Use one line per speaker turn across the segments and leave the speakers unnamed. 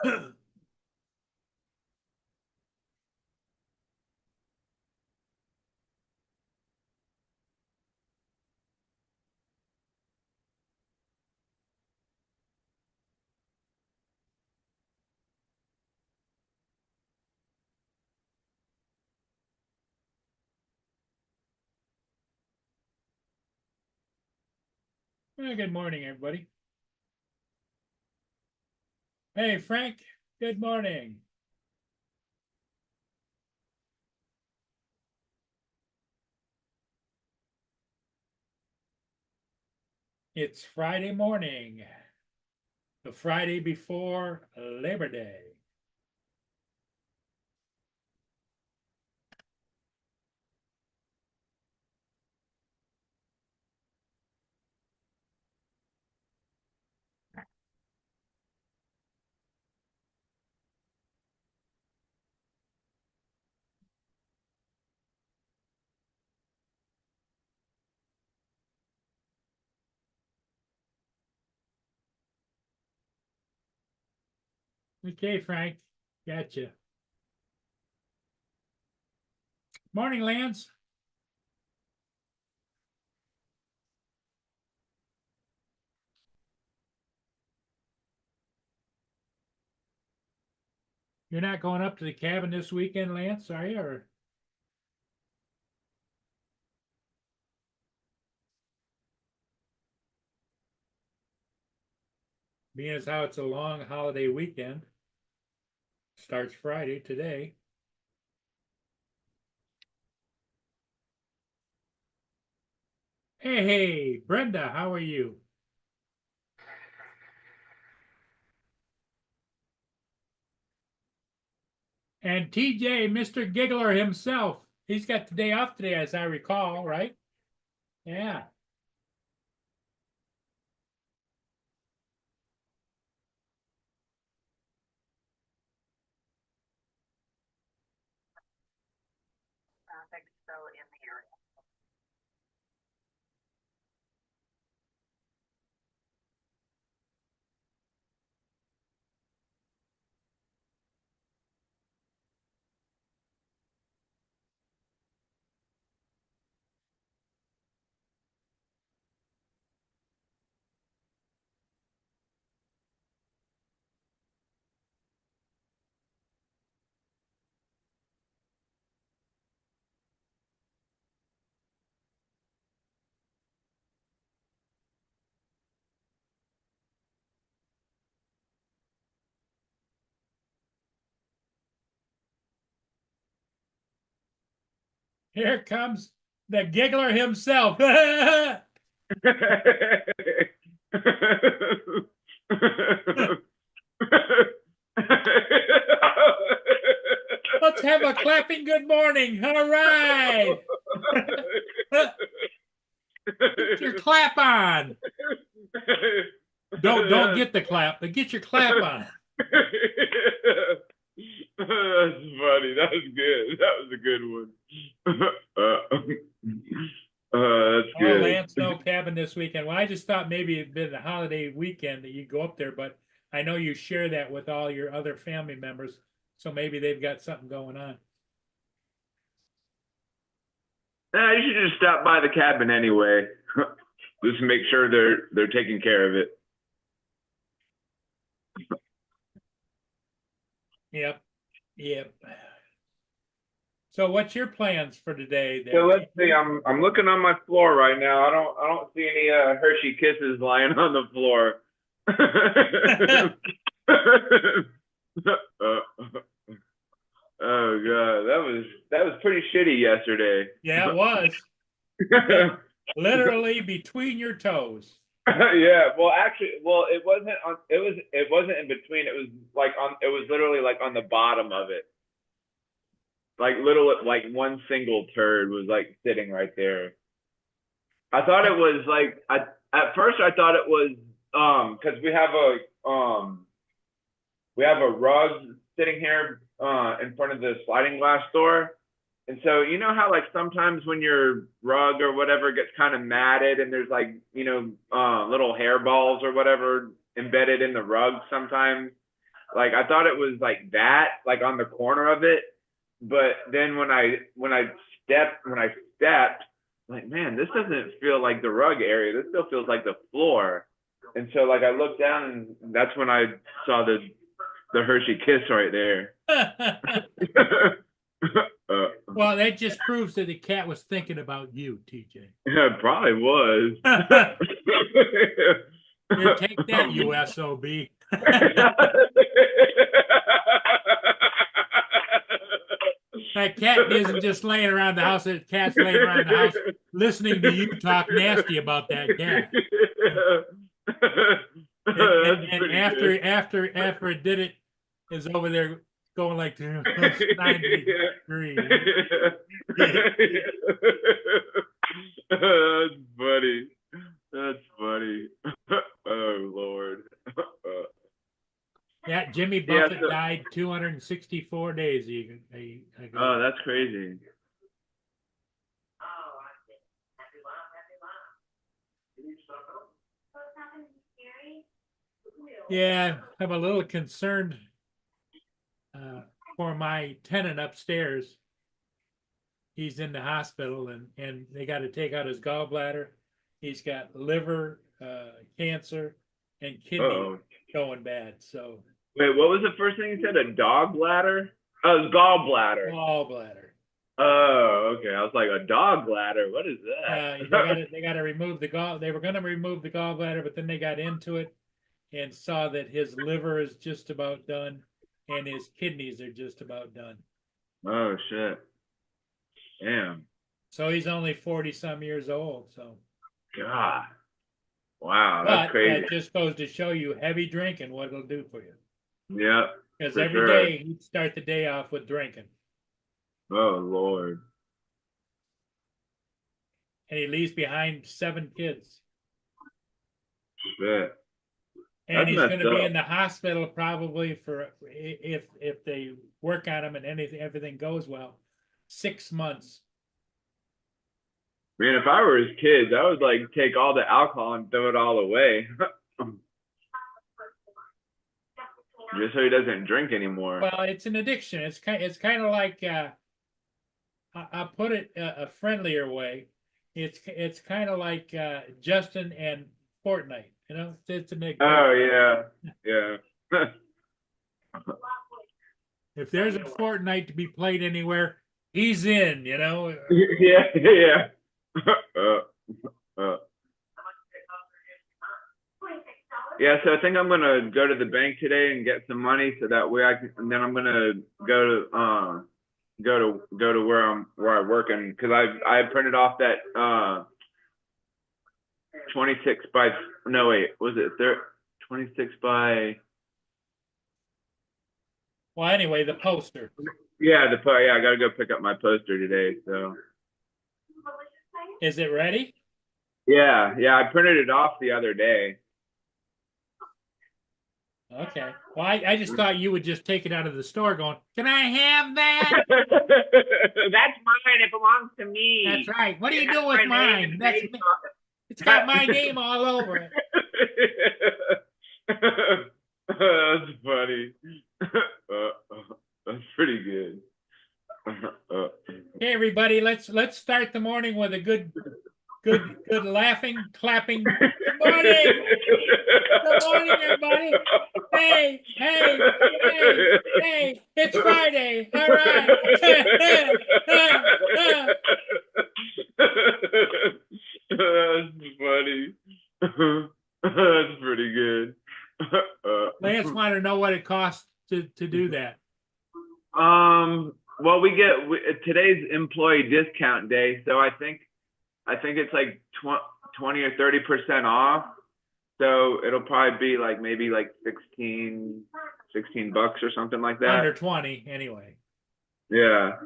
Well, good morning, everybody. Hey, Frank, good morning. It's Friday morning, the Friday before Labor Day. Okay, Frank, gotcha. Morning, Lance. You're not going up to the cabin this weekend, Lance, are you? Or being as how it's a long holiday weekend, starts Friday today. Hey, Brenda, how are you? And TJ, Mr. Giggler himself, he's got the day off today, as I recall, right? Yeah. Here comes the giggler himself. Let's have a clapping good morning. All right. Get your clap on. Don't get the clap, but get your clap on.
That's funny. That was good. That was a good one. That's
Oh,
good.
Lance, no cabin this weekend. Well, I just thought maybe it'd been a holiday weekend that you go up there, but I know you share that with all your other family members, so maybe they've got something going on.
You should just stop by the cabin anyway. Just make sure they're taking care of it.
Yep, yep. So what's your plans for today
So
there,
let's see.
TJ?
I'm looking on my floor right now. I don't see any Hershey Kisses lying on the floor. Oh god, that was pretty shitty yesterday.
Yeah, it was. Literally between your toes.
Yeah, well, actually, well, it wasn't in between. It was literally like on the bottom of it, like one single turd was like sitting right there. I thought it was like at first I thought it was because we have a rug sitting here in front of the sliding glass door. And so you know how like sometimes when your rug or whatever gets kind of matted and there's like, little hairballs or whatever embedded in the rug sometimes. Like I thought it was like that, like on the corner of it. But then when I stepped, like, man, this doesn't feel like the rug area. This still feels like the floor. And so like I looked down and that's when I saw the Hershey Kiss right there.
Well, that just proves that the cat was thinking about you, TJ.
Yeah, it probably was.
Here, take that, you SOB. That cat isn't just laying around the house, that cat's laying around the house listening to you talk nasty about that cat. And after it did it, is over there going like 90 degrees.
That's funny. That's funny. Oh Lord.
Yeah, Jimmy Buffett died 264 days ago.
Oh, that's crazy.
Yeah, I'm a little concerned for my tenant upstairs. He's in the hospital and they got to take out his gallbladder. He's got liver cancer and kidney going bad. So
wait, what was the first thing you said? A dog bladder? Oh, gallbladder.
Gallbladder.
Oh, okay. I was like, a dog bladder. What is that?
They got to remove the gall. They were going to remove the gallbladder, but then they got into it and saw that his liver is just about done and his kidneys are just about done.
Oh shit. Damn.
So he's only 40 some years old. So
God. Wow, that's crazy.
That just goes to show you heavy drinking, what it'll do for you.
Yeah.
Because every day he'd start the day off with drinking.
Oh Lord.
And he leaves behind 7 kids.
Shit.
And he's going to be in the hospital probably for, if they work on him and everything goes well, 6 months.
Man, if I were his kids, I would like take all the alcohol and throw it all away. Just so he doesn't drink anymore.
Well, it's an addiction. It's kind of like I'll put it a friendlier way. It's kind of like Justin and Fortnite. You know, it's an addiction.
Oh yeah, yeah.
If there's a Fortnite to be played anywhere, he's in. You know.
Yeah, yeah. Yeah, so I think I'm gonna go to the bank today and get some money so that way I can, and then I'm gonna go to where I work, and because I printed off that 26 by, no wait, was it 26 by,
well, anyway, the poster.
yeah, I gotta go pick up my poster today. So
is it ready?
Yeah, I printed it off the other day.
Okay. Well, I just thought you would just take it out of the store going, can I have that?
That's mine. It belongs to me.
That's right. What do you do with mine? It's got my name all over it.
That's funny. That's pretty good.
Hey, everybody, let's start the morning with a good laughing, clapping. Good morning. Good morning, everybody. Hey, it's Friday. All right.
That's funny. That's pretty good.
Lance wanted to know what it costs to do that.
Well, today's employee discount day, so I think it's like 20 or 30% off. So it'll probably be like maybe like 16 bucks or something like that.
Under 20 anyway.
Yeah.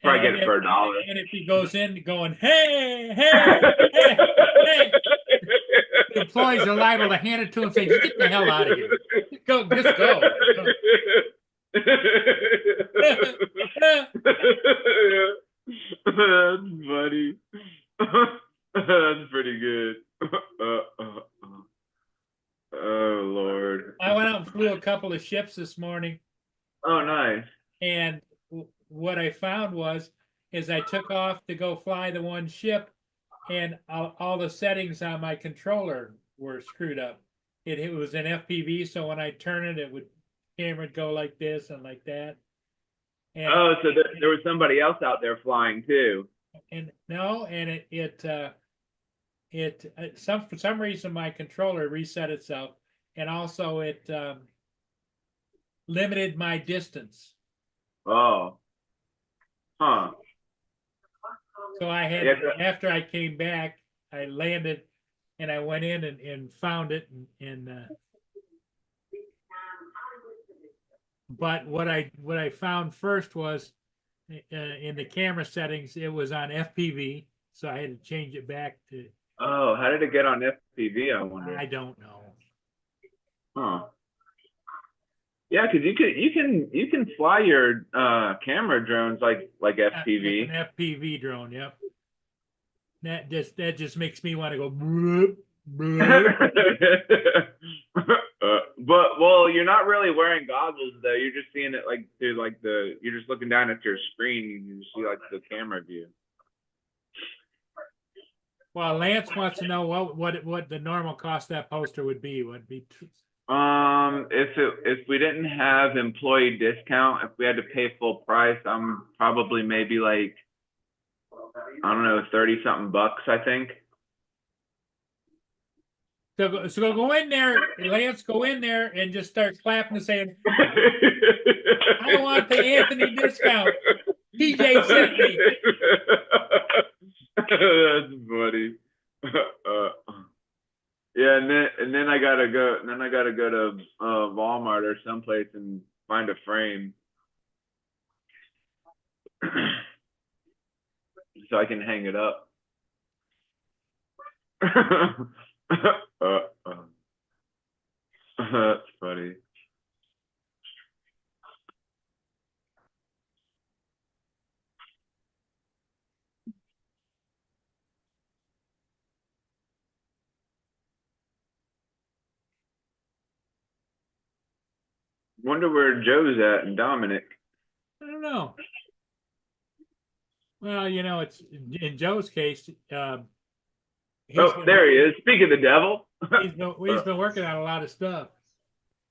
Probably get it for $1.
And if he goes in going, hey, the employees are liable to hand it to him and say, just get the hell out of here. Just go.
That's funny. That's pretty good. Oh Lord.
When couple of ships this morning,
Oh, nice.
and what I found is I took off to go fly the one ship, and all the settings on my controller were screwed up. It was an FPV, so when I turn it, camera would go like this and like that. And
Oh, so there was somebody else out there flying too.
and no, and for some reason my controller reset itself, and also it limited my distance.
Oh, huh.
So I had, after I came back, I landed and I went in and found it, but what I found first was in the camera settings, it was on FPV, so I had to change it back to.
Oh, how did it get on FPV? I wonder.
I don't know.
Huh. Yeah, because you can fly your camera drones like FPV.
An FPV drone, yep. That just makes me want to go. Bloop, bloop.
But well, you're not really wearing goggles though. You're just seeing it like through like you're just looking down at your screen and you see like the camera view.
Well, Lance wants to know what the normal cost of that poster would be. Would be.
If we didn't have employee discount, if we had to pay full price, I'm probably maybe like, I don't know, 30 something bucks, I think.
So go in there, Lance, go in there and just start clapping and saying, I want the Anthony discount. TJ sent me.
That's funny. Yeah, and then I gotta go. And then I gotta go to Walmart or someplace and find a frame so I can hang it up. That's funny. Wonder where Joe's at and Dominic.
I don't know. Well, you know, it's in Joe's case.
There he is. Speak of the devil.
He's been working on a lot of stuff.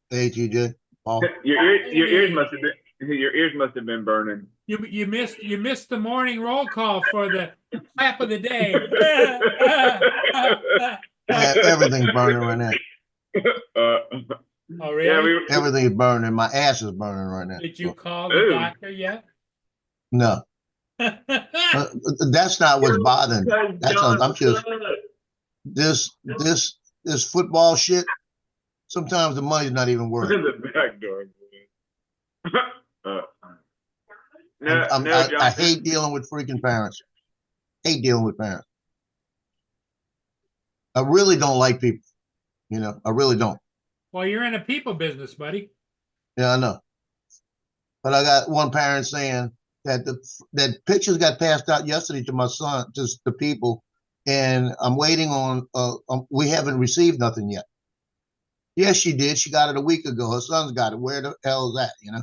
Hey, TJ. Paul.
Your ears must have been burning.
You missed the morning roll call for the clap of the day.
Everything's burning right now.
Oh, really?
Yeah, everything's burning. My ass is burning right now.
Did you call the doctor yet?
No. That's not what's bothering me. I'm just this football shit. Sometimes the money's not even worth it.
The back door.
I hate dealing with freaking parents. Hate dealing with parents. I really don't like people. You know, I really don't.
Well, you're in a people business, buddy.
Yeah, I know. But I got one parent saying that that pictures got passed out yesterday to my son, just the people, and I'm waiting on. We haven't received nothing yet. Yes, she did. She got it a week ago. Her son's got it. Where the hell is that? You know.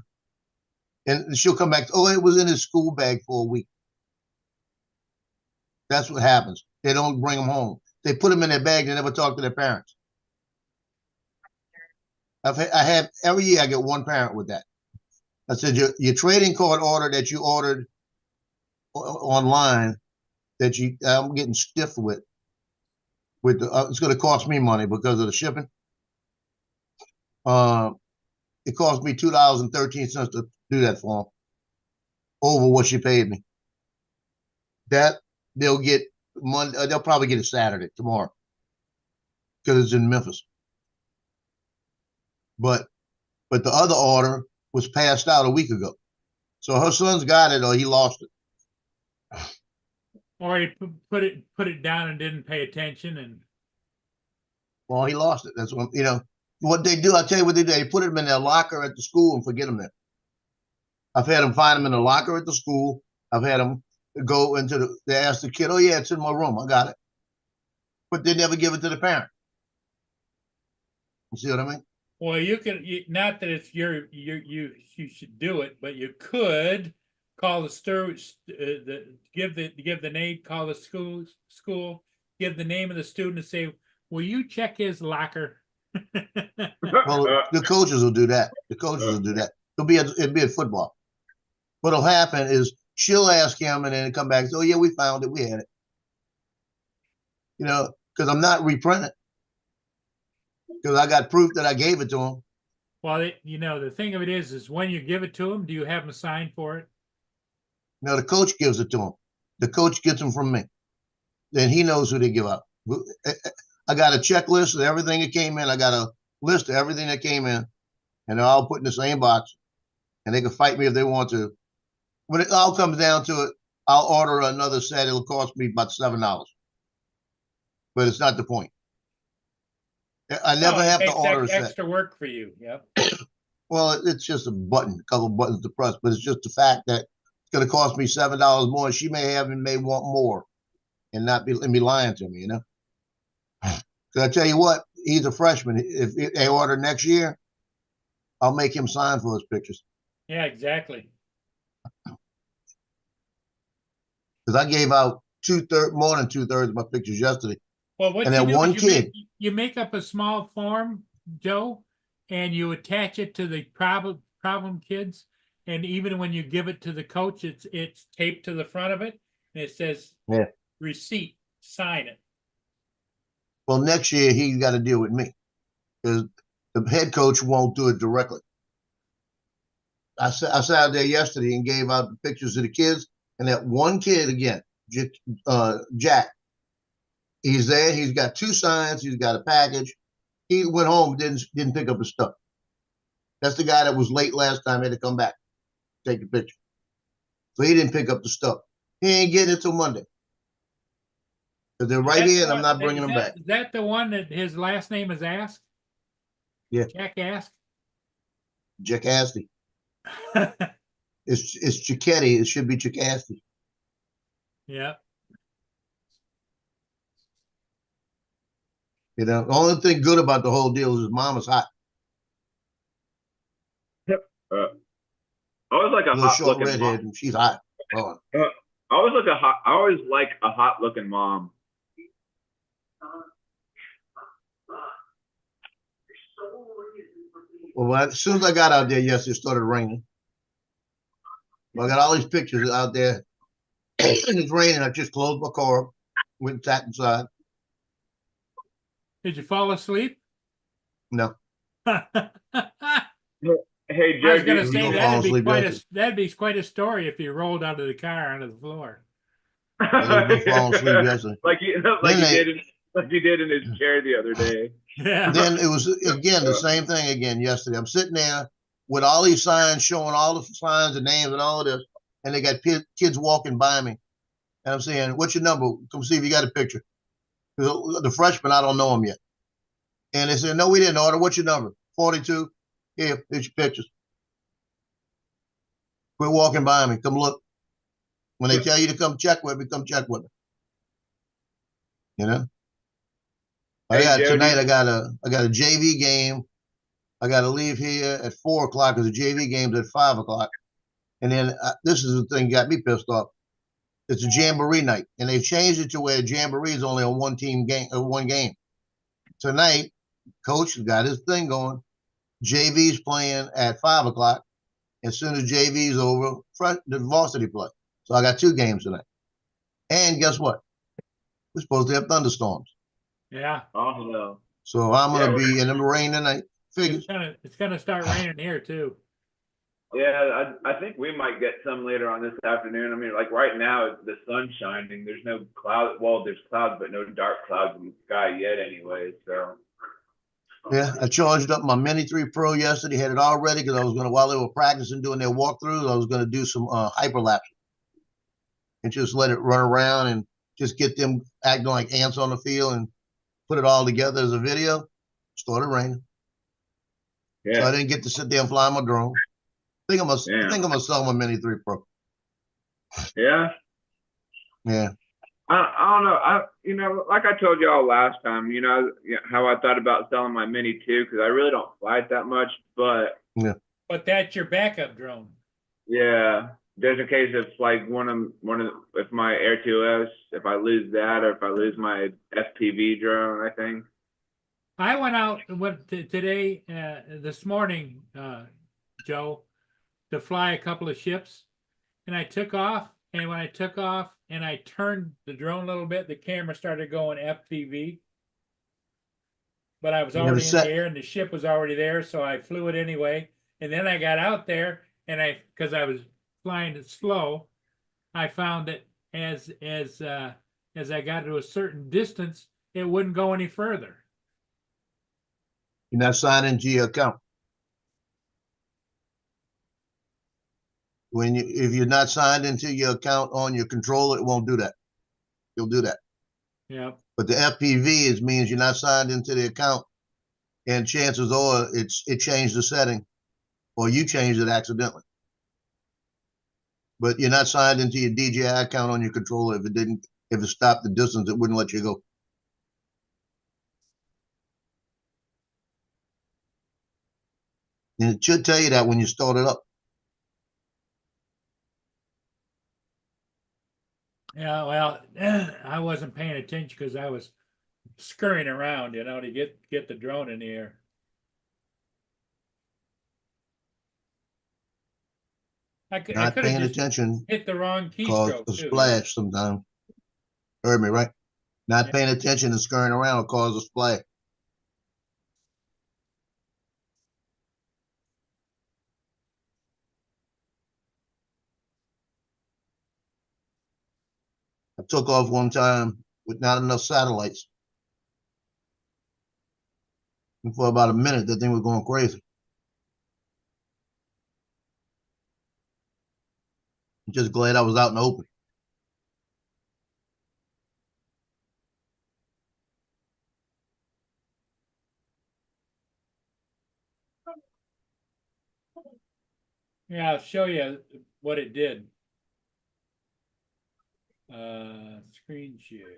And she'll come back. Oh, it was in his school bag for a week. That's what happens. They don't bring them home. They put them in their bag. They never talk to their parents. I have every year I get one parent with that. I said, your trading card order that you ordered online that I'm getting stiff with it's going to cost me money because of the shipping. It cost me $2.13 to do that for them over what she paid me. That they'll get Monday. They'll probably get it Saturday, tomorrow, because it's in Memphis. But the other order was passed out a week ago. So her son's got it or he lost it.
Or he put it down and didn't pay attention and.
Well, he lost it. That's what they do. I'll tell you what they do. They put them in their locker at the school and forget them there. I've had them find them in the locker at the school. I've had them go they ask the kid, oh yeah, it's in my room. I got it. But they never give it to the parent. You see what I mean?
Well, not that it's you should do it, but you could call give the name, call the school, give the name of the student and say, will you check his locker?
Well, the coaches will do that. The coaches will do that. It'll be at football. What'll happen is she'll ask him and then come back and say, oh yeah, we found it. We had it. You know, because I'm not reprinting. Because I got proof that I gave it to him.
Well, the thing of it is when you give it to him, do you have him sign for it?
No, the coach gives it to him. The coach gets them from me. Then he knows who they give up. I got a checklist of everything that came in. I got a list of everything that came in, and they're all put in the same box. And they can fight me if they want to. When it all comes down to it, I'll order another set. It'll cost me about $7. But it's not the point. I never have to order a set.
Extra work for you. Yep.
Well, it's just a couple of buttons to press, but it's just the fact that it's going to cost me $7 more. She may want more, and not be lying to me, you know. Because I tell you what, he's a freshman. If they order next year, I'll make him sign for his pictures.
Yeah, exactly.
Because I gave out more than 2/3 of my pictures yesterday.
Well, what
and
you
then
do
one
is
kid,
you make up a small form, Joe, and you attach it to the problem kids. And even when you give it to the coach, it's taped to the front of it, and it says receipt, sign it.
Well, next year he's got to deal with me because the head coach won't do it directly. I sat out there yesterday and gave out the pictures of the kids, and that one kid again, Jack. He's there. He's got 2 signs. He's got a package. He went home, didn't pick up his stuff. That's the guy that was late last time. He had to come back, take the picture. So he didn't pick up the stuff. He ain't getting it till Monday. Because they're right here, and I'm not bringing them back.
Is that the one that his last name is Ask?
Yeah.
Jack Ask?
Jack Asty. It's Cicchetti. It should be Chickasty.
Yeah.
You know, the only thing good about the whole deal is his mom is hot.
I always like a
Little
hot
short
looking
redhead,
mom.
and she's hot. Oh.
I always like a hot looking mom.
Well, as soon as I got out there yesterday, it started raining. Well, I got all these pictures out there. It's raining. I just closed my car up, went and sat inside.
Did you fall asleep?
No.
Hey,
I
Joe,
was going to say that'd be quite a story if you rolled out of the car onto the floor.
Falling asleep yesterday.
like he did in his chair the other day.
Yeah.
Then it was again the same thing again yesterday. I'm sitting there with all these signs showing all the signs and names and all of this, and they got kids walking by me, and I'm saying, "What's your number? Come see if you got a picture." The freshman, I don't know him yet, and they said, "No, we didn't order. What's your number? 42. Here, here's your pictures." Quit walking by me. Come look. When they tell you to come check with me, come check with me. You know. Tonight I got a JV game. I got to leave here at 4:00 because the JV game's at 5:00. And then this is the thing that got me pissed off. It's a jamboree night, and they changed it to where jamboree is only on one game. Tonight, coach has got his thing going. JV's playing at 5:00. As soon as JV's over, the varsity play. So I got 2 games tonight. And guess what? We're supposed to have thunderstorms.
Yeah.
Oh no.
So I'm gonna be in the rain tonight. Figures.
It's gonna start raining here too.
Yeah, I think we might get some later on this afternoon. I mean, like right now, the sun's shining. There's no cloud. Well, there's clouds, but no dark clouds in the sky yet, anyway. So.
Yeah, I charged up my Mini 3 Pro yesterday. Had it all ready because I was gonna, while they were practicing doing their walkthroughs, I was gonna do some hyperlapse and just let it run around and just get them acting like ants on the field and put it all together as a video. Started raining.
Yeah.
So I didn't get to sit there and fly my drone. I think I'm gonna sell my Mini 3 Pro.
Yeah.
Yeah.
I don't know. Like I told y'all last time, how I thought about selling my Mini 2 because I really don't fly it that much. But
But that's your backup drone.
yeah, there's a case if like if my Air 2S, if I lose that or if I lose my FPV drone, I think.
I went out and today, this morning, Joe, to fly a couple of ships, and I took off. And when I took off and I turned the drone a little bit, the camera started going FPV. But I was
You never
already in
set-
the air and the ship was already there, so I flew it anyway. And then I got out there and because I was flying it slow, I found that as I got to a certain distance, it wouldn't go any further.
You're not signed into your account. If you're not signed into your account on your controller, it won't do that. You'll do that.
Yeah.
But the FPV means you're not signed into the account, and chances are it changed the setting, or you changed it accidentally. But you're not signed into your DJI account on your controller. If it stopped the distance, it wouldn't let you go. And it should tell you that when you start it up.
Yeah, well, I wasn't paying attention because I was scurrying around, to get the drone in the air. I could
Not
have
paying
just
attention
hit the wrong
cause
keystroke
a
too.
splash sometimes. Heard me, right? Not
Yeah.
paying attention and scurrying around will cause a splash. I took off one time with not enough satellites. And for about a minute, that thing was going crazy. I'm just glad I was out in the open.
Yeah, I'll show you what it did. Screen share.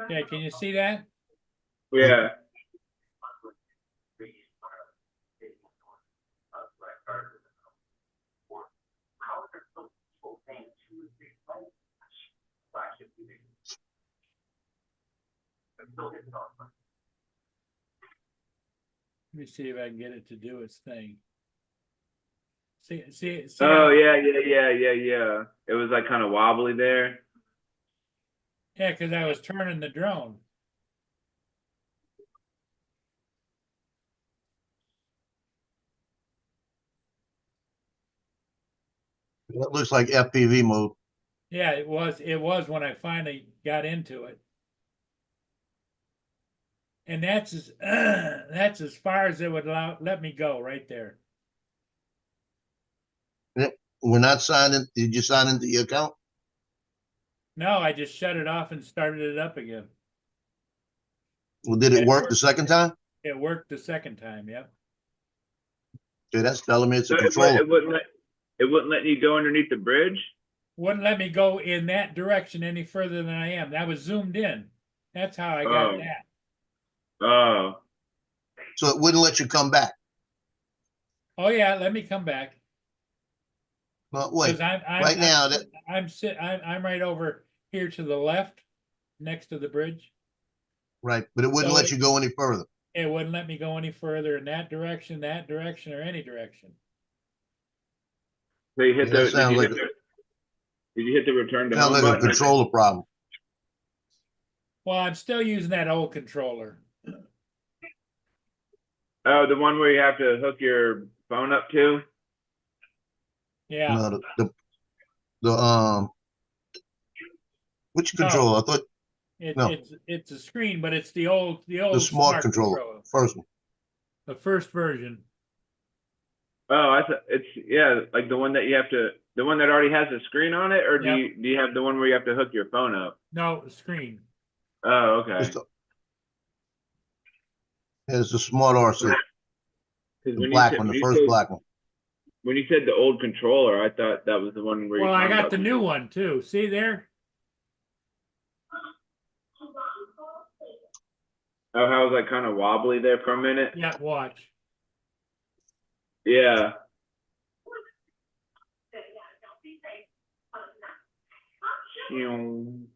Yeah, can you see that?
Yeah.
Let me see if I can get it to do its thing. See.
Oh yeah. It was like kind of wobbly there.
Yeah, because I was turning the drone.
That looks like FPV mode.
Yeah, it was when I finally got into it. And that's as far as it would let me go right there.
We're not signing. Did you sign into your account?
No, I just shut it off and started it up again.
Well, did it work the second time?
It worked the second time, yep.
Okay, that's telling me it's
So
a controller.
it wouldn't let you go underneath the bridge.
Wouldn't let me go in that direction any further than I am. That was zoomed in. That's how I got that.
Oh.
So it wouldn't let you come back.
Oh yeah, let me come back.
Well, wait.
I'm
now,
I'm right over here to the left, next to the bridge.
Right, but it wouldn't
So
let you go any further.
It wouldn't let me go any further in that direction, or any direction.
So you hit
Yeah,
the did you hit the return to
Sounds
home
like a
button?
controller problem.
Well, I'm still using that old controller.
Oh, the one where you have to hook your phone up to?
Yeah.
No, which
No.
controller? I thought No.
It's a screen, but it's the old
the smart controller, first one.
The first version.
Oh, I thought it's like the one that the one that already has a screen on it, or do you have the one where you have to hook your phone up?
No, the screen.
Oh, okay.
It's the smart RC. The black one, the first black one.
when you said the old controller, I thought that was the one where
Well,
you're
I
talking
got
about
the new one too. See there?
Oh, how was that kind of wobbly there for a minute?
Yeah, watch.
Yeah.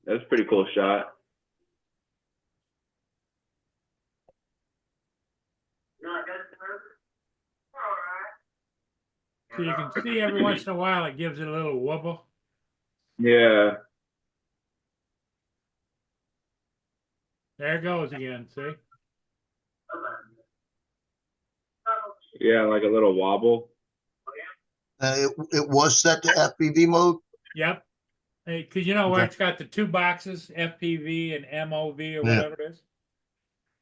That's a pretty cool shot.
So you can see every once in a while it gives it a little wobble.
Yeah.
There it goes again, see?
Yeah, like a little wobble.
It was set to FPV mode.
Yep. Because you know where
Okay.
it's got the two boxes, FPV and MOV or
Yeah.
whatever it is?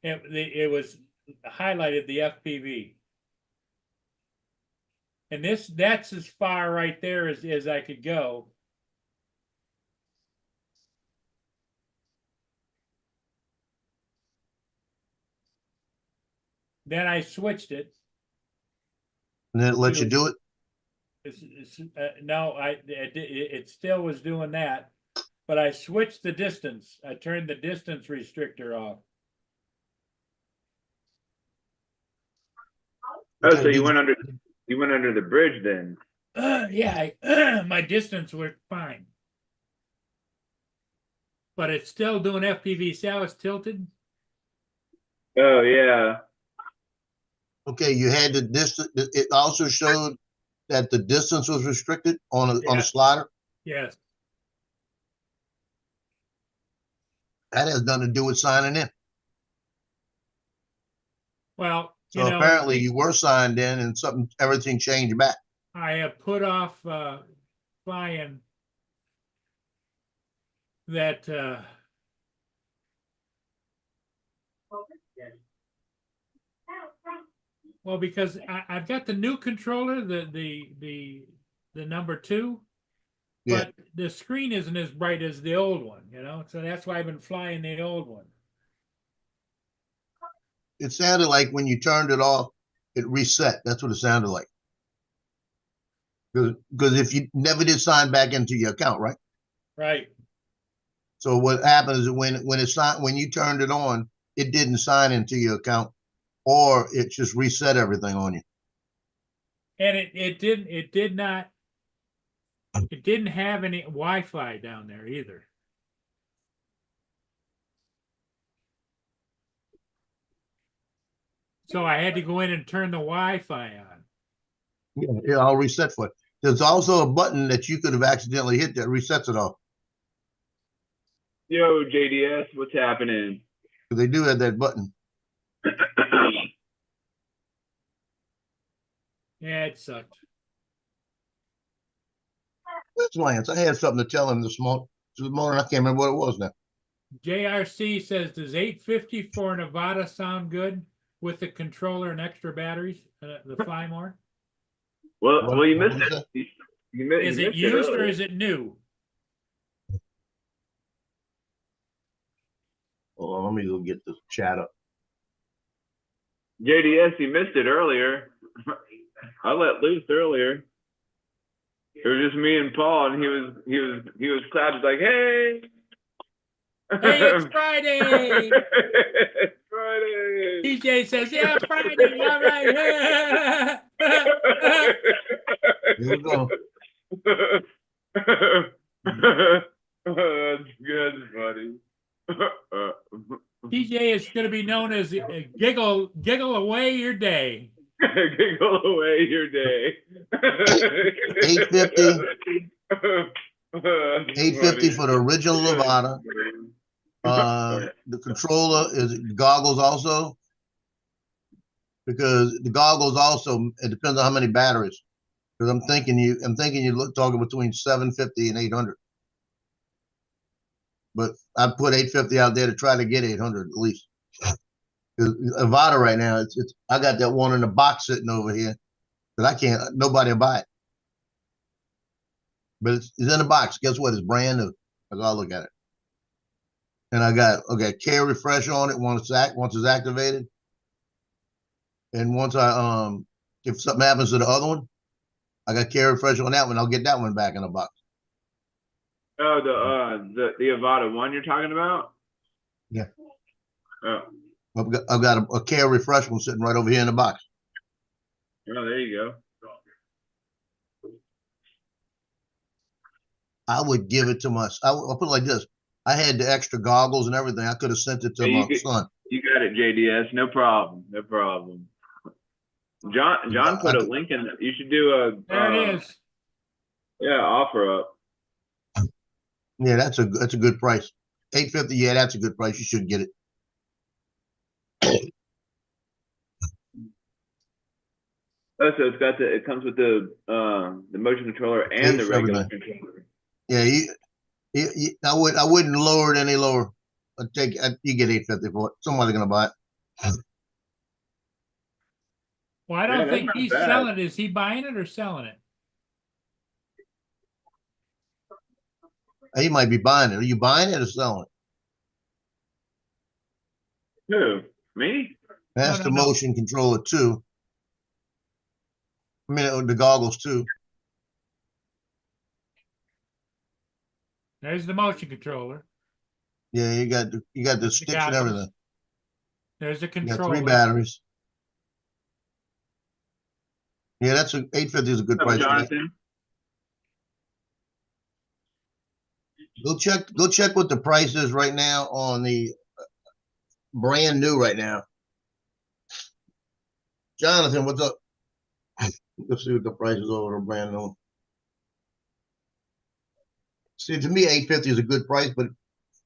It was highlighted the FPV. And that's as far right there as I could go. Then I switched it.
And then it lets you do it.
No, it still was doing that, but I switched the distance. I turned the distance restrictor off.
Oh,
Okay,
so
did
you went under the bridge then.
Yeah, my distance worked fine. But it's still doing FPV. See how it's tilted?
Oh yeah.
Okay, you had the distance. It also showed that the distance was restricted on a
Yeah.
slider.
Yes.
That has nothing to do with signing in.
Well,
So apparently you were signed in and everything changed back.
I have put off flying that well, because I've got the new controller, the number 2,
Yeah.
but the screen isn't as bright as the old one, you know, so that's why I've been flying the old one.
It sounded like when you turned it off, it reset. That's what it sounded like. Because if you never did sign back into your account, right?
Right.
So what happened is when you turned it on, it didn't sign into your account, or it just reset everything on you.
And it didn't have any Wi-Fi down there either. So I had to go in and turn the Wi-Fi on.
Yeah, I'll reset for it. There's also a button that you could have accidentally hit that resets it off.
Yo, JDS, what's happening?
They do have that button.
Yeah, it sucked.
That's Lance. I had something to tell him this morning. I can't remember what it was now.
JRC says, does 850 for Nevada sound good with the controller and extra batteries? The Fly More?
Well, you missed
What was
it.
Is it used or is it new?
Hold on, let me go get this chat up.
JDS, you missed it earlier. I let loose earlier. It was just me and Paul, and he was clapping like, "Hey,
Hey, it's Friday!"
It's Friday.
TJ says, "Yeah, Friday, all right."
Here we go.
That's good, buddy.
TJ is going to be known as giggle away your day.
Giggle away your day.
850. 850 for the original Nevada. The controller is goggles also, because the goggles also, it depends on how many batteries. Because I'm thinking you're talking between 750 and 800. But I put 850 out there to try to get 800 at least. Avata right now, I got that one in the box sitting over here that nobody will buy it. But it's in the box. Guess what? It's brand new. I gotta look at it. And I got care refresh on it once it's activated. And once if something happens to the other one, I got Care Refresher on that one. I'll get that one back in a box.
Oh, the Avada one you're talking about?
Yeah.
Oh,
I've got a Care Refresh one sitting right over here in the box.
oh, there you go.
I would give it to I'll put it like this. I had the extra goggles and everything. I could have sent it to
Hey,
my son.
You got it, JDS. No problem. No problem. John put a link in. You should do a.
There it is.
Yeah, offer up.
Yeah, that's a good price. $850. Yeah, that's a good price. You should get it.
Oh, so it comes with the motion controller and the regular controller.
Yeah, I wouldn't lower it any lower. You get $850 for it. Somebody's gonna buy it.
Well, I don't
Yeah,
think
that's not
he's
bad.
selling it. Is he buying it or selling it?
He might be buying it. Are you buying it or selling it?
Who? Me?
That's the motion controller too. I mean, the goggles too.
There's the motion controller.
Yeah, you got the sticks and everything.
There's the
You
controller.
got 3 batteries. Yeah, that's $850 is a good price.
Jonathan?
Go check what the price is right now on the brand new right now. Jonathan, what's up? Let's see what the price is over the brand new. See, to me, $850 is a good price, but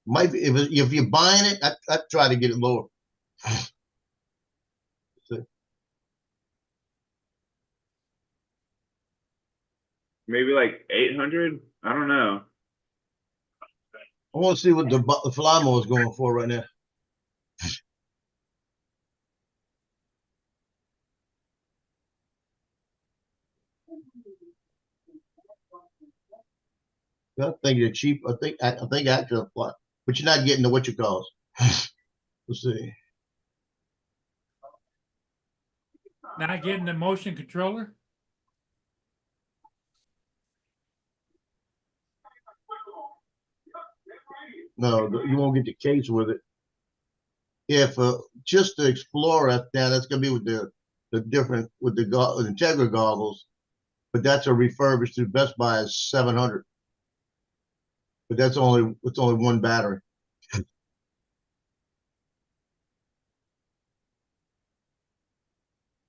might be if you're buying it, I'd try to get it lower.
Maybe like 800. I don't know.
I want to see what the fly mower is going for right now. I think they're cheap. I think actually, but you're not getting the what you call. Let's see.
Not getting the motion controller?
No, you won't get the case with it. If just the Explorer, now that's gonna be with the different with the Integra goggles, but that's a refurbished through Best Buy is $700. But it's only one battery.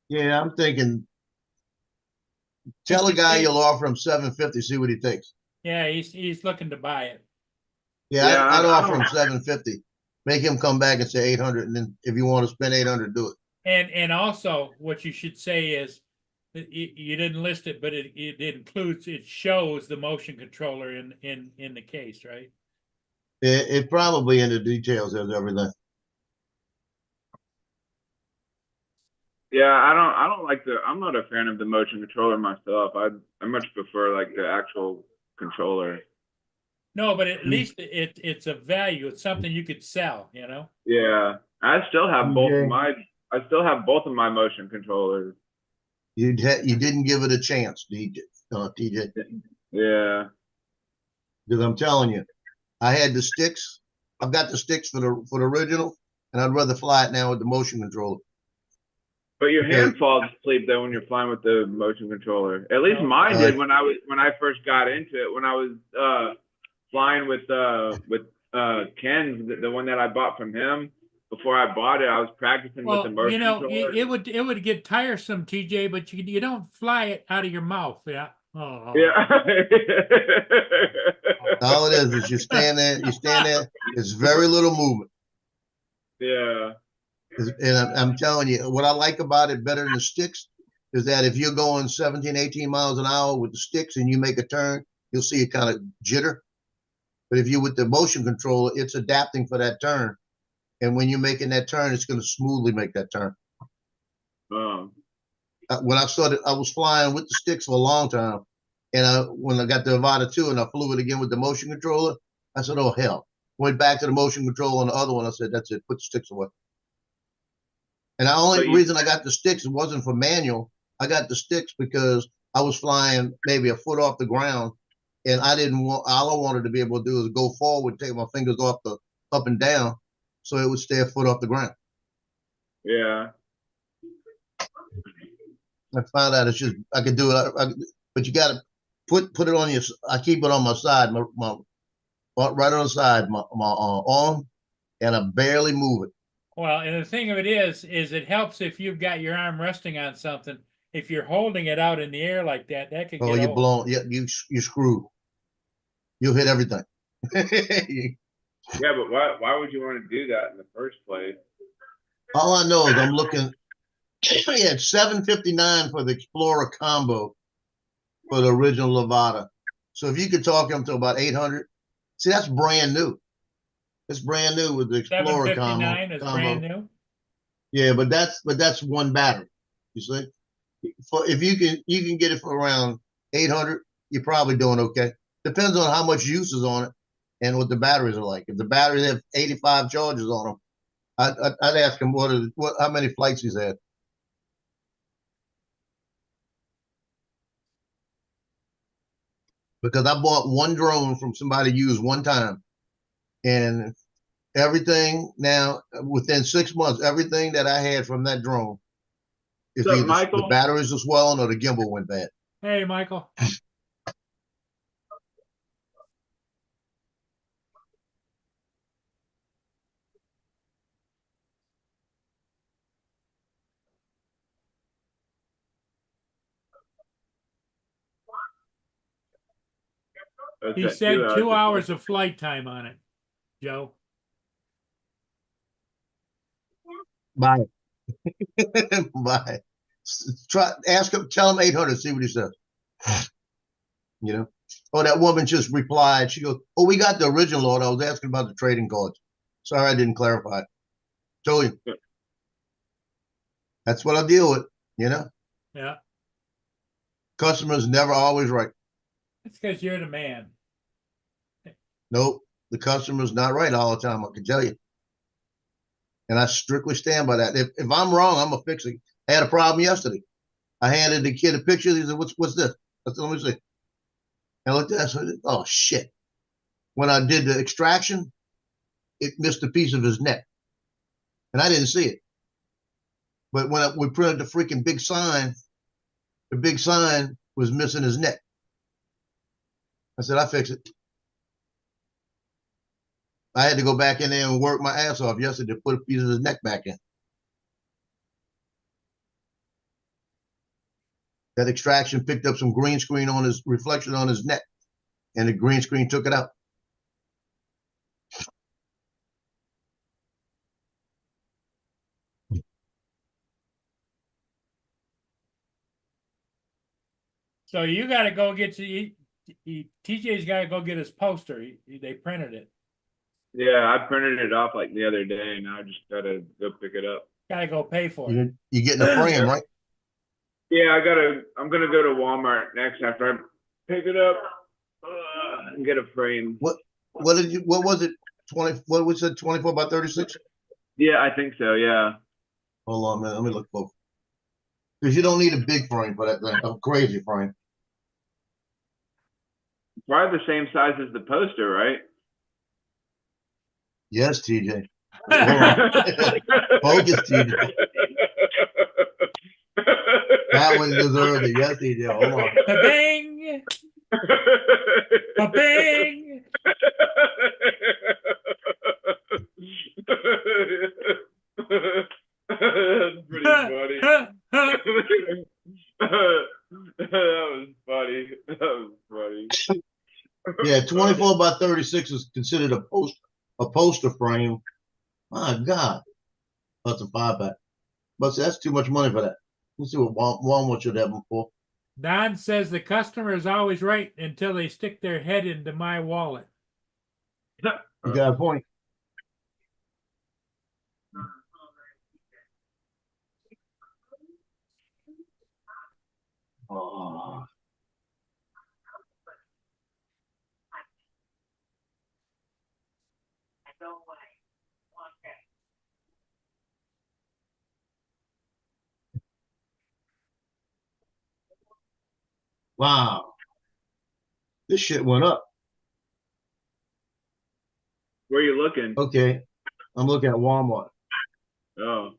Yeah, I'm thinking. Tell a guy you'll offer him $750. See what he thinks.
Yeah, he's looking to buy it.
Yeah, I'd offer him $750. Make him come back and say 800, and then if you want to spend 800, do it.
And also, what you should say is that you didn't list it, but it shows the motion controller in the case, right?
It probably in the details has everything.
Yeah, I don't like I'm not a fan of the motion controller myself. I much prefer like the actual controller.
No, but at least it's a value. It's something you could sell, you know?
Yeah. I still have both of my motion controllers.
You didn't give it a chance, TJ.
Yeah.
Because I'm telling you, I had the sticks. I've got the sticks for the original, and I'd rather fly it now with the motion controller.
But your hand falls asleep though when you're flying with the motion controller. At least mine did when I first got into it. When I was flying with Ken's, the one that I bought from him. Before I bought it, I was practicing with the motion controller.
It would get tiresome, TJ, but you don't fly it out of your mouth, yeah.
Oh. Yeah.
All it is you stand there. It's very little movement.
Yeah.
And I'm telling you, what I like about it better than the sticks is that if you're going 17, 18 miles an hour with the sticks and you make a turn, you'll see it kind of jitter. But if you're with the motion controller, it's adapting for that turn. And when you're making that turn, it's going to smoothly make that turn. When I started, I was flying with the sticks for a long time. And when I got the Avata 2 and I flew it again with the motion controller, I said, oh, hell. Went back to the motion controller on the other one. I said, that's it. Put the sticks away. And the only reason I got the sticks, it wasn't for manual. I got the sticks because I was flying maybe a foot off the ground, and I didn't want. All I wanted to be able to do is go forward, take my fingers off the up and down, so it would stay a foot off the ground.
Yeah.
I found out it's just I could do it, but you got to put it on your. I keep it on my side, my right on the side, my arm, and I barely move it.
Well, and the thing of it is it helps if you've got your arm resting on something. If you're holding it out in the air like that, that could
Oh,
get
you're
old.
blown. Yeah, you screwed. You'll hit everything.
Yeah, but why would you want to do that in the first place?
All I know is I'm looking at 759 for the Explorer combo for the original Levada. So if you could talk him to about 800, see that's brand new. It's brand new with the Explorer combo.
759 is brand new.
Yeah, but that's one battery. You see, for if you can get it for around 800, you're probably doing okay. Depends on how much use is on it and what the batteries are like. If the batteries have 85 charges on them, I'd ask him how many flights he's had. Because I bought one drone from somebody to use one time, and everything now within 6 months, everything that I had from that drone, if
What's up,
either the
Michael?
batteries are swelling or the gimbal went bad.
Hey, Michael.
That's
He
that
said 2
of
hours of flight time on it, Joe.
Bye. Bye. Ask him, tell him 800, see what he says. You know? Oh, that woman just replied. She goes, "Oh, we got the original order. I was asking about the trading cards. Sorry, I didn't clarify. Told you.
Yeah.
That's what I deal with, you know?
Yeah.
Customers never always right.
It's because you're the man.
Nope. The customer's not right all the time, I can tell you. And I strictly stand by that. If I'm wrong, I'm gonna fix it. I had a problem yesterday. I handed the kid a picture. He said, what's this? I said, let me see. And I looked at it. I said, oh shit. When I did the extraction, it missed a piece of his neck. And I didn't see it. But when we printed the freaking big sign, the big sign was missing his neck. I said, I fix it. I had to go back in there and work my ass off yesterday to put a piece of his neck back in. That extraction picked up some green screen on his reflection on his neck, and the green screen took it out.
So you got to go get TJ's got to go get his poster. They printed it.
Yeah, I printed it off like the other day. Now I just gotta go pick it up.
Got to go pay for it.
You're getting a frame, right?
Yeah, I'm gonna go to Walmart next after I pick it up and get a frame.
What was it? 20? What was it? 24 by 36?
Yeah, I think so. Yeah.
Hold on a minute. Let me look both. Because you don't need a big frame for that thing. A crazy frame.
Probably the same size as the poster, right?
Yes, TJ. Focus, TJ. That one deserved it. Yes, TJ. Hold on.
Ba-bing! Ba-bing!
That's pretty funny. That was funny. That was funny.
Yeah, 24 by 36 is considered a poster frame. My God. That's a 5-pack. But that's too much money for that. Let's see what Walmart should have them for.
Don says the customer is always right until they stick their head into my wallet.
You got a point. Oh. Wow. This shit went up.
Where you looking?
Okay. I'm looking at Walmart.
Oh.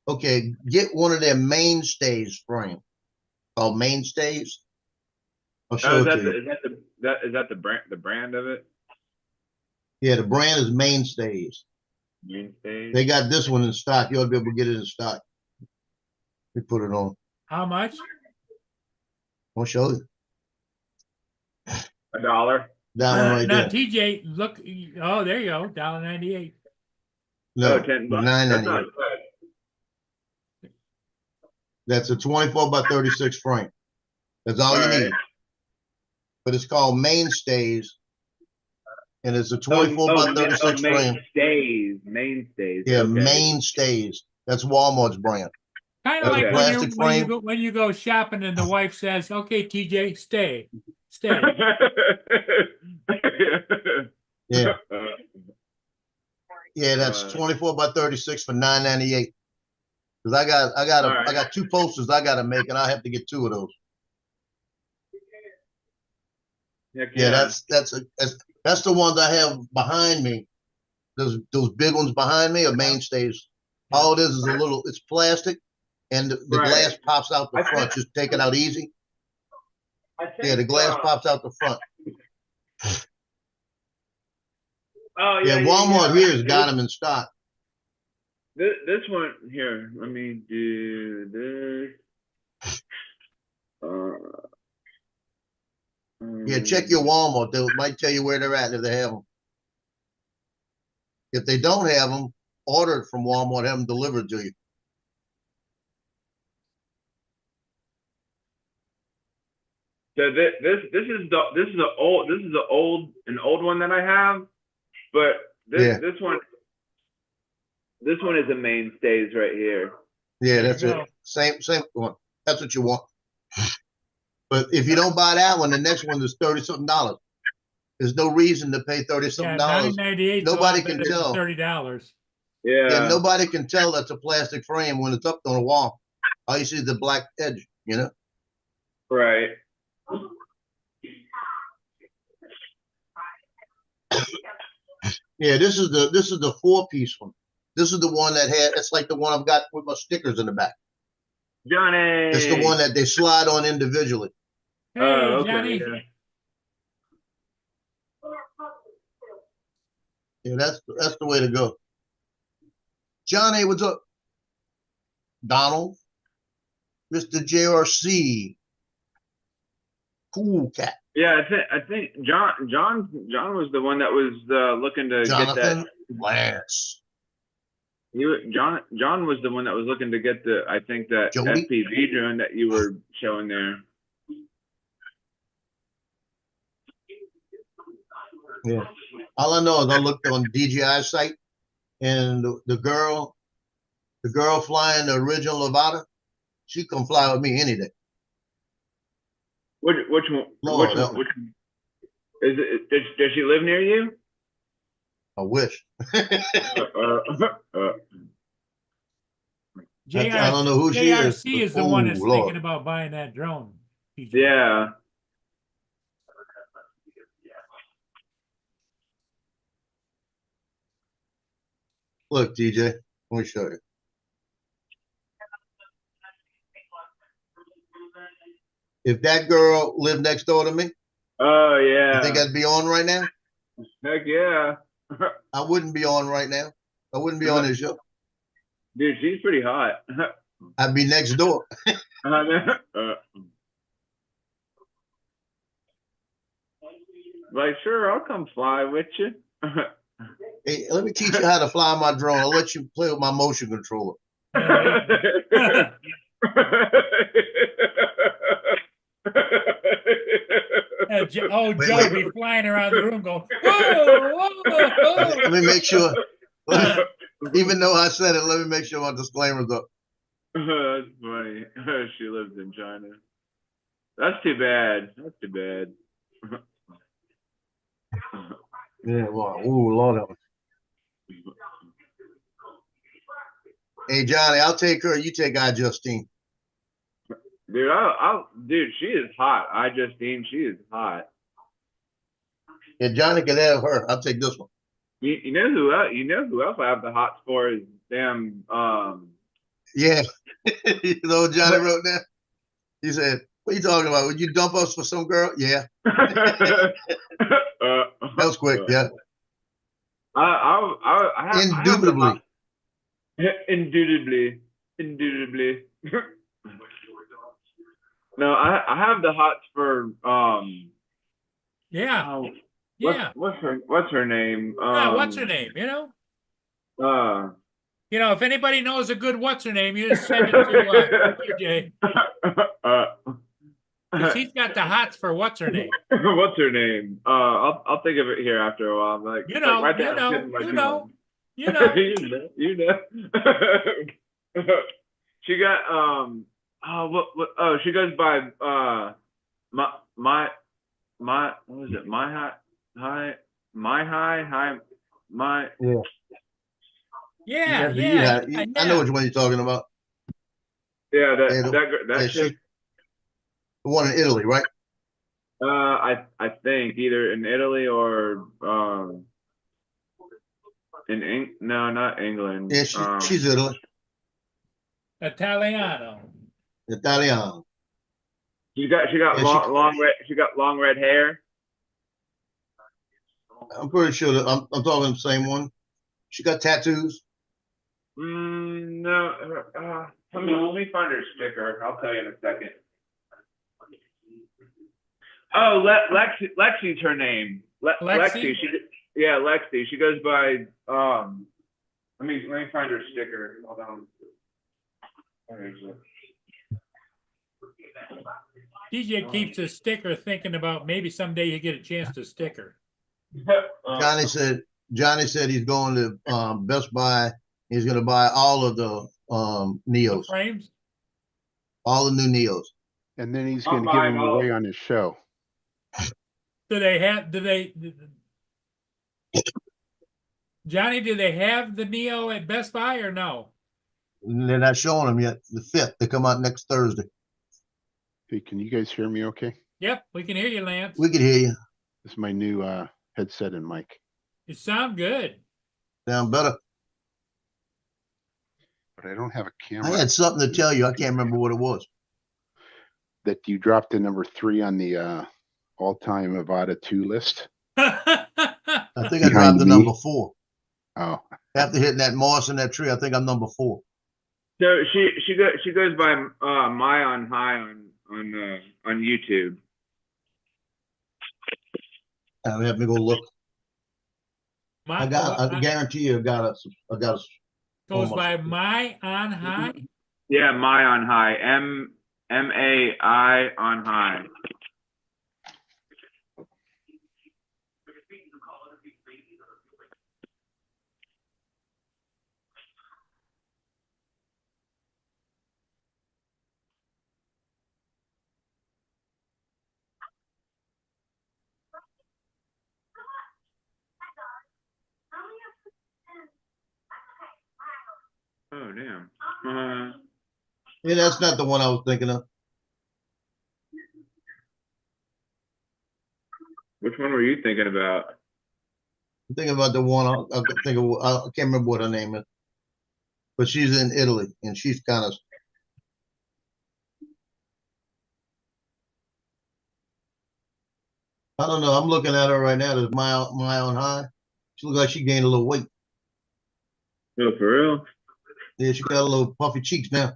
Okay, get one of their mainstays frame called mainstays. I'll
Oh,
show
is
it
that
to
the
you.
is that the brand of it?
Yeah, the brand is mainstays.
Mainstays.
They got this one in stock. You ought to be able to get it in stock. We put it on.
How much?
I'll show you.
$1.
That one right
Now,
there.
TJ, look. Oh, there you go. $1.98.
No,
Oh, $10.
$9.98.
That's not bad.
That's a 24 by 36 frame. That's all you
All right.
need. But it's called mainstays, and it's a
Oh,
24 by 36 frame.
mainstays. Mainstays.
Yeah,
Okay.
mainstays. That's Walmart's brand.
Kind of
That's a
like
plastic frame.
when you go shopping and the wife says, "Okay, TJ, stay."
Yeah. Yeah, that's 24 by 36 for $9.98. Because I got two posters I gotta make, and I have to get two of those.
Heck
Yeah,
yeah.
that's the ones I have behind me. Those big ones behind me are mainstays. All it is a little, it's plastic, and the
Right.
glass pops out the
I
front.
think-
Just take it out easy.
I think,
Yeah, the glass pops out the front.
Oh
Yeah,
yeah.
Walmart
Yeah.
here has got them in stock.
This one here. Let me do this.
Yeah, check your Walmart. They might tell you where they're at if they have them. If they don't have them, order it from Walmart. Have them delivered to you.
So this is an old one that I have, but this one is a mainstays right here.
Yeah,
There
that's
you
it.
go.
Same one. That's what you want. But if you don't buy that one, the next one is $30-something. There's no reason to pay $30-something.
Yeah, $9.98.
Nobody can tell.
$30.
Yeah, nobody can tell that's a plastic frame when it's up on a wall. All you see is the black edge, you know?
Right.
Yeah, this is the 4-piece one. This is the one that it's like the one I've got with my stickers in the back.
Johnny.
It's the one that they slide on individually.
Hey,
okay,
Johnny.
yeah.
Yeah, that's the way to go. Johnny, what's up? Donald, Mr. JRC, Cool Cat.
Yeah, I think John was the one that was looking to
Jonathan
get that.
Lance.
John was the one that was looking to get that
Jody?
FPV drone that you were showing there.
Yeah. All I know is I looked on DJI site, and the girl flying the original Levada, she can fly with me any day.
Which one?
Lord,
Which is it? Does she live near you?
I wish. I don't know who she is.
JRC is the one that's
Lord.
thinking about buying that drone. TJ.
Yeah.
Look, DJ, let me show you. If that girl lived next door to me,
Oh yeah.
you think I'd be on right now?
Heck yeah.
I wouldn't be on right now. I wouldn't be on this show.
Dude, she's pretty hot.
I'd be next door.
Like, sure, I'll come fly with you.
Hey, let me teach you how to fly my drone. I'll let you play with my motion controller.
Joe be flying around the room going, whoa, whoa, whoa.
Let me make sure. Even though I said it, let me make sure my disclaimer's up.
That's funny. She lives in China. That's too bad. That's too bad.
Yeah, well, ooh, Lord. Hey, Johnny, I'll take her. You take I, Justine.
dude, she is hot. I just seen she is hot.
Yeah, Johnny can have her. I'll take this one.
You know who else? You know who else I have the hots for is damn.
Yeah. You know what Johnny wrote that? He said, "What are you talking about? Would you dump us for some girl?" Yeah. That was quick. Yeah.
I have the
Indubitably.
indubitably. No, I have the hots for
Yeah,
oh,
yeah.
what's her name?
Yeah, what's her name?
Uh,
If anybody knows a good what's her name, you just send it to TJ, because he's got the hots for what's her name.
What's her name? I'll think of it here after a while. I'm like,
You know,
right
you
there,
know,
I'm
you
sitting
know,
you
you know.
you know. She got she goes by my what was it? My
Yeah,
Yeah.
yeah,
I know
yeah.
which one you're talking about.
yeah
Yeah,
that chick.
the one in Italy, right?
I think either in Italy or no, not England.
Yeah, she's Italy.
Italiano.
Italiano.
She got
Yeah,
long red hair.
I'm pretty sure that I'm talking the same one. She got tattoos.
No. Let me find her sticker. I'll tell you in a second. Oh, Lexi's her name. Lexi. Lexi. She goes by. Let me find her sticker. Hold on. Where is it?
DJ keeps a sticker, thinking about maybe someday you get a chance to sticker.
Johnny said he's going to Best Buy. He's going to buy all of the
The
Neos,
frames.
all the new Neos.
And then he's going to give them away on his show.
Johnny, do they have the Neo at Best Buy or no?
And they're not showing them yet. The 5th. They come out next Thursday.
Hey, can you guys hear me okay?
Yep, we can hear you, Lance.
We could hear you.
This is my new headset and mic.
You sound good.
Sound better.
But I don't have a
I
camera.
had something to tell you. I can't remember what it was.
That you dropped the number 3 on the all-time Avada 2 list.
I think I
Behind
dropped the
me?
number 4.
Oh,
After hitting that moss in that tree, I think I'm number 4.
So she goes by My on High on YouTube.
Let me go look. I guarantee you, I got a.
Goes by My on High.
Yeah, My on High. MAI on High. Oh damn.
Yeah, that's not the one I was thinking of.
Which one were you thinking about?
I'm thinking about the one. I can't remember what her name is, but she's in Italy and she's kind of. I don't know. I'm looking at her right now. There's my on High. She looks like she gained a little weight.
Oh, for real?
Yeah, she got a little puffy cheeks now.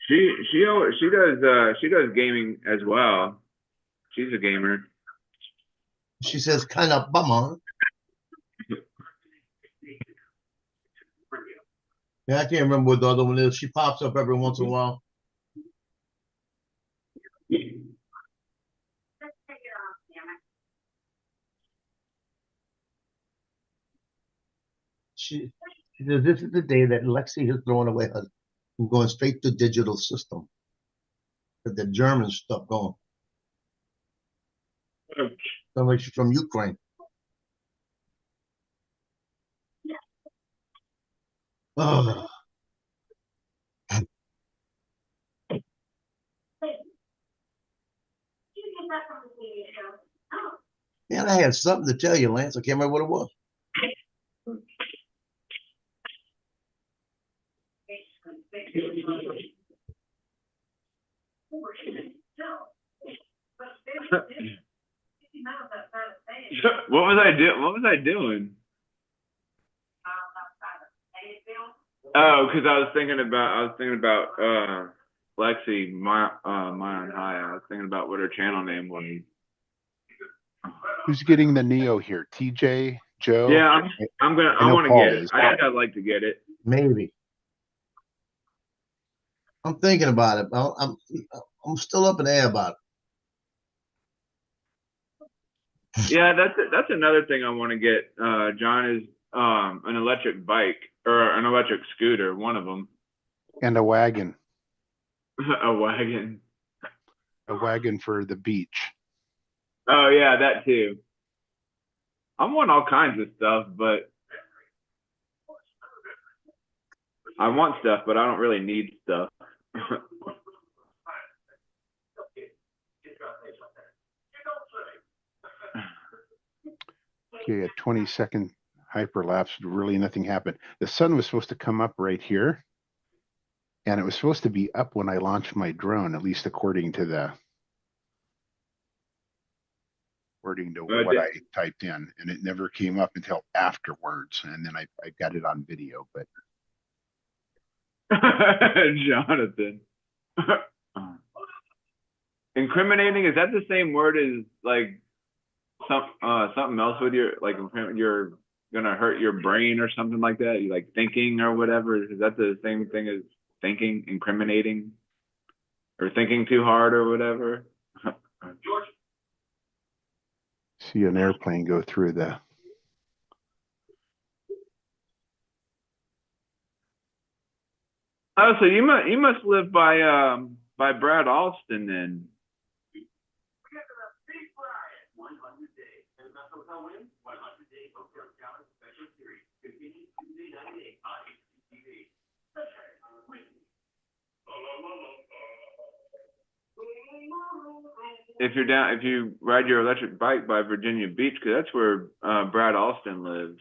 She does gaming as well. She's a gamer.
She says, "Kind of bummer." Yeah, I can't remember what the other one is. She pops up every once in a while. She says, "This is the day that Lexi has thrown away her. I'm going straight to digital system. Got the German stuff going. Sounds like she's from Ukraine." Oh. Man, I had something to tell you, Lance. I can't remember what it was.
What was I doing? What was I doing? Oh, because I was thinking about Lexi, Mayan High. I was thinking about what her channel name was.
Who's getting the Neo here? TJ, Joe?
Yeah, I
know
want to
Paul
get it.
is.
I think I'd like to get it.
Maybe. I'm thinking about it. I'm still up in the air about it.
Yeah, that's another thing I want to get, John, is an electric bike or an electric scooter, one of them.
And a wagon.
A wagon.
A wagon for the beach.
Oh yeah, that too. I want all kinds of stuff, but I want stuff, but I don't really need stuff.
Okay, a 20-second hyperlapse. Really nothing happened. The sun was supposed to come up right here. And it was supposed to be up when I launched my drone, at least according to what I typed in. And it never came up until afterwards. And then I got it on video, but
Jonathan. Incriminating, is that the same word as like something else with your, like, you're gonna hurt your brain or something like that? You like thinking or whatever? Is that the same thing as thinking, incriminating, or thinking too hard or whatever?
see an airplane go through the.
Oh, so you must live by Brad Alston then. If you ride your electric bike by Virginia Beach, because that's where Brad Alston lives.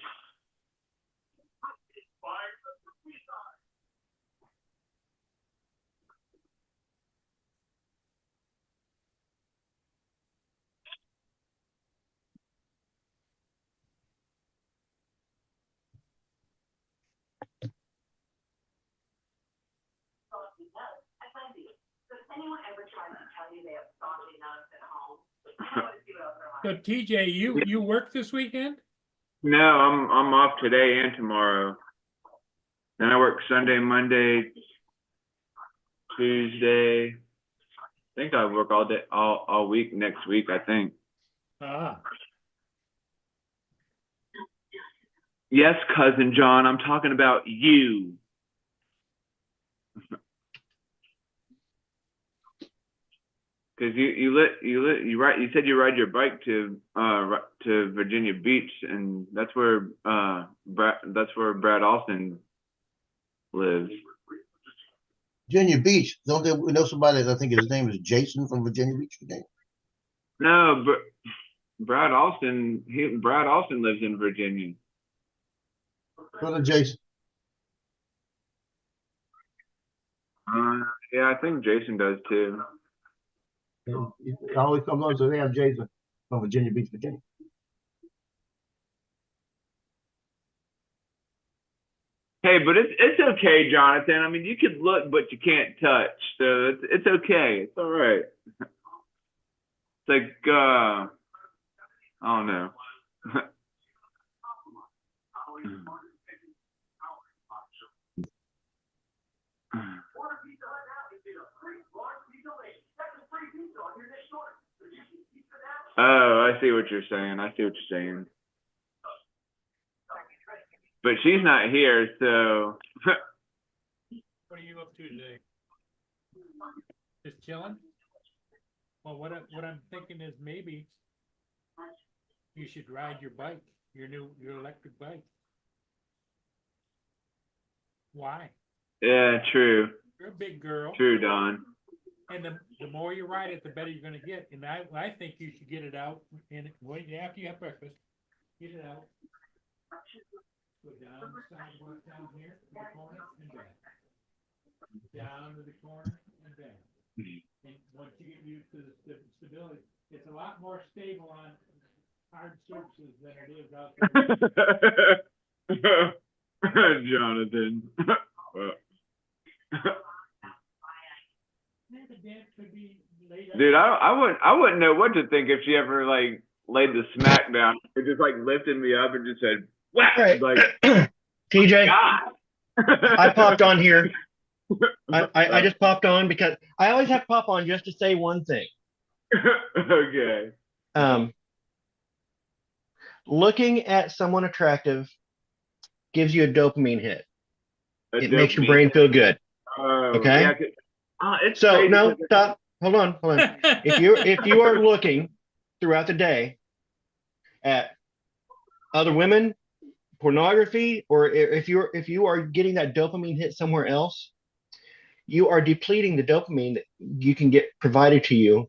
So TJ, you work this weekend?
No, I'm off today and tomorrow. Then I work Sunday, Monday, Tuesday. I think I work all day, all week next week, I think.
Ah,
Yes, cousin John, I'm talking about you. Because you said you ride your bike to Virginia Beach, and that's where Brad Alston lives.
Virginia Beach. Don't they we know somebody that I think his name is Jason from Virginia Beach, Virginia?
No, but Brad Alston lives in Virginia.
Brother Jason.
Yeah, I think Jason does too.
It always comes on, so they have Jason from Virginia Beach, Virginia.
Hey, but it's okay, Jonathan. I mean, you can look, but you can't touch, so it's okay. It's all right. It's like I don't know. Oh, I see what you're saying. But she's not here, so.
what are you up to today? Just chilling? Well, what I'm thinking is maybe you should ride your bike, your electric bike. Why?
Yeah, true.
You're a big girl.
True, Don.
And the more you ride it, the better you're gonna get. And I think you should get it out and wait after you have breakfast, get it out. Go down the sidewalk down here to the corner and back. Down to the corner and back. And once you get used to the stability, it's a lot more stable on hard surfaces than it is out there.
Jonathan. Dude, I wouldn't know what to think if she ever like laid the smack down. It just like lifted me up and just said, whack!
Right.
Like,
TJ,
God.
I popped on here. I just popped on because I always have to pop on just to say one thing.
Okay.
Looking at someone attractive gives you a dopamine hit. It makes your
dopamine.
brain feel good.
Oh,
Okay?
yeah, it's
So
crazy
no,
'cause
stop. Hold on. If you are looking throughout the day at other women, pornography, or if you are getting that dopamine hit somewhere else, you are depleting the dopamine that you can get provided to you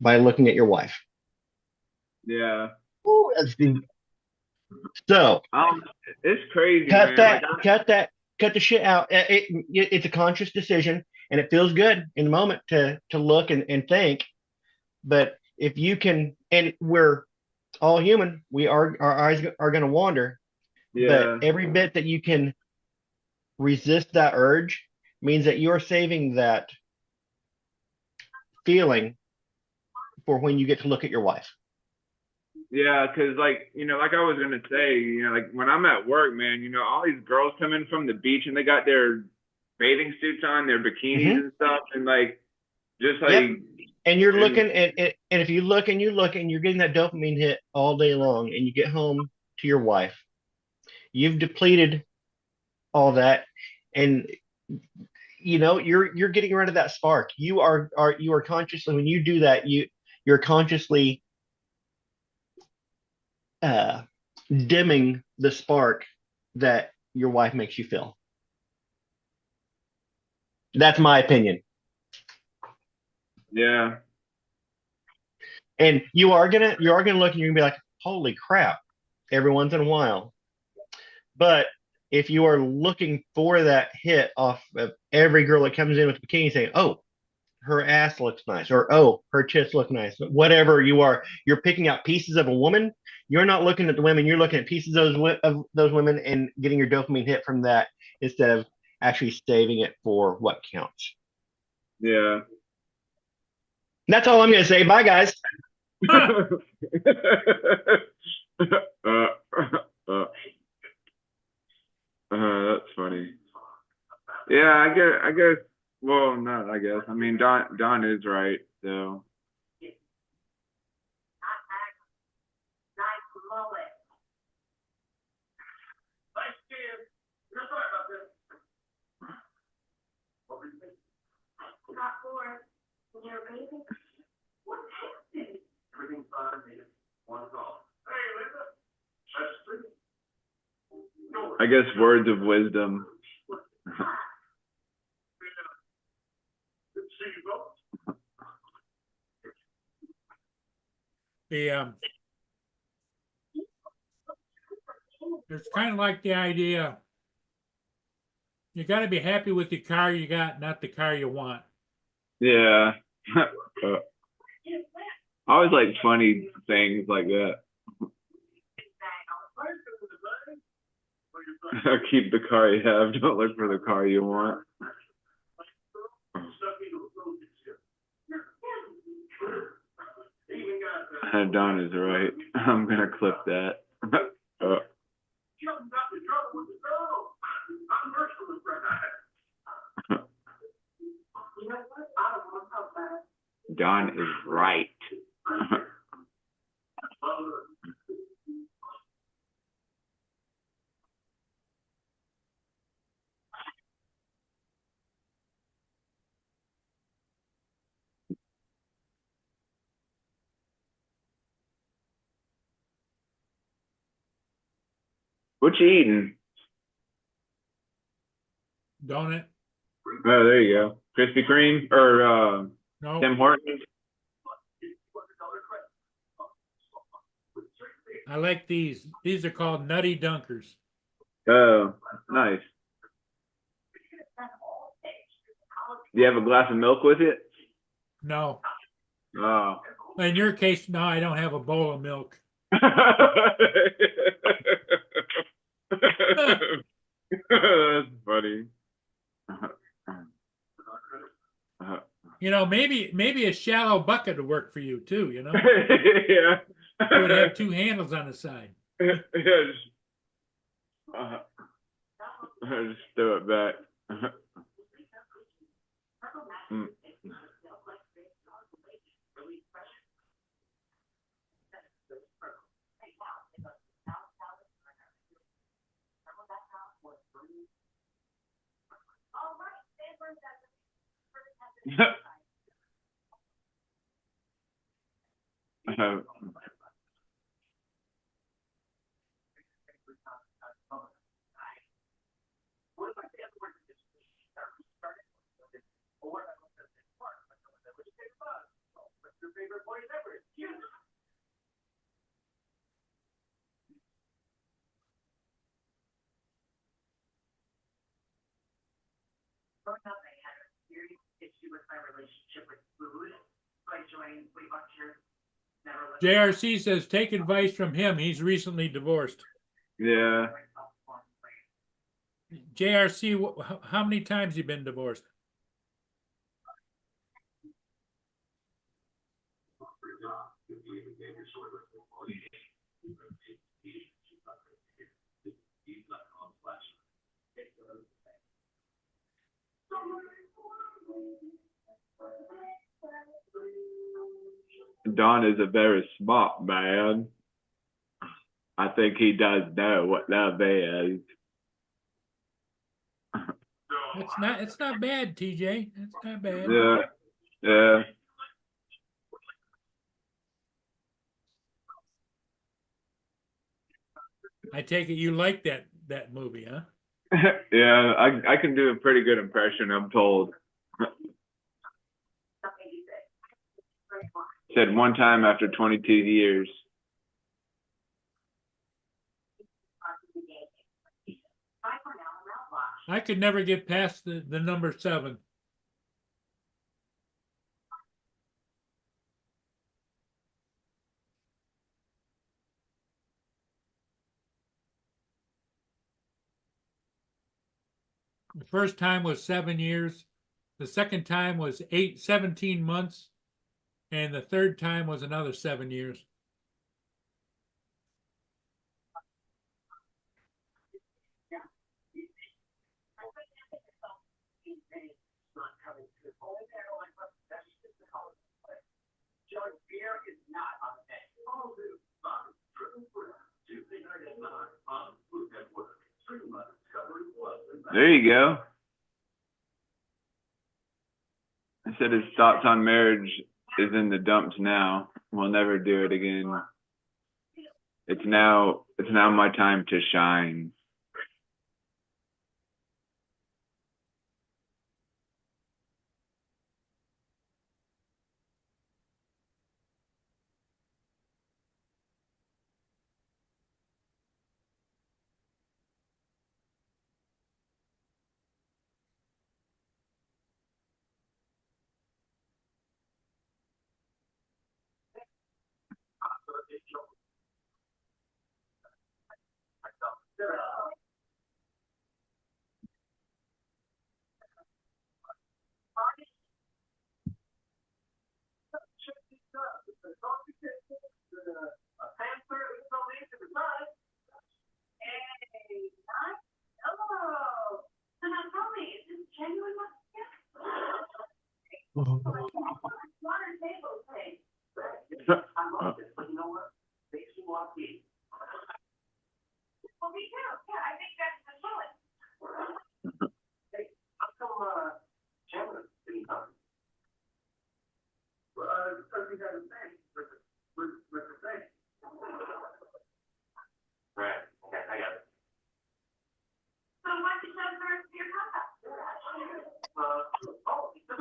by looking at your wife.
Yeah.
Ooh, that's deep. So
It's crazy,
cut
man.
that,
Like,
cut the shit out. It's a conscious decision, and it feels good in the moment to look and think. But if you can, and we're all human, our eyes are going to wander.
yeah.
But every bit that you can resist that urge means that you're saving that feeling for when you get to look at your wife.
Yeah, because like, like I was gonna say, like when I'm at work, man, all these girls come in from the beach and they got their bathing suits on, their bikinis and stuff, and like just like
Yep. And you're looking and if you look and you're getting that dopamine hit all day long, and you get home to your wife, you've depleted all that, and you're getting rid of that spark. You are consciously, when you do that, you're consciously dimming the spark that your wife makes you feel. That's my opinion.
Yeah.
And you are gonna look and you're gonna be like, holy crap, every once in a while. But if you are looking for that hit off of every girl that comes in with a bikini saying, oh, her ass looks nice, or oh, her tits look nice, whatever you're picking out pieces of a woman. You're not looking at the women, you're looking at pieces of those women and getting your dopamine hit from that instead of actually saving it for what counts.
Yeah.
That's all I'm going to say. Bye, guys.
That's funny. Yeah, I guess. Well, not I guess. I mean, Don is right, so. I guess words of wisdom.
It's kind of like the idea, you got to be happy with the car you got, not the car you want.
Yeah. I always like funny things like that. Keep the car you have. Don't look for the car you want. Don is right. I'm gonna clip that. Don is right. What you eating?
Donut.
Oh, there you go. Krispy Kreme or
No,
Tim Hortons.
I like these. These are called Nutty Dunkers.
Oh, nice. Do you have a glass of milk with it?
No,
Oh.
in your case, no, I don't have a bowl of milk.
That's funny.
You know, maybe a shallow bucket would work for you too. You know,
Yeah.
you would have two handles on the side.
Yeah, just throw it back. Mm.
JRC says take advice from him. He's recently divorced.
Yeah.
JRC, how many times you been divorced?
Don is a very smart man. I think he does know what love is.
It's not bad, TJ. It's not bad.
Yeah. Yeah.
I take it you like that movie, huh?
Yeah, I can do a pretty good impression, I'm told. Said one time after 22 years.
I could never get past the number 7. The first time was 7 years. The second time was 17 months. And the third time was another 7 years.
There you go. I said his thoughts on marriage is in the dumps now. We'll never do it again. It's now my time to shine.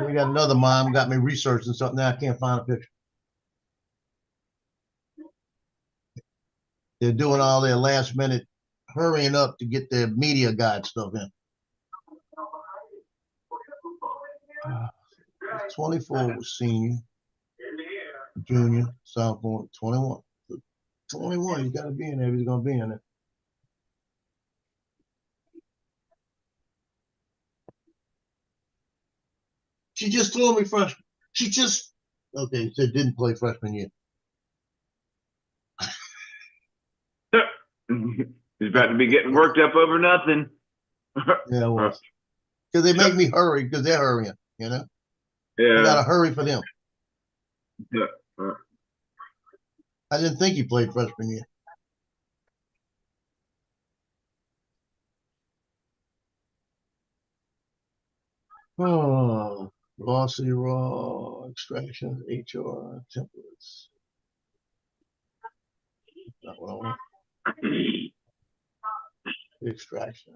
We got another mom got me researching something now I can't find a picture. They're doing all their last minute hurrying up to get their media guide stuff in. 24 was senior, junior, sophomore, 21. 21, you gotta be in there if he's gonna be in there. She just told me freshman. She just okay, so didn't play freshman year.
He's about to be getting worked up over nothing.
Yeah, it was. Because they make me hurry because they're hurrying, you know? I
Yeah.
gotta hurry for them.
Yeah.
I didn't think he played freshman year. Oh, velocity raw, extractions, HR, templates. Not what I want. Extraction.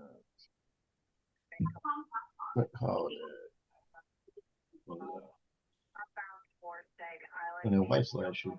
Holiday. And then white slash you.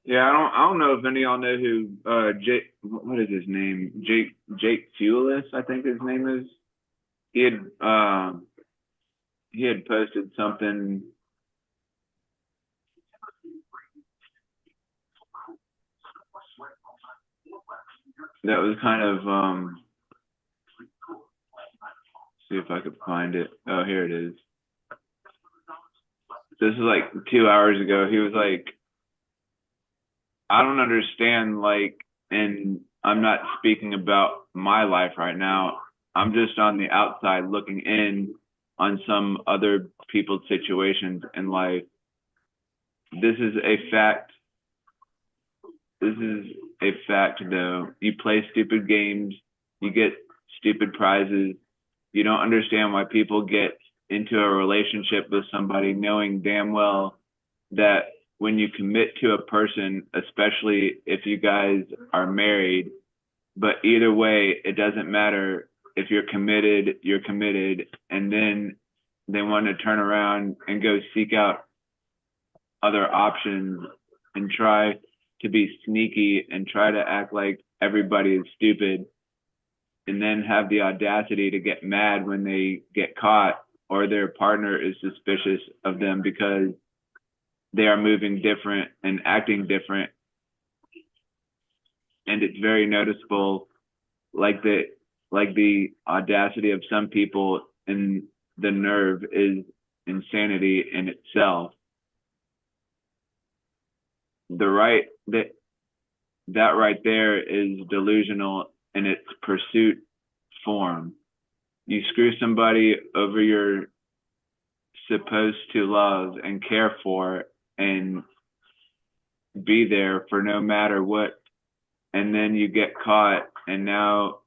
Yeah, I don't know if any of y'all know who Jake, what is his name? Jake Fuelis, I think his name is. He had posted something. That was kind of see if I could find it. Oh, here it is. This is like 2 hours ago. He was like, I don't understand, like, and I'm not speaking about my life right now. I'm just on the outside looking in on some other people's situations in life. This is a fact. This is a fact, though. You play stupid games, you get stupid prizes. You don't understand why people get into a relationship with somebody knowing damn well that when you commit to a person, especially if you guys are married, but either way, it doesn't matter. If you're committed, and then they want to turn around and go seek out other options and try to be sneaky and try to act like everybody is stupid, and then have the audacity to get mad when they get caught or their partner is suspicious of them because they are moving different and acting different. And it's very noticeable, like the audacity of some people, and the nerve is insanity in itself. That right there is delusional in its pursuit form. You screw somebody over you're supposed to love and care for and be there for no matter what, and then you get caught and now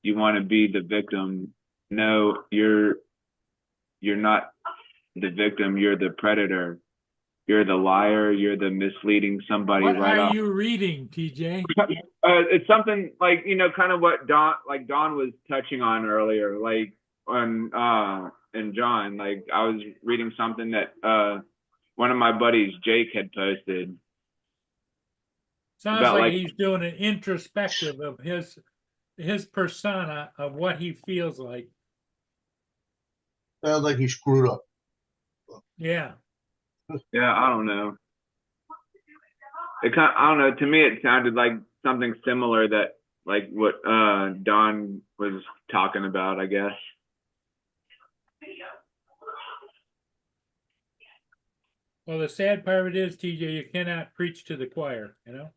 you want to be the victim. No, you're not the victim, you're the predator. You're the liar, you're the misleading somebody
What
right
are
off.
you reading, TJ?
It's something like, kind of what Don was touching on earlier, like and John, like I was reading something that one of my buddies, Jake, had posted.
Sounds
about,
like
like,
he's doing an introspective of his persona of what he feels like.
Sounds like he screwed up.
Yeah.
Yeah, I don't know. I don't know. To me, it sounded like something similar that, like what Don was talking about, I guess.
Well, the sad part of it is, TJ, you cannot preach to the choir, you know?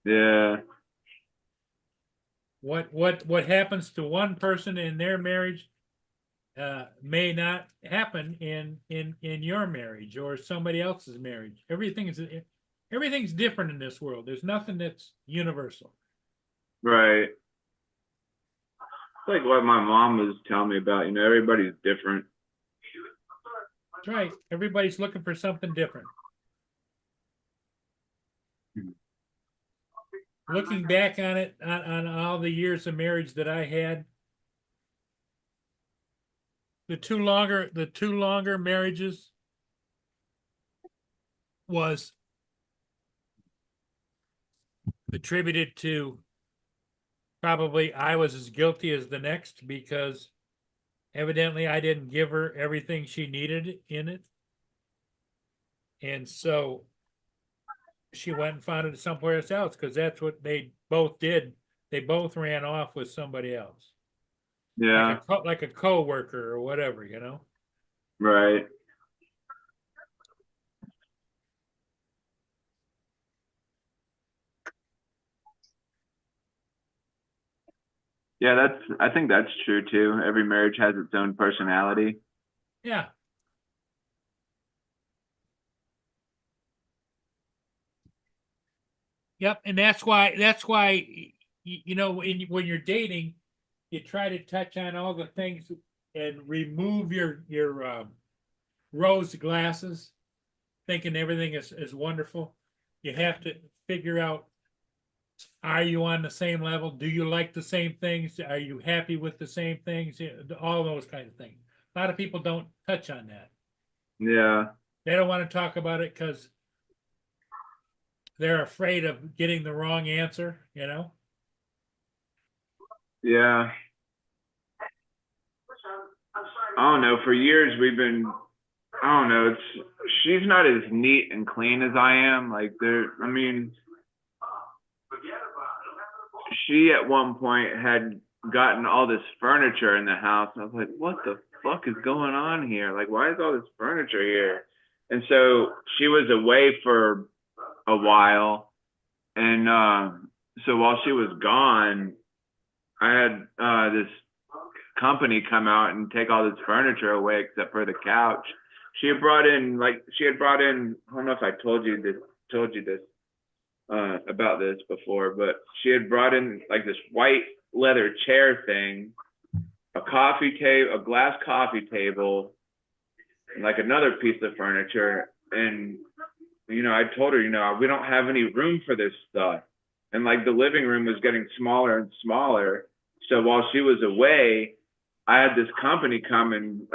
Yeah.
What happens to one person in their marriage may not happen in your marriage or somebody else's marriage. Everything's different in this world. There's nothing that's universal.
Right. It's like what my mom was telling me about, you know, everybody's different.
That's right. Everybody's looking for something different. Looking back on it, on all the years of marriage that I had, the two longer marriages was attributed to probably I was as guilty as the next, because evidently I didn't give her everything she needed in it. And so she went and found it somewhere else, because that's what they both did. They both ran off with somebody else.
Yeah.
Like a co-worker or whatever, you know?
Right. Yeah, I think that's true too. Every marriage has its own personality.
Yeah. Yep, and that's why you know, when you're dating, you try to touch on all the things and remove your rose glasses, thinking everything is wonderful. You have to figure out, are you on the same level? Do you like the same things? Are you happy with the same things? All those kinds of things. A lot of people don't touch on that.
Yeah.
They don't want to talk about it because they're afraid of getting the wrong answer, you know?
Yeah. I don't know. For years we've been, I don't know, she's not as neat and clean as I am. Like I mean, she at one point had gotten all this furniture in the house. And I was like, what the fuck is going on here? Like, why is all this furniture here? And so she was away for a while. And so while she was gone, I had this company come out and take all this furniture away except for the couch. She had brought in, I don't know if I told you this about this before, but she had brought in like this white leather chair thing, a glass coffee table, and like another piece of furniture. And you know, I told her, you know, we don't have any room for this stuff. And like the living room was getting smaller and smaller. So while she was away, I had this company come and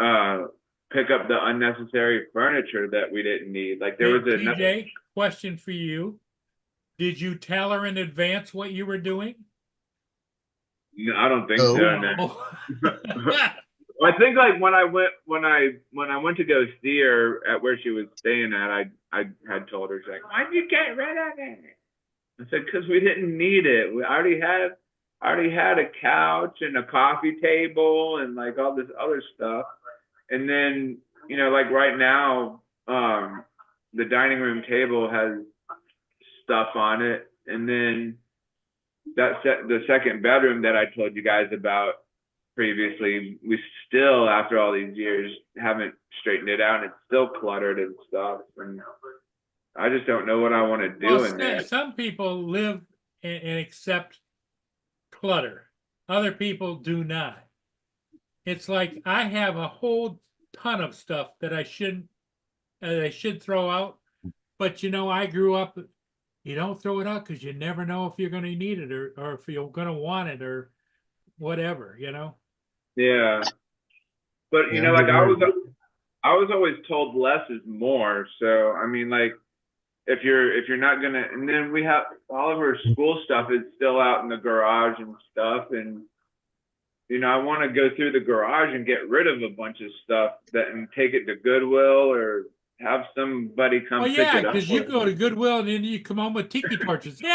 pick up the unnecessary furniture that we didn't need. Like there was
TJ, question for you. Did you tell her in advance what you were doing?
No, I don't think
No.
so. No. I think like when I went to go see her at where she was staying at, I had told her, she's like, why'd you get rid of it? I said, because we didn't need it. I already had a couch and a coffee table and like all this other stuff. And then, you know, like right now, the dining room table has stuff on it. And then the second bedroom that I told you guys about previously, we still, after all these years, haven't straightened it out. It's still cluttered and stuff. And I just don't know what I want to do in there.
Some people live and accept clutter. Other people do not. It's like I have a whole ton of stuff that I should throw out. But, you know, I grew up, you don't throw it out because you never know if you're going to need it or if you're going to want it or whatever, you know?
Yeah. But, you know, like I was always told less is more. So, I mean, like, if you're not gonna, and then we have all of our school stuff is still out in the garage and stuff, and you know, I want to go through the garage and get rid of a bunch of stuff and take it to Goodwill or have somebody come pick it up.
Because you go to Goodwill and then you come home with tiki torches. Yay!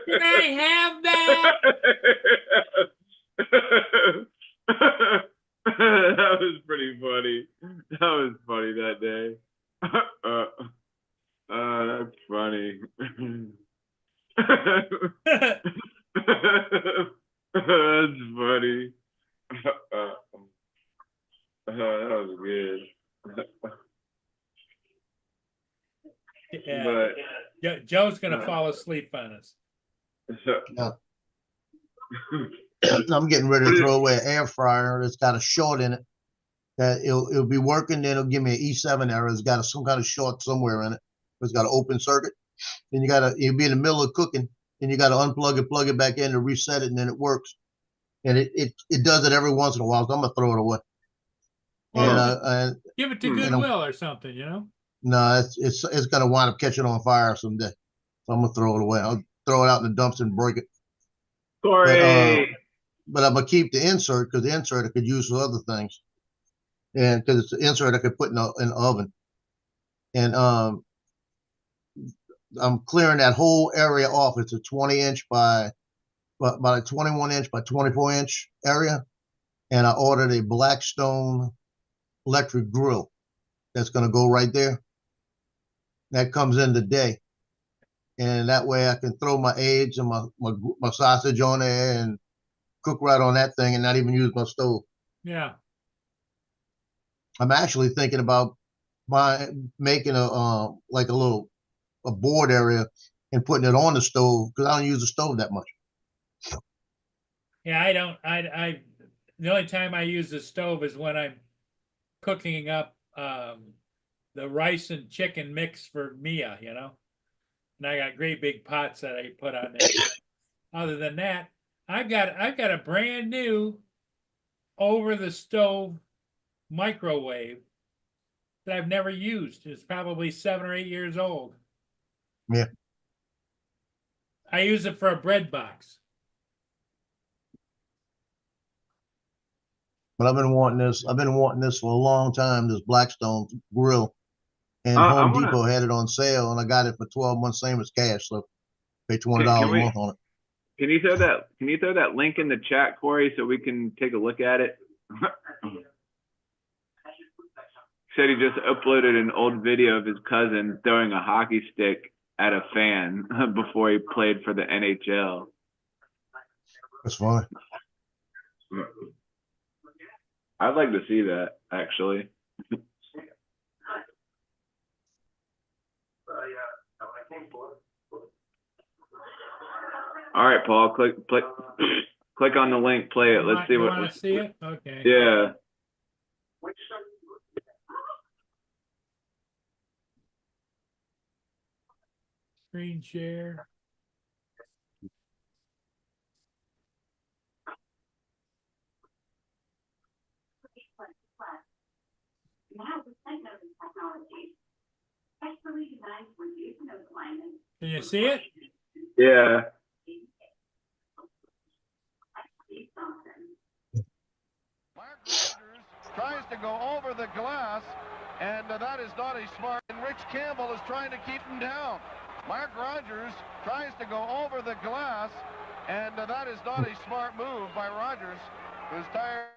Can I have that?
That was
Joe's gonna fall asleep on us.
I'm getting ready to throw away an air fryer that's got a short in it. That it'll be working, then it'll give me an E7 error. It's got some kind of short somewhere in it. It's got an open circuit. Then you'll be in the middle of cooking, and you gotta unplug it, plug it back in to reset it, and then it works. And it does it every once in a while, so I'm gonna throw it away. And
Give it to
and
Goodwill or something, you know?
no, it's gonna wind up catching on fire someday. So I'm gonna throw it away. I'll throw it out in the dumpster and break it.
Corey.
But I'm gonna keep the insert because the insert I could use for other things, and because it's the insert I could put in the oven. And I'm clearing that whole area off. It's a 20-inch by about a 21-inch by 24-inch area, and I ordered a Blackstone electric grill that's gonna go right there. That comes in today, and that way I can throw my eggs and my sausage on there and cook right on that thing and not even use my stove.
Yeah.
I'm actually thinking about making like a board area and putting it on the stove because I don't use the stove that much.
Yeah, I don't, the only time I use the stove is when I'm cooking up, the rice and chicken mix for Mia, you know? And I got great big pots that I put on there. Other than that, I've got a brand new over the stove microwave that I've never used. It's probably 7 or 8 years old.
Yeah.
I use it for a bread box.
But I've been wanting this for a long time, this Blackstone grill. And
I
Home
wanna-
Depot had it on sale and I got it for 12 months, same as cash. So pay $20 a
we-
month on it.
Can you throw that link in the chat, Corey, so we can take a look at it? Said he just uploaded an old video of his cousin throwing a hockey stick at a fan before he played for the NHL.
That's fine.
I'd like to see that, actually. All right, Paul, click on the link, play it. Let's see
You
what.
wanna see it? Okay.
Yeah.
Screen share. Can you see it?
Yeah.
Mark Rogers tries to go over the glass, and that is not a smart. And Rich Campbell is trying to keep him down. Mark Rogers tries to go over the glass, and that is not a smart move by Rogers, who's tired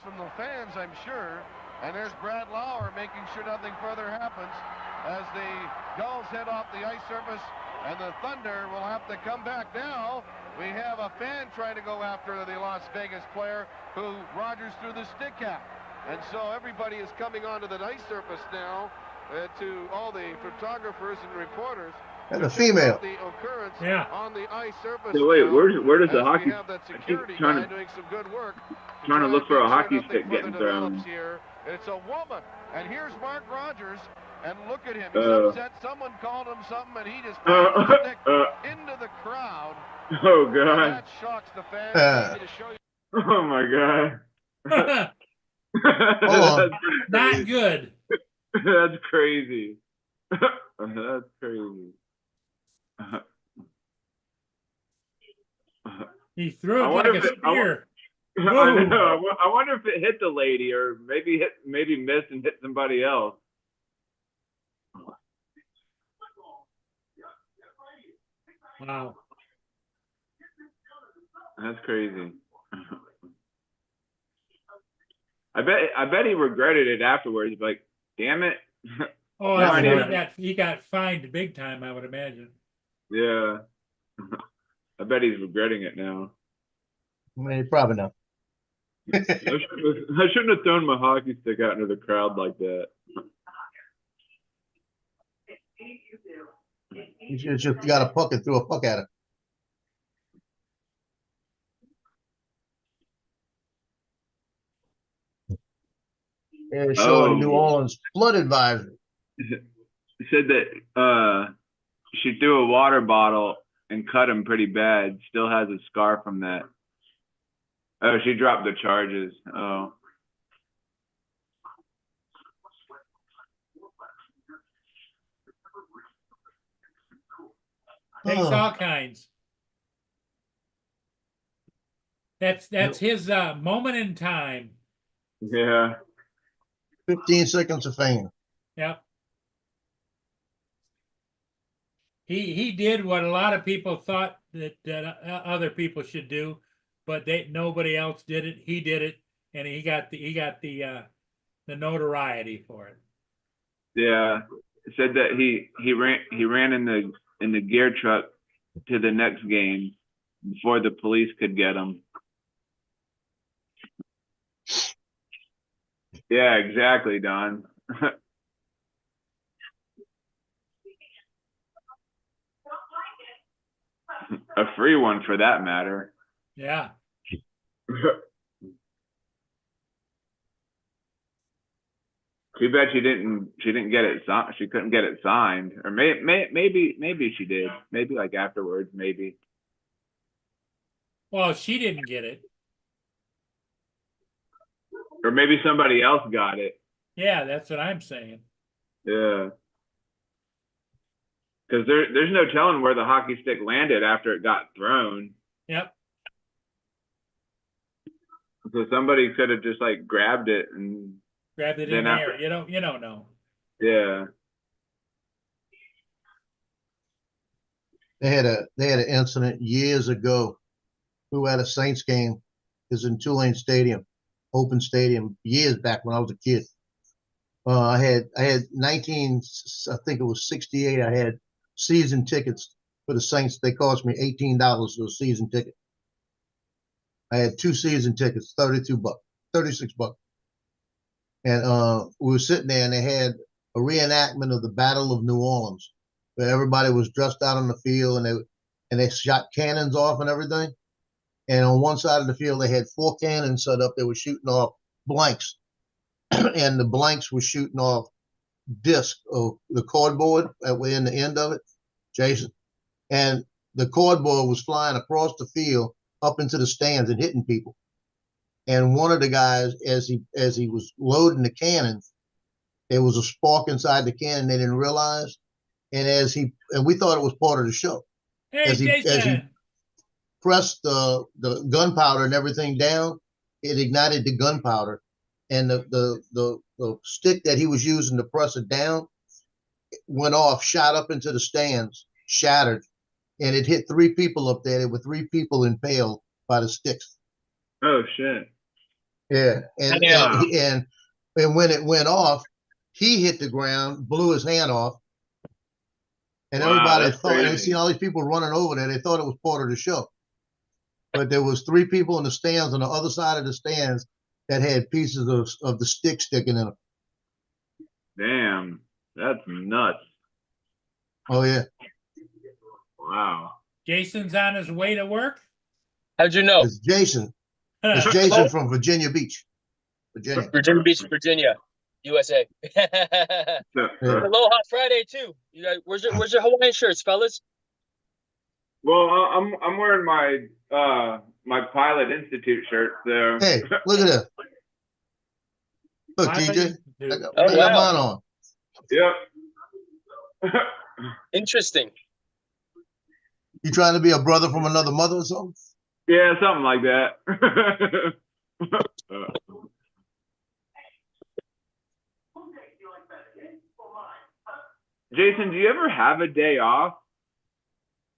from the fans, I'm sure. And there's Brad Lauer making sure nothing further happens as the Gulls head off the ice surface, and the Thunder will have to come back now. We have a fan trying to go after the Las Vegas player who Rogers threw the stick at. And so everybody is coming onto the ice surface now to all the photographers and reporters.
And a female.
The occurrence
Yeah.
on the ice surface.
So wait,
now,
where does the
as
hockey?
we have that
I keep
security
trying
guy
to
doing some good work.
trying to look for a
make sure
hockey
nothing
stick getting
further
thrown.
develops Here. It's a woman, and here's Mark Rogers, and look at him. He's
Uh.
upset. Someone called him something, and he just threw the stick into the crowd.
Oh
And
god.
that shocks the fans.
Uh.
To show you.
Oh my god.
on.
That's pretty
Not
crazy.
good.
That's crazy. That's crazy.
He threw
I
it
wonder
like
if
a
it- I wa-
spear.
I know. I wonder if it hit the lady or maybe missed and hit somebody else.
Wow.
That's crazy. I bet he regretted it afterwards. He's like, damn it.
Oh,
No,
I'm
I
sure
didn't.
he got fined big time, I would imagine.
Yeah. I bet he's regretting it now.
I mean, probably not.
I shouldn't have thrown my hockey stick out into the crowd like that.
You just got to puck it through a puck at it. Yeah, showing New
Oh.
Orleans flood advisory.
Said that she threw a water bottle and cut him pretty bad. Still has a scar from that. Oh, she dropped the charges. Oh.
Takes
Oh.
all kinds. That's his moment in time.
Yeah.
15 seconds of fame.
Yep. He did what a lot of people thought that other people should do, but nobody else did it. He did it, and he got the notoriety for it.
Yeah. Said that he ran in the gear truck to the next game before the police could get him. Yeah, exactly, Don. A free one for that matter.
Yeah.
Too bad she didn't get it signed. She couldn't get it signed, or maybe she did. Maybe like afterwards, maybe.
Well, she didn't get it.
Or maybe somebody else got it.
Yeah, that's what I'm saying.
Yeah. Because there's no telling where the hockey stick landed after it got thrown.
Yep.
So somebody could have just like grabbed it and
Grabbed it in
then
there. You don't know.
yeah.
They had an incident years ago. We were at a Saints game. It was in Tulane Stadium, open stadium, years back when I was a kid. I had 19, I think it was 68. I had season tickets for the Saints. They cost me $18 for a season ticket. I had 2 season tickets, $36. And we were sitting there, and they had a reenactment of the Battle of New Orleans, where everybody was dressed out on the field, and they shot cannons off and everything. And on one side of the field, they had 4 cannons set up. They were shooting off blanks, and the blanks were shooting off disc of the cardboard that were in the end of it, Jason. And the cardboard was flying across the field up into the stands and hitting people. And one of the guys, as he was loading the cannon, there was a spark inside the cannon they didn't realize. And we thought it was part of the show.
Hey,
As he
Jason.
pressed the gunpowder and everything down, it ignited the gunpowder, and the stick that he was using to press it down went off, shot up into the stands, shattered, and it hit 3 people up there. There were 3 people impaled by the sticks.
Oh shit.
Yeah, and when it went off, he hit the ground, blew his hand off, and
Wow,
everybody
that's
thought, and they
crazy.
see all these people running over there. They thought it was part of the show, but there was 3 people in the stands on the other side of the stands that had pieces of the stick sticking in them.
Damn, that's nuts.
Oh yeah,
Wow.
Jason's on his way to work.
How'd you know?
it's Jason. It's Jason from Virginia Beach, Virginia.
Virginia Beach, Virginia, USA.
Yeah.
Aloha Friday too. You guys, where's your Hawaiian shirts, fellas?
Well, I'm wearing my Pilot Institute shirt. So.
Hey, look at this. Look, TJ, I
Dude.
got
Oh, wow.
mine on.
Yep.
You
Interesting.
trying to be a brother from another mother or something?
Yeah, something like that. Jason, do you ever have a day off?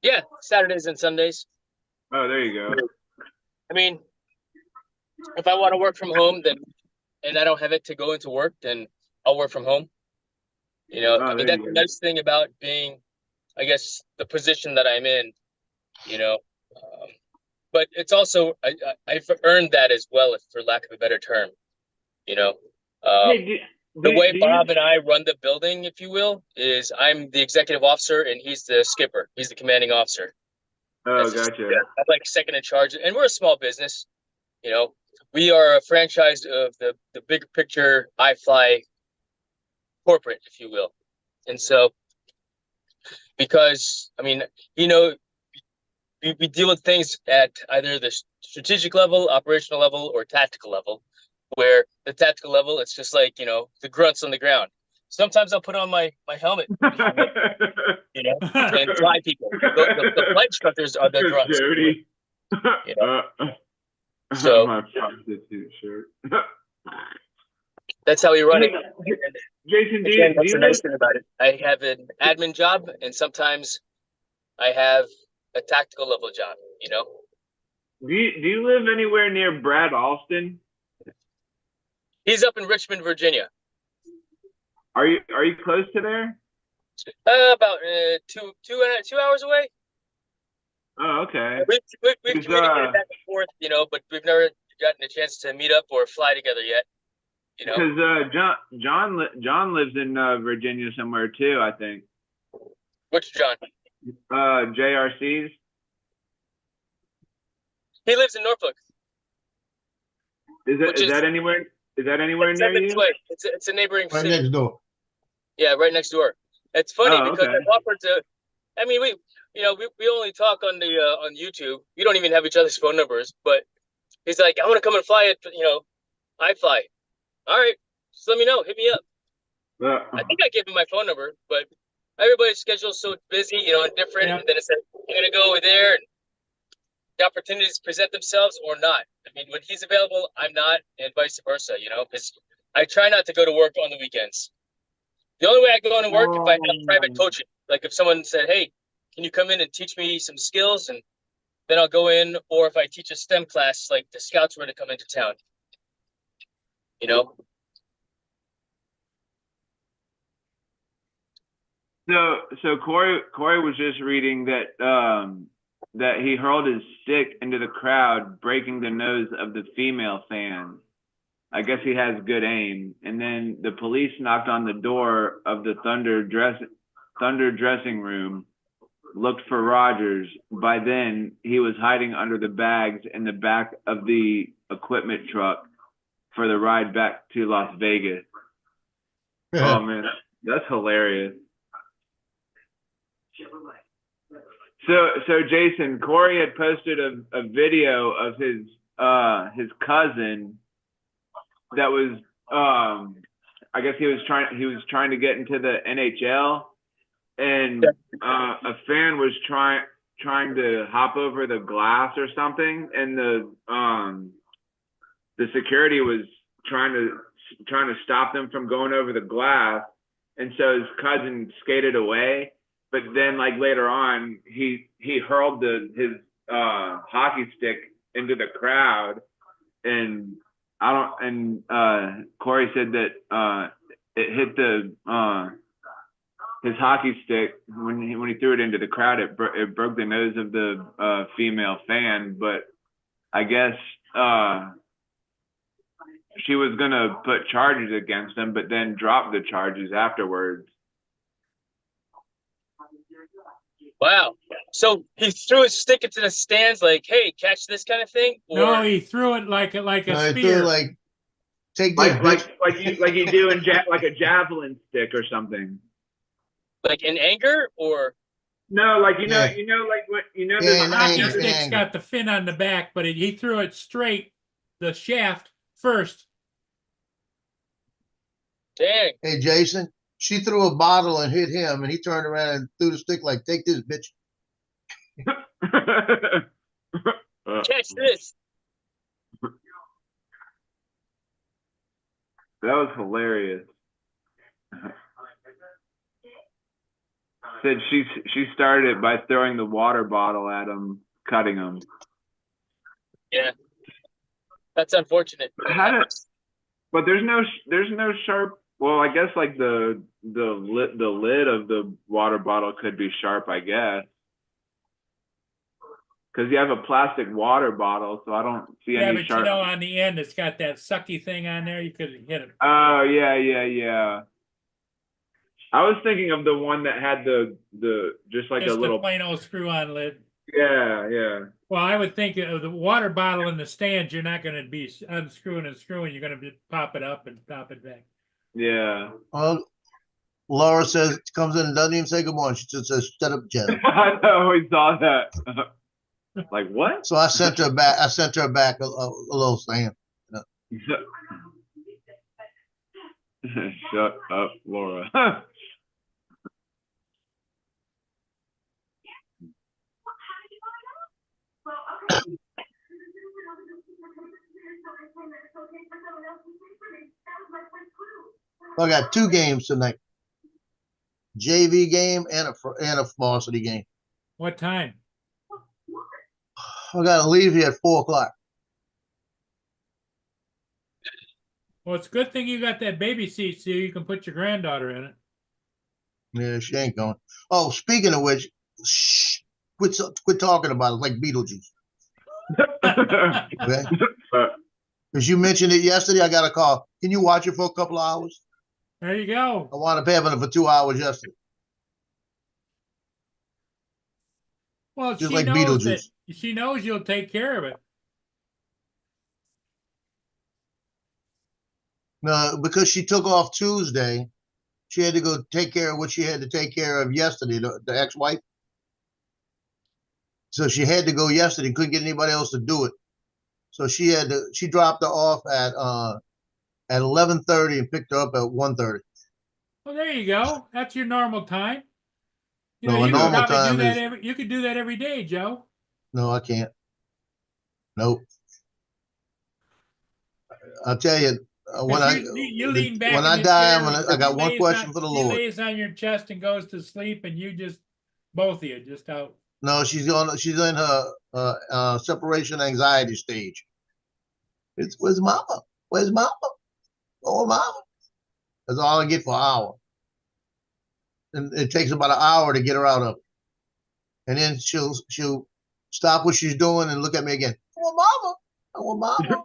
Yeah, Saturdays and Sundays.
Oh, there you go.
I mean, if I want to work from home, and I don't have it to go into work, then I'll work from home. You know,
Oh,
I mean,
there
that's
you
the
go.
nice thing about being, I guess, the position that I'm in. You know, but it's also I've earned that as well, if for lack of a better term. You know,
Hey,
the way
do
Bob and I run the building, if you will, is I'm the executive officer and he's the skipper. He's the commanding officer.
Oh,
That's just-
gotcha.
I'm like second in charge, and we're a small business. You know, we are a franchise of the big picture iFly corporate, if you will. And so, because I mean, you know, we deal with things at either the strategic level, operational level, or tactical level. Where the tactical level, it's just like, you know, the grunts on the ground. Sometimes I'll put on my helmet, you know, and fly people. The flight instructors are the grunts.
Jody.
You know? So-
my prostitute shirt.
That's how we run it.
Jason, do
Again,
you,
that's the nice thing about it. I have an admin job, and sometimes I have a tactical level job. You know,
do you live anywhere near Brad Alston?
he's up in Richmond, Virginia.
Are you close to there?
About 2 hours away.
Oh, okay.
We've
He's,
communicated back and forth, you know, but we've never gotten a chance to meet up or fly together yet. You know,
Because John lives in Virginia somewhere too, I think.
which John?
JRC's.
He lives in Norfolk.
Is
Which is-
that anywhere? Is that anywhere
It's
near
7 minutes
you?
away. It's a neighboring
Right
city.
next door.
Yeah, right next door. It's funny
Oh,
because
okay.
I've offered to. I mean, we only talk on the on YouTube. We don't even have each other's phone numbers. But he's like, I want to come and fly it. You know, I fly. All right, just let me know. Hit me up. I think I gave him my phone number, but everybody's schedule's so busy, you know, and different.
Yeah.
And then it's like, you're gonna go over there, and the opportunities present themselves or not. I mean, when he's available, I'm not, and vice versa. You know, because I try not to go to work on the weekends. The only way I go into work if I have private coaching. Like if someone said, "Hey, can you come in and teach me some skills?" and then I'll go in, or if I teach a STEM class, like the scouts were to come into town. You know.
So Corey was just reading that that he hurled his stick into the crowd, breaking the nose of the female fan. I guess he has good aim. And then the police knocked on the door of the Thunder dressing room, looked for Rogers. By then, he was hiding under the bags in the back of the equipment truck for the ride back to Las Vegas. Oh man, that's hilarious. So Jason, Corey had posted a video of his cousin that was I guess he was trying to get into the NHL, and a fan was trying to hop over the glass or something, and the security was trying to stop them from going over the glass, and so his cousin skated away. But then, like later on, he hurled his hockey stick into the crowd, and Corey said that it hit his hockey stick when he threw it into the crowd. It broke the nose of the female fan, but I guess she was gonna put charges against him, but then dropped the charges afterwards.
Wow. So he threw his stick into the stands, like, "Hey, catch this," kind of thing. Or
No, he threw it like a
I threw
spear.
like, take this, bitch.
Like you do in like a javelin stick or something.
like in anger, or
No, like
Yeah.
like what
Yeah,
there's
in
Hockey
anger,
stick's
anger.
got the fin on the back, but he threw it straight, the shaft first.
dang.
Hey, Jason, she threw a bottle and hit him, and he turned around and threw the stick like, take this, bitch.
Catch this.
That was hilarious. Said she started it by throwing the water bottle at him, cutting him.
Yeah. That's unfortunate.
But there's no sharp. Well, I guess like the lid of the water bottle could be sharp, I guess. because you have a plastic water bottle, so I don't see
Yeah,
any
but
sharp.
you know, on the end, it's got that sucky thing on there. You could hit it.
Oh yeah. I was thinking of the one that had the just like
Just
a
a
little.
plain old screw-on lid.
Yeah.
Well, I would think of the water bottle in the stands, you're not going to be unscrewing and screwing. You're going to pop it up and pop it back.
Yeah.
Well, Laura says comes in and doesn't even say good morning. She just says, "Shut up, Jeff."
I know we saw that. Like what?
So I sent her back. I sent her back a little saying,
Shut up, Laura.
I got 2 games tonight: JV game and a varsity game.
What time?
I got to leave here at 4:00.
Well, it's a good thing you got that baby seat so you can put your granddaughter in it.
Yeah, she ain't going. Oh, speaking of which, shh, quit talking about it like Beetlejuice. Okay? Because you mentioned it yesterday, I got a call. Can you watch it for a couple of hours?
There you go.
I wound up having it for 2 hours yesterday.
Well,
Just
she
like
knows that
Beetlejuice.
she knows you'll take care of it.
No, because she took off Tuesday, she had to go take care of what she had to take care of yesterday, the ex-wife. So she had to go yesterday, couldn't get anybody else to do it. So she dropped her off at 11:30 and picked her up at 1:30.
Well, there you go. That's your normal time. You
No,
know,
a
you could
normal
probably do
time
that
is
you could do that every day, Joe.
no, I can't. Nope. I'll tell you, when
You lean back
when
in
I
the
die,
chair,
I got
he
one
lays
question
on-
for the
he
Lord.
lays on your chest and goes to sleep, and you just both of you just out.
No, she's in her separation anxiety stage. It's where's Mama? Where's Mama? Oh, Mama. That's all I get for an hour. And it takes about an hour to get her out of it. And then she'll stop what she's doing and look at me again. I want Mama. I want Mama.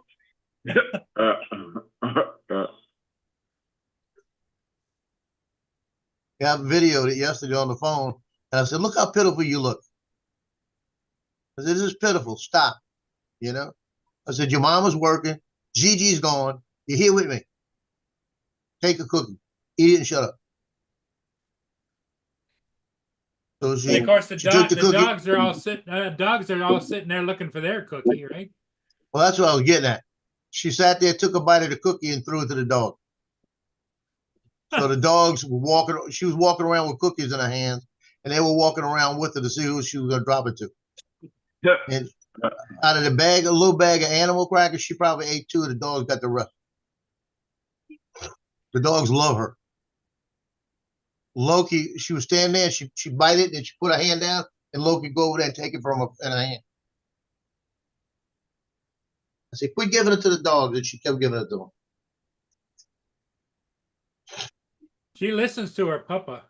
Yeah, I videoed it yesterday on the phone. And I said, look how pitiful you look. I said, this is pitiful. Stop. You know? I said, your mama's working. Gigi's gone. You're here with me. Take a cookie. Eat it and shut up. So
And of course, the
took the cookie.
dogs are all sitting there looking for their cookie, right?
Well, that's what I was getting at. She sat there, took a bite of the cookie, and threw it to the dog. So the dogs were walking. She was walking around with cookies in her hands, and they were walking around with her to see who she was going to drop it to. And out of the bag, a little bag of animal crackers, she probably ate 2. The dogs got the rest. The dogs love her. Loki, she was standing there. She bite it, and she put her hand down, and Loki go over there and take it from her in her hand. I said, quit giving it to the dogs, and she kept giving it to them.
She listens to her papa.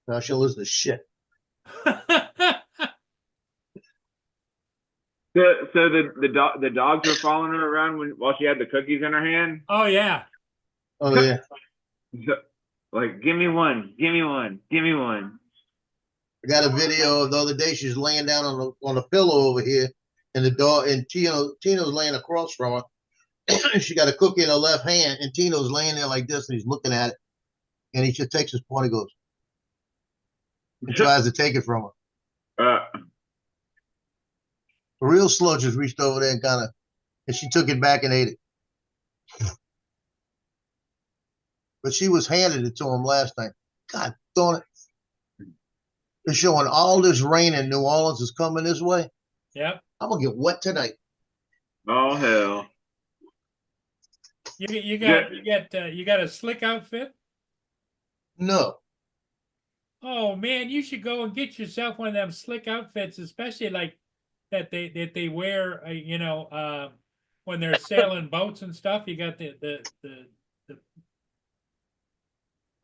Now she'll listen to shit.
So the dogs were following her around while she had the cookies in her hand.
Oh yeah.
Oh yeah.
Like, give me one, give me one, give me one.
I got a video of the other day. She's laying down on the pillow over here, and the dog and Tino's laying across from her. She got a cookie in her left hand, and Tino's laying there like this, and he's looking at it, and he just takes his paw and goes and tries to take it from her. Real slow, just reached over there and she took it back and ate it. But she was handed it to him last night. God darn it. They're showing all this rain in New Orleans is coming this way.
Yep.
I'm going to get wet tonight.
Oh, hell.
You got a slick outfit?
No.
Oh man, you should go and get yourself one of them slick outfits, especially like that they wear, when they're sailing boats and stuff. You got the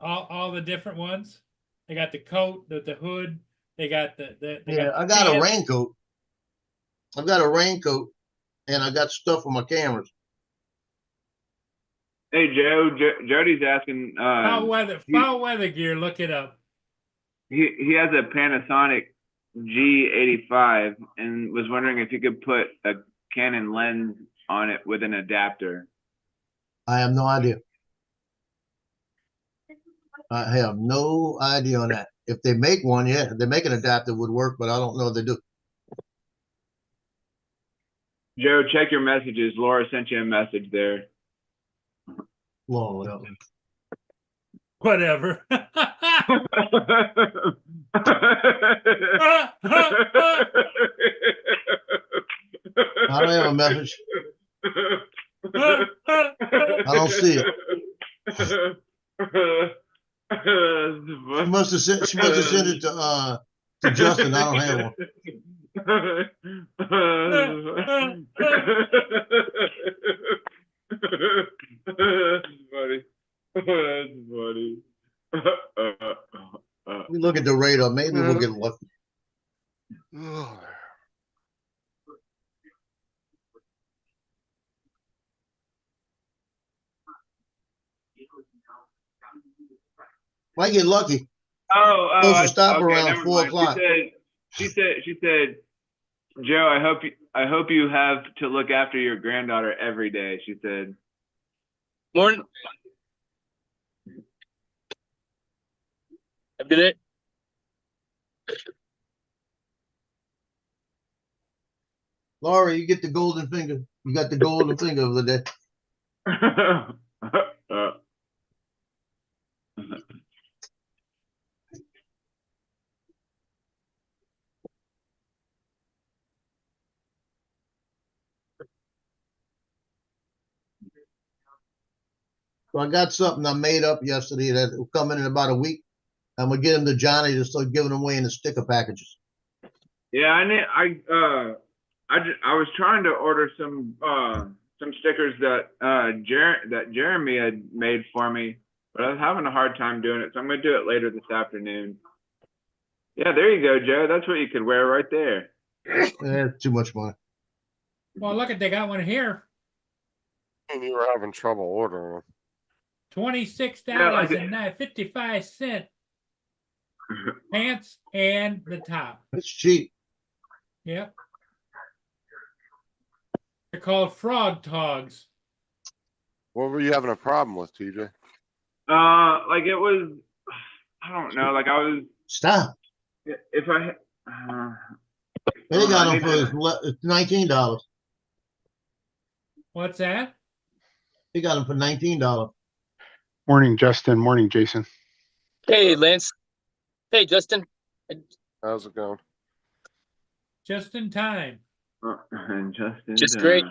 all the different ones. They got the coat, the hood. They got the
I got a raincoat. I've got a raincoat and I got stuff for my cameras.
Hey Joe, Jody's asking.
Foul weather gear. Look it up.
He has a Panasonic G85 and was wondering if you could put a Canon lens on it with an adapter.
I have no idea. I have no idea on that. If they make one, yeah, if they make an adapter would work, but I don't know if they do.
Joe, check your messages. Laura sent you a message there.
Lord, help me.
Whatever.
I don't have a message. I don't see it. She must have sent it to Justin. I don't have one.
That's funny. That's funny.
We look at the radar. Maybe we'll get lucky. Might get lucky. Supposed to stop around
never
4
mind.
o'clock.
She said, Joe, I hope you have to look after your granddaughter every day. She said.
Morning. Have a good day.
Laura, you get the golden finger. You got the golden finger of the day. So I got something I made up yesterday that will come in about a week. I'm gonna get them to Johnny to start giving them away in the sticker packages.
Yeah, I was trying to order some stickers that Jeremy had made for me, but I was having a hard time doing it, so I'm gonna do it later this afternoon. Yeah, there you go, Joe. That's what you could wear right there.
That's too much money.
Well, look at they got one here.
And you were having trouble ordering them.
$26.55. Pants and the top.
It's cheap.
Yep. They're called frog togs.
What were you having a problem with, TJ?
Like it was, I don't know, like I was.
Stop.
If I.
They got them for $19.
What's that?
They got them for $19.
Morning, Justin. Morning, Jason.
Hey, Lance. Hey, Justin.
How's it going?
Just in time.
Just great.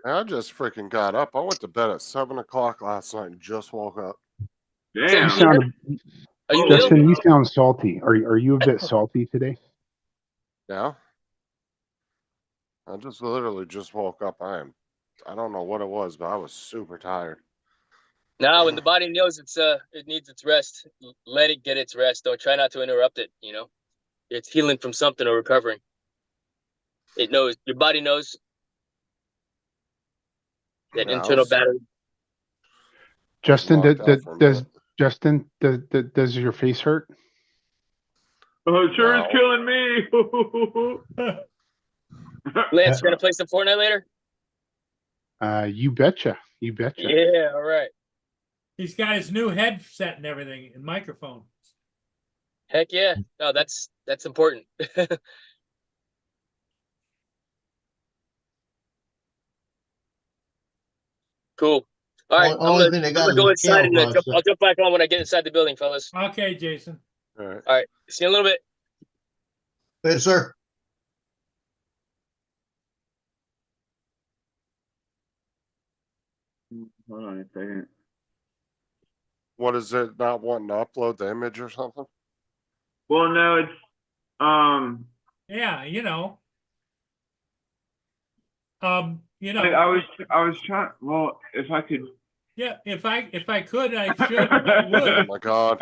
I just freaking got up. I went to bed at 7 o'clock last night and just woke up.
Damn.
Are you
Justin,
ill?
you sound salty. Are you a bit salty today?
Yeah. I just literally just woke up. I don't know what it was, but I was super tired.
No, when the body knows it needs its rest, let it get its rest. Don't try not to interrupt it, you know. It's healing from something or recovering. It knows. Your body knows that
Yeah,
internal battery.
Justin,
knocked out for a minute.
does your face hurt?
Oh, it sure is
No.
killing me.
Lance, you gonna play some Fortnite later?
You betcha. You betcha.
Yeah, all right.
He's got his new headset and everything and microphone.
Heck yeah. No, that's important. Cool. All right.
Only thing they got
I'm
is
gonna go
a
inside and
camouflage
I'll jump back on when I get inside the building, fellas.
Okay, Jason.
All right.
All right. See you in a little bit.
Hey, sir.
Hold on a second.
What is it? Not wanting to upload the image or something?
Well, no, it's
Yeah, you know.
I was trying. Well, if I could.
Yeah, if I could, I should. I
Oh
would.
my God.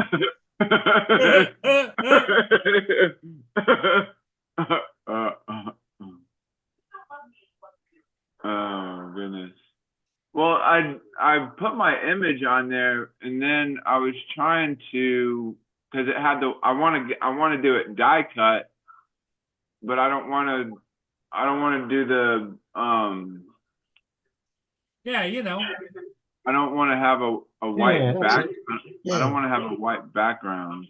Oh goodness. Well, I put my image on there, and then I was trying to, because it had the I want to do it die cut, but I don't want to do the
Yeah, you know,
I don't want to have a white
Yeah, that's
back.
it.
I
Yeah.
don't want to have a white background.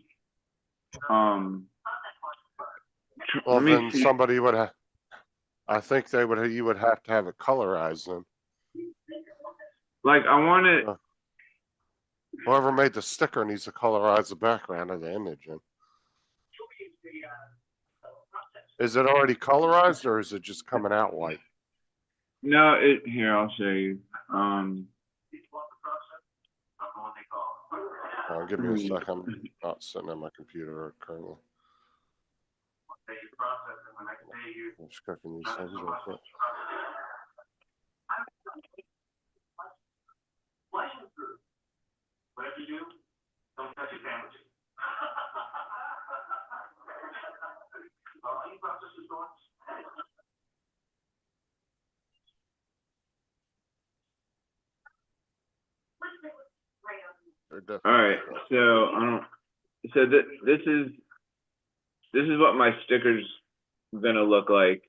Well,
Let me
then
see.
somebody would have. I think you would have to have it colorized then.
Like I want it.
Whoever made the sticker needs to colorize the background of the image. Is it already colorized or is it just coming out white?
No, here, I'll show you.
Give me a second. I'm not sitting at my computer currently. I'm just cooking these things real quick.
Whatever you do, don't touch your sandwiches. Any processes going?
All right, so this is what my sticker's gonna look like,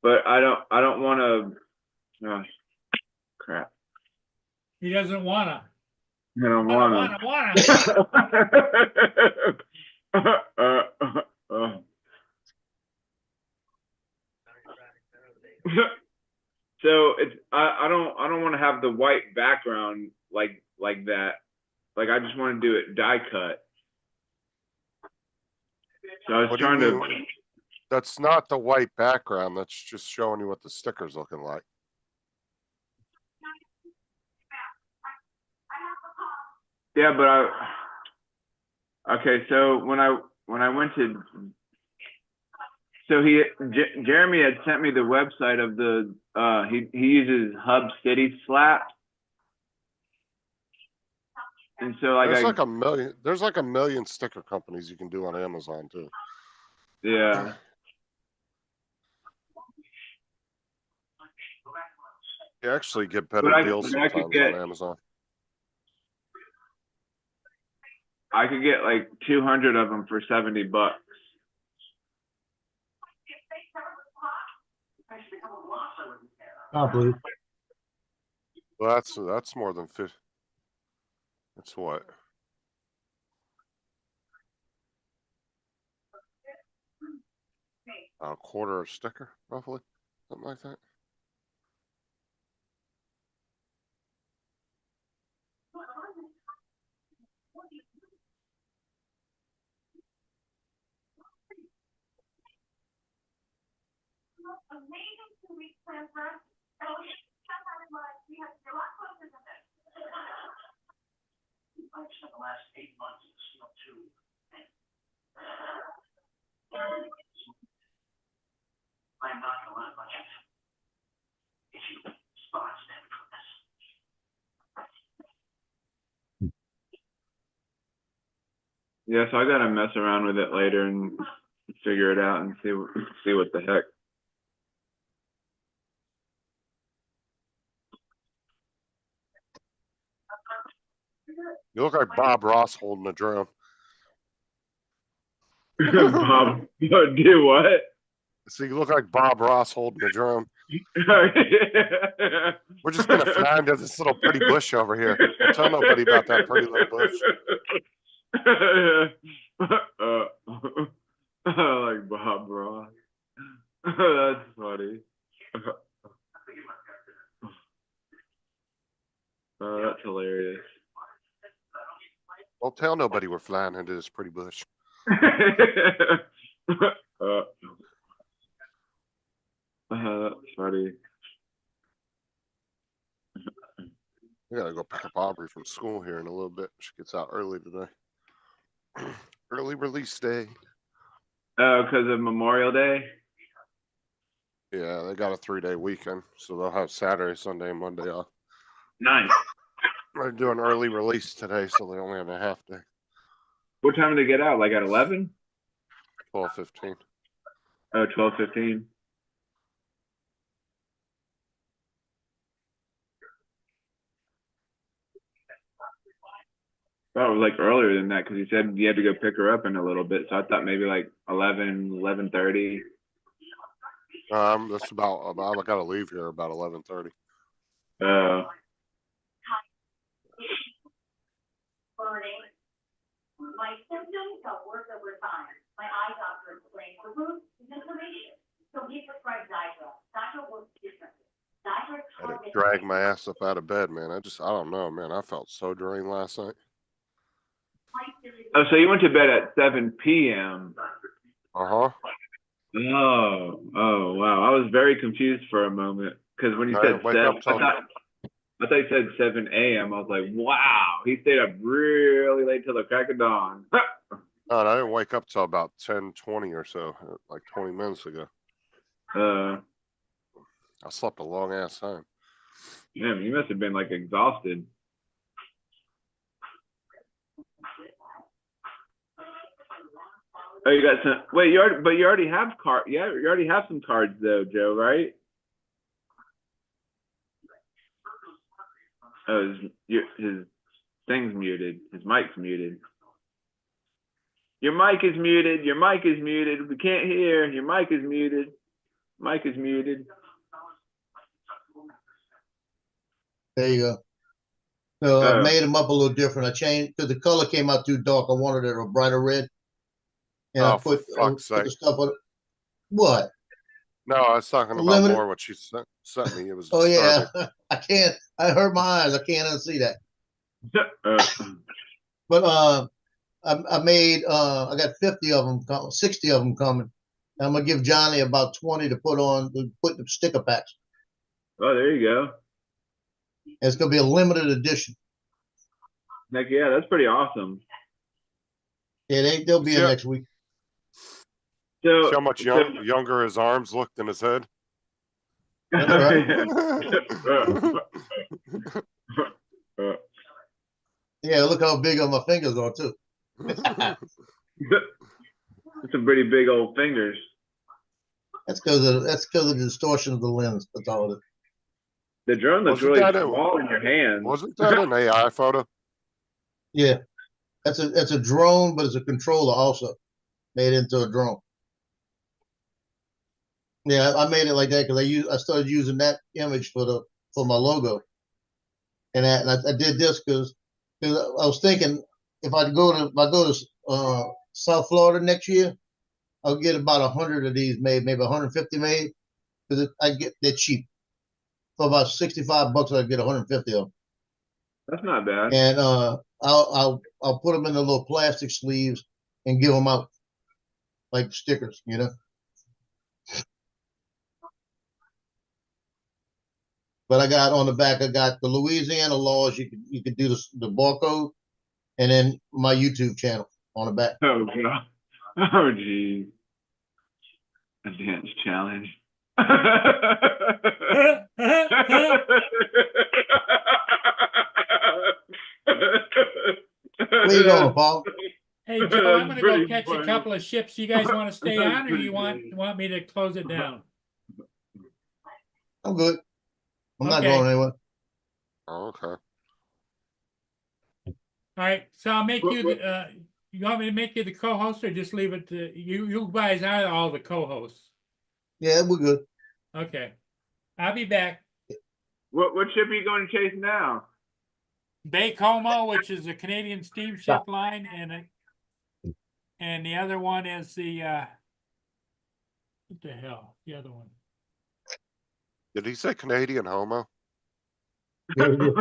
but I don't want to. Oh, crap!
he doesn't wanna.
I don't
Wanna.
So I don't want to have the white background like that. Like I just want to do it die cut. So I was
What do you
trying to.
mean? That's not the white background. That's just showing you what the sticker's looking like.
Yeah, but okay. So when I went to, so Jeremy had sent me the website of the he uses Hub City Slap, and so like
there's like a million sticker companies you can do on Amazon too.
Yeah.
You actually get better deals
I
sometimes
get,
on Amazon.
I could get like 200 of them for $70.
I believe.
Well, that's more than 50. That's what? A quarter a sticker, roughly, something like that.
Amazing 2-week plan for us. So we have a lot closer than this. I've spent the last 8 months in the snow too. I'm not gonna let much issue spots stem from this.
Yeah, so I gotta mess around with it later and figure it out and see what the heck.
You look like Bob Ross holding a drone.
Bob, do what?
So you look like Bob Ross holding a drone. We're just gonna fly into this little pretty bush over here. Don't tell nobody about that pretty little bush.
Like Bob Ross. That's funny. That's hilarious.
Don't tell nobody we're flying into this pretty bush.
That's funny.
We gotta go pick up Aubrey from school here in a little bit. She gets out early today. Early release day.
Oh, because of Memorial Day?
Yeah, they got a 3-day weekend, so they'll have Saturday, Sunday, and Monday off.
Nice.
They're doing early release today, so they only have a half day.
What time do they get out? Like at 11?
12:15.
Oh, 12:15. Oh, it was like earlier than that because he said you had to go pick her up in a little bit. So I thought maybe like 11:30.
That's about I gotta leave here about 11:30.
Burning. My symptoms got worse over time. My eye doctor explained the root is inflammation. So he prescribed Xiidra. Xiidra works differently. Xiidra
I had to
targets.
drag my ass up out of bed, man. I don't know, man. I felt so drained last night.
Oh, so you went to bed at 7 p.m.
Uh-huh.
Oh, wow. I was very confused for a moment because when you
I
said
didn't wake
7,
up till
I thought you said 7 a.m. I was like, wow, he stayed up really late till the crack of dawn.
no, I didn't wake up till about 10:20 or so, like 20 minutes ago. I slept a long ass time.
Man, you must have been like exhausted. Oh, you got some. Wait, you already have Yeah, you already have some cards though, Joe, right? Oh, his thing's muted. His mic's muted. Your mic is muted. Your mic is muted. We can't hear. Your mic is muted. Mic is muted.
There you go. So I made them up a little different. I changed because the color came out too dark. I wanted it a brighter red. And I
For
put
fuck's
the
sake.
stuff on it. What?
No, I was talking about
Limited?
more what you sent me. It was
Oh
disturbing.
yeah. I can't. I hurt my eyes. I can't unsee that. But I made I got 50 of them, 60 of them coming. I'm gonna give Johnny about 20 to put the sticker packs.
Oh, there you go.
And it's gonna be a limited edition.
Heck yeah, that's pretty awesome.
Yeah, they'll be in next week.
So
See how much younger his arms looked in his head?
That's right. Yeah, look how big my fingers are too.
That's some pretty big old fingers.
That's because of the distortion of the lens. That's all it is.
The drone looks
Wasn't
really
that
small in your hand.
Wasn't that an AI photo?
Yeah, that's a drone, but it's a controller also made into a drone. Yeah, I made it like that because I started using that image for my logo, and I did this because I was thinking if I go to South Florida next year, I'll get about 100 of these made, maybe 150 made, because they're cheap. For about $65, I get 150 of them.
That's not bad.
And I'll put them in the little plastic sleeves and give them out like stickers, you know. But I got on the back, I got the Louisiana laws. You could do the barcode, and then my YouTube channel on the back.
Oh god. Oh geez. A dance challenge.
Where you going, Paul?
Hey, Joe, I'm gonna go
Pretty
catch
funny.
a couple of ships. You guys want to stay on, or you want me to close it down?
I'm good. I'm not
Okay.
going anywhere.
Oh, okay.
All right, so I'll make you the, you want me to make you the co-host or just leave it to you? You guys are all the co-hosts.
Yeah, we're good.
Okay, I'll be back.
What ship are you going to chase now?
Baie-Comeau, which is a Canadian steamship line, and the other one is the what the hell? The other one.
Did he say Canadian homo?
Yeah, we did.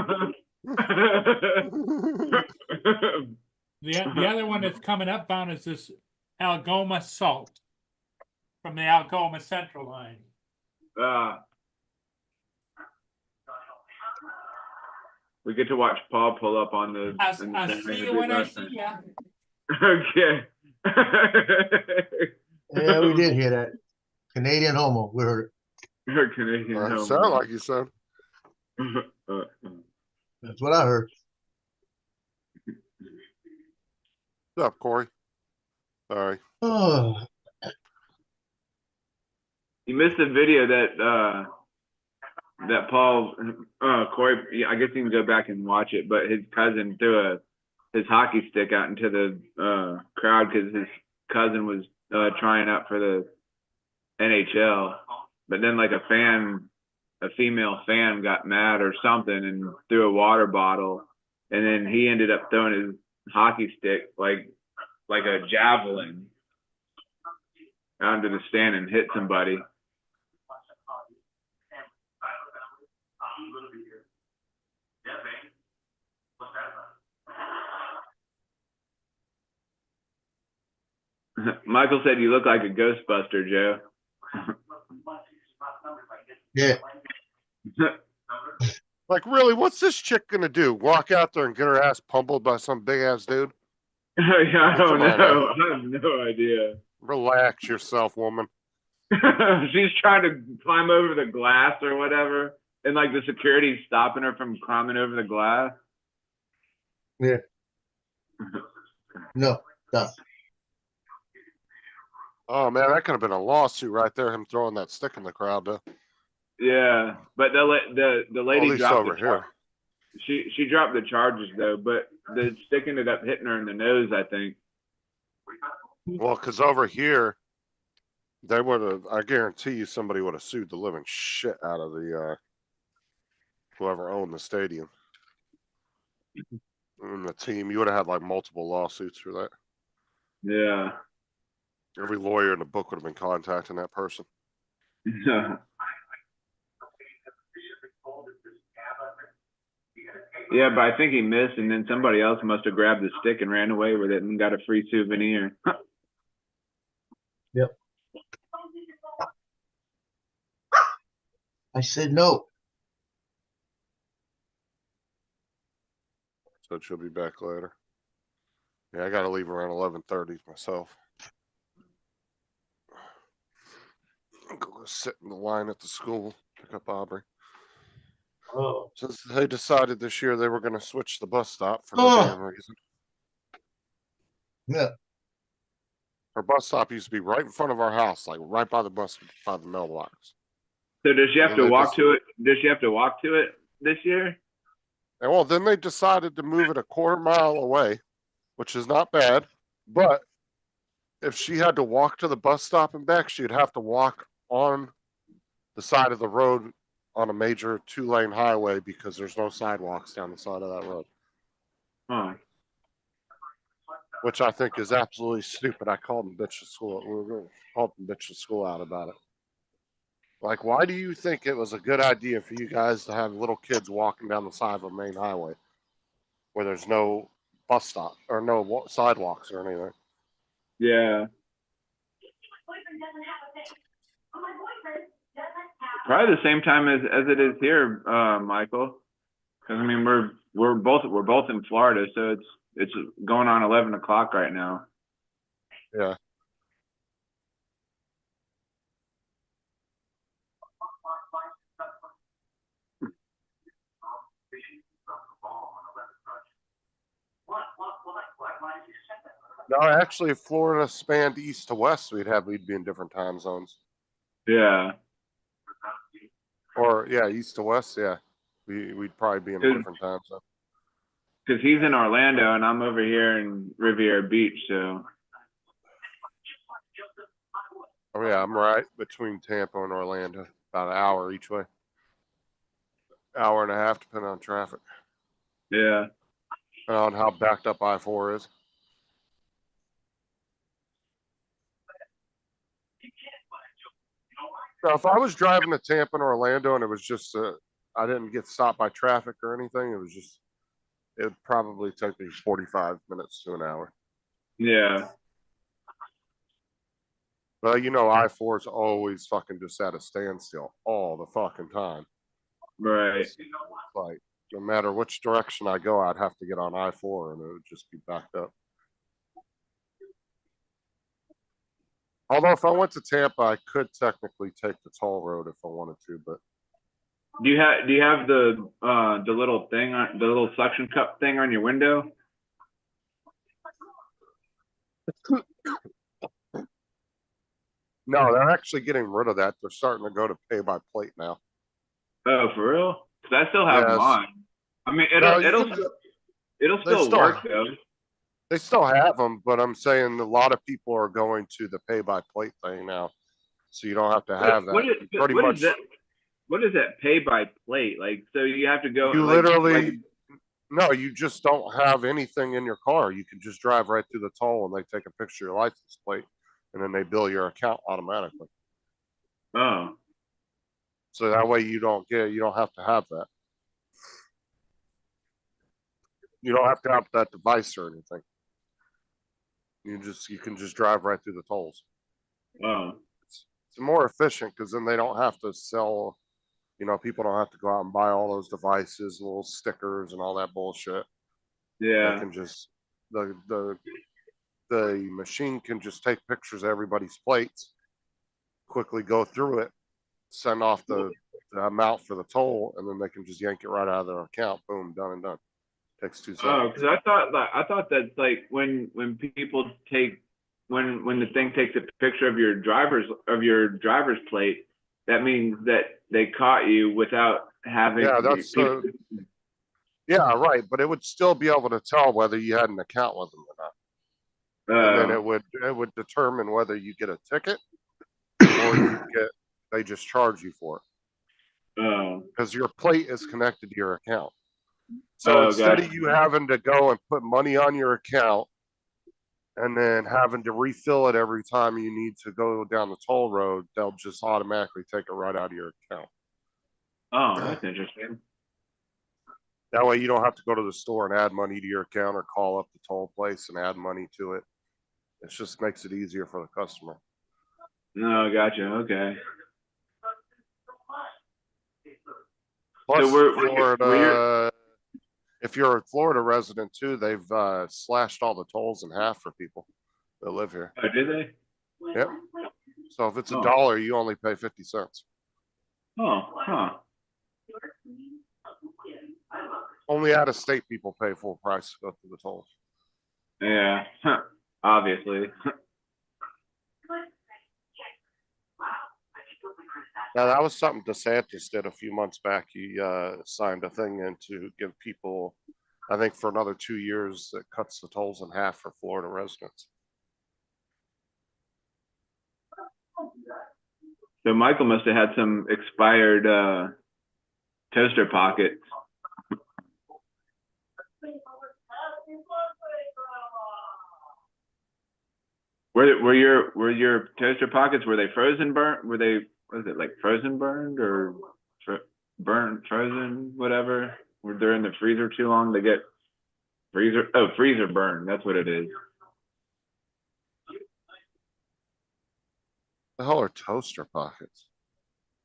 The other one that's coming up bound is this Algoma Salt from the Algoma Central line.
We get to watch Paul pull up on the.
I'll see you when I see ya.
Okay.
Yeah, we did hear that. Canadian homo. We heard it.
Canadian
Sound like you said.
That's what I heard.
What's up, Corey? Sorry.
Oh,
You missed the video that that Paul Corey. Yeah, I guess you can go back and watch it. But his cousin threw his hockey stick out into the crowd because his cousin was trying out for the NHL. But then like a female fan got mad or something and threw a water bottle, and then he ended up throwing his hockey stick like a javelin onto the stand and hit somebody. Michael said you look like a Ghostbuster, Joe.
Yeah.
Like, really, what's this chick gonna do? Walk out there and get her ass pummeled by some big ass dude?
Yeah, I don't
Come on,
know. I have no idea.
Relax yourself, woman.
She's trying to climb over the glass or whatever, and like the security's stopping her from climbing over the glass.
Yeah. No, stop.
Oh man, that could have been a lawsuit right there. Him throwing that stick in the crowd, though.
Yeah, but the
At
lady
least
dropped
over here.
She dropped the charges though, but the stick ended up hitting her in the nose, I think.
Well, because over here, they would have. I guarantee you, somebody would have sued the living shit out of the whoever owned the stadium and the team. You would have had like multiple lawsuits for that.
Yeah.
Every lawyer in the book would have been contacting that person.
Yeah, but I think he missed, and then somebody else must have grabbed the stick and ran away with it and got a free souvenir.
Yep. I said no.
So she'll be back later. Yeah, I got to leave around 11:30 myself. I'm going to sit in the line at the school, pick up Aubrey.
Oh.
Since they decided this year they were going to switch the bus stop for no
Oh.
damn reason.
Yeah.
Her bus stop used to be right in front of our house, like right by the mailbox.
So does she have
And
to
they
walk
just-
to it? Does she have to walk to it this year?
And well, then they decided to move it a quarter mile away, which is not bad. But if she had to walk to the bus stop and back, she'd have to walk on the side of the road on a major 2-lane highway because there's no sidewalks down the side of that road.
Huh.
Which I think is absolutely stupid. I called them bitch to school. We were going to call them bitch to school out about it. Like, why do you think it was a good idea for you guys to have little kids walking down the side of a main highway where there's no bus stop or no sidewalks or anything?
Yeah. Probably the same time as it is here, Michael. Because I mean we're both in Florida, so it's going on 11 o'clock right now.
Yeah. No, actually, if Florida spanned east to west, we'd be in different time zones.
Yeah.
Or yeah, east to west. Yeah, we'd probably be in a different time zone.
Because he's in Orlando and I'm over here in Riviera Beach, so.
Oh yeah, I'm right between Tampa and Orlando, about an hour each way. Hour and a half, depending on traffic.
Yeah.
And on how backed up I-4 is. Now, if I was driving to Tampa and Orlando and it was just I didn't get stopped by traffic or anything, it would probably take me 45 minutes to an hour.
Yeah.
But you know, I-4 is always fucking just at a standstill all the fucking time.
Right.
It's like no matter which direction I go, I'd have to get on I-4 and it would just be backed up. Although if I went to Tampa, I could technically take the toll road if I wanted to, but
Do you have the little thing on the little suction cup thing on your window?
No, they're actually getting rid of that. They're starting to go to pay by plate now.
Oh, for real? Cause I still have
Yes.
mine. I mean,
No,
it'll
they
still
still-
work though.
They still have them, but I'm saying a lot of people are going to the pay by plate thing now, so you don't have to have that.
What is,
You pretty
what
much
is that? What is that pay by plate? Like, so you have to go.
you
like,
literally no, you just don't have anything in your car. You can just drive right through the toll, and they take a picture of your license plate, and then they bill your account automatically.
Oh,
So that way you don't have to have that. You don't have to have that device or anything. You can just drive right through the tolls.
oh,
It's more efficient because then they don't have to sell. People don't have to go out and buy all those devices, little stickers, and all that bullshit. They
yeah.
can just the machine can just take pictures of everybody's plates, quickly go through it, send off the amount for the toll, and then they can just yank it right out of their account. Boom, done and done. Takes 2 seconds.
Oh, because I thought that's like when people take when the thing takes a picture of your driver's plate, that means that they caught you without having.
Yeah, that's yeah, right. But it would still be able to tell whether you had an account with them or not, and then it would determine whether you get a ticket or they just charge you for it. Because your plate is connected to your account. So instead of you having to go and put money on your account and then having to refill it every time you need to go down the toll road, they'll just automatically take it right out of your account.
Oh, that's interesting.
That way you don't have to go to the store and add money to your account or call up the toll place and add money to it. It just makes it easier for the customer.
No, gotcha. Okay.
Plus,
So
Florida, if you're a Florida resident too, they've slashed all the tolls in half for people that live here.
Oh, did they?
Yep. So if it's $1, you only pay 50 cents.
Oh, huh.
Only out-of-state people pay full price to go through the tolls.
Yeah, obviously.
Now that was something DeSantis did a few months back. He signed a thing in to give people, I think, for another 2 years, that cuts the tolls in half for Florida residents.
So Michael must have had some expired toaster pockets. Were your toaster pockets, were they frozen burnt? Were they, was it like frozen burned or burnt frozen, whatever? Were they in the freezer too long? They get freezer burn. That's what it is.
The hell are toaster pockets?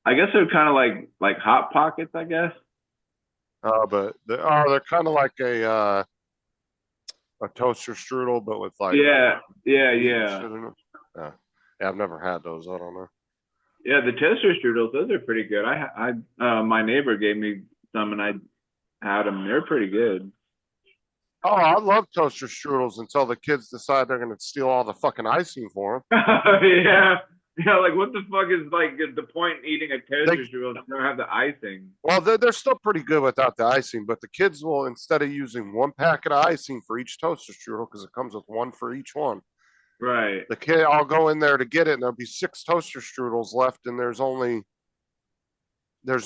I guess they're kind of like hot pockets, I guess.
But they're kind of like a toaster strudel, but with like
Yeah.
Yeah, I've never had those. I don't know.
Yeah, the toaster strudels, those are pretty good. My neighbor gave me some, and I had them. They're pretty good.
Oh, I love toaster strudels until the kids decide they're going to steal all the fucking icing for them.
Yeah, like what the fuck is like the point in eating a toaster strudel if you don't have the icing?
Well, they're still pretty good without the icing, but the kids will, instead of using one packet of icing for each toaster strudel, because it comes with one for each one.
Right.
The kid, I'll go in there to get it, and there'll be 6 toaster strudels left, and there's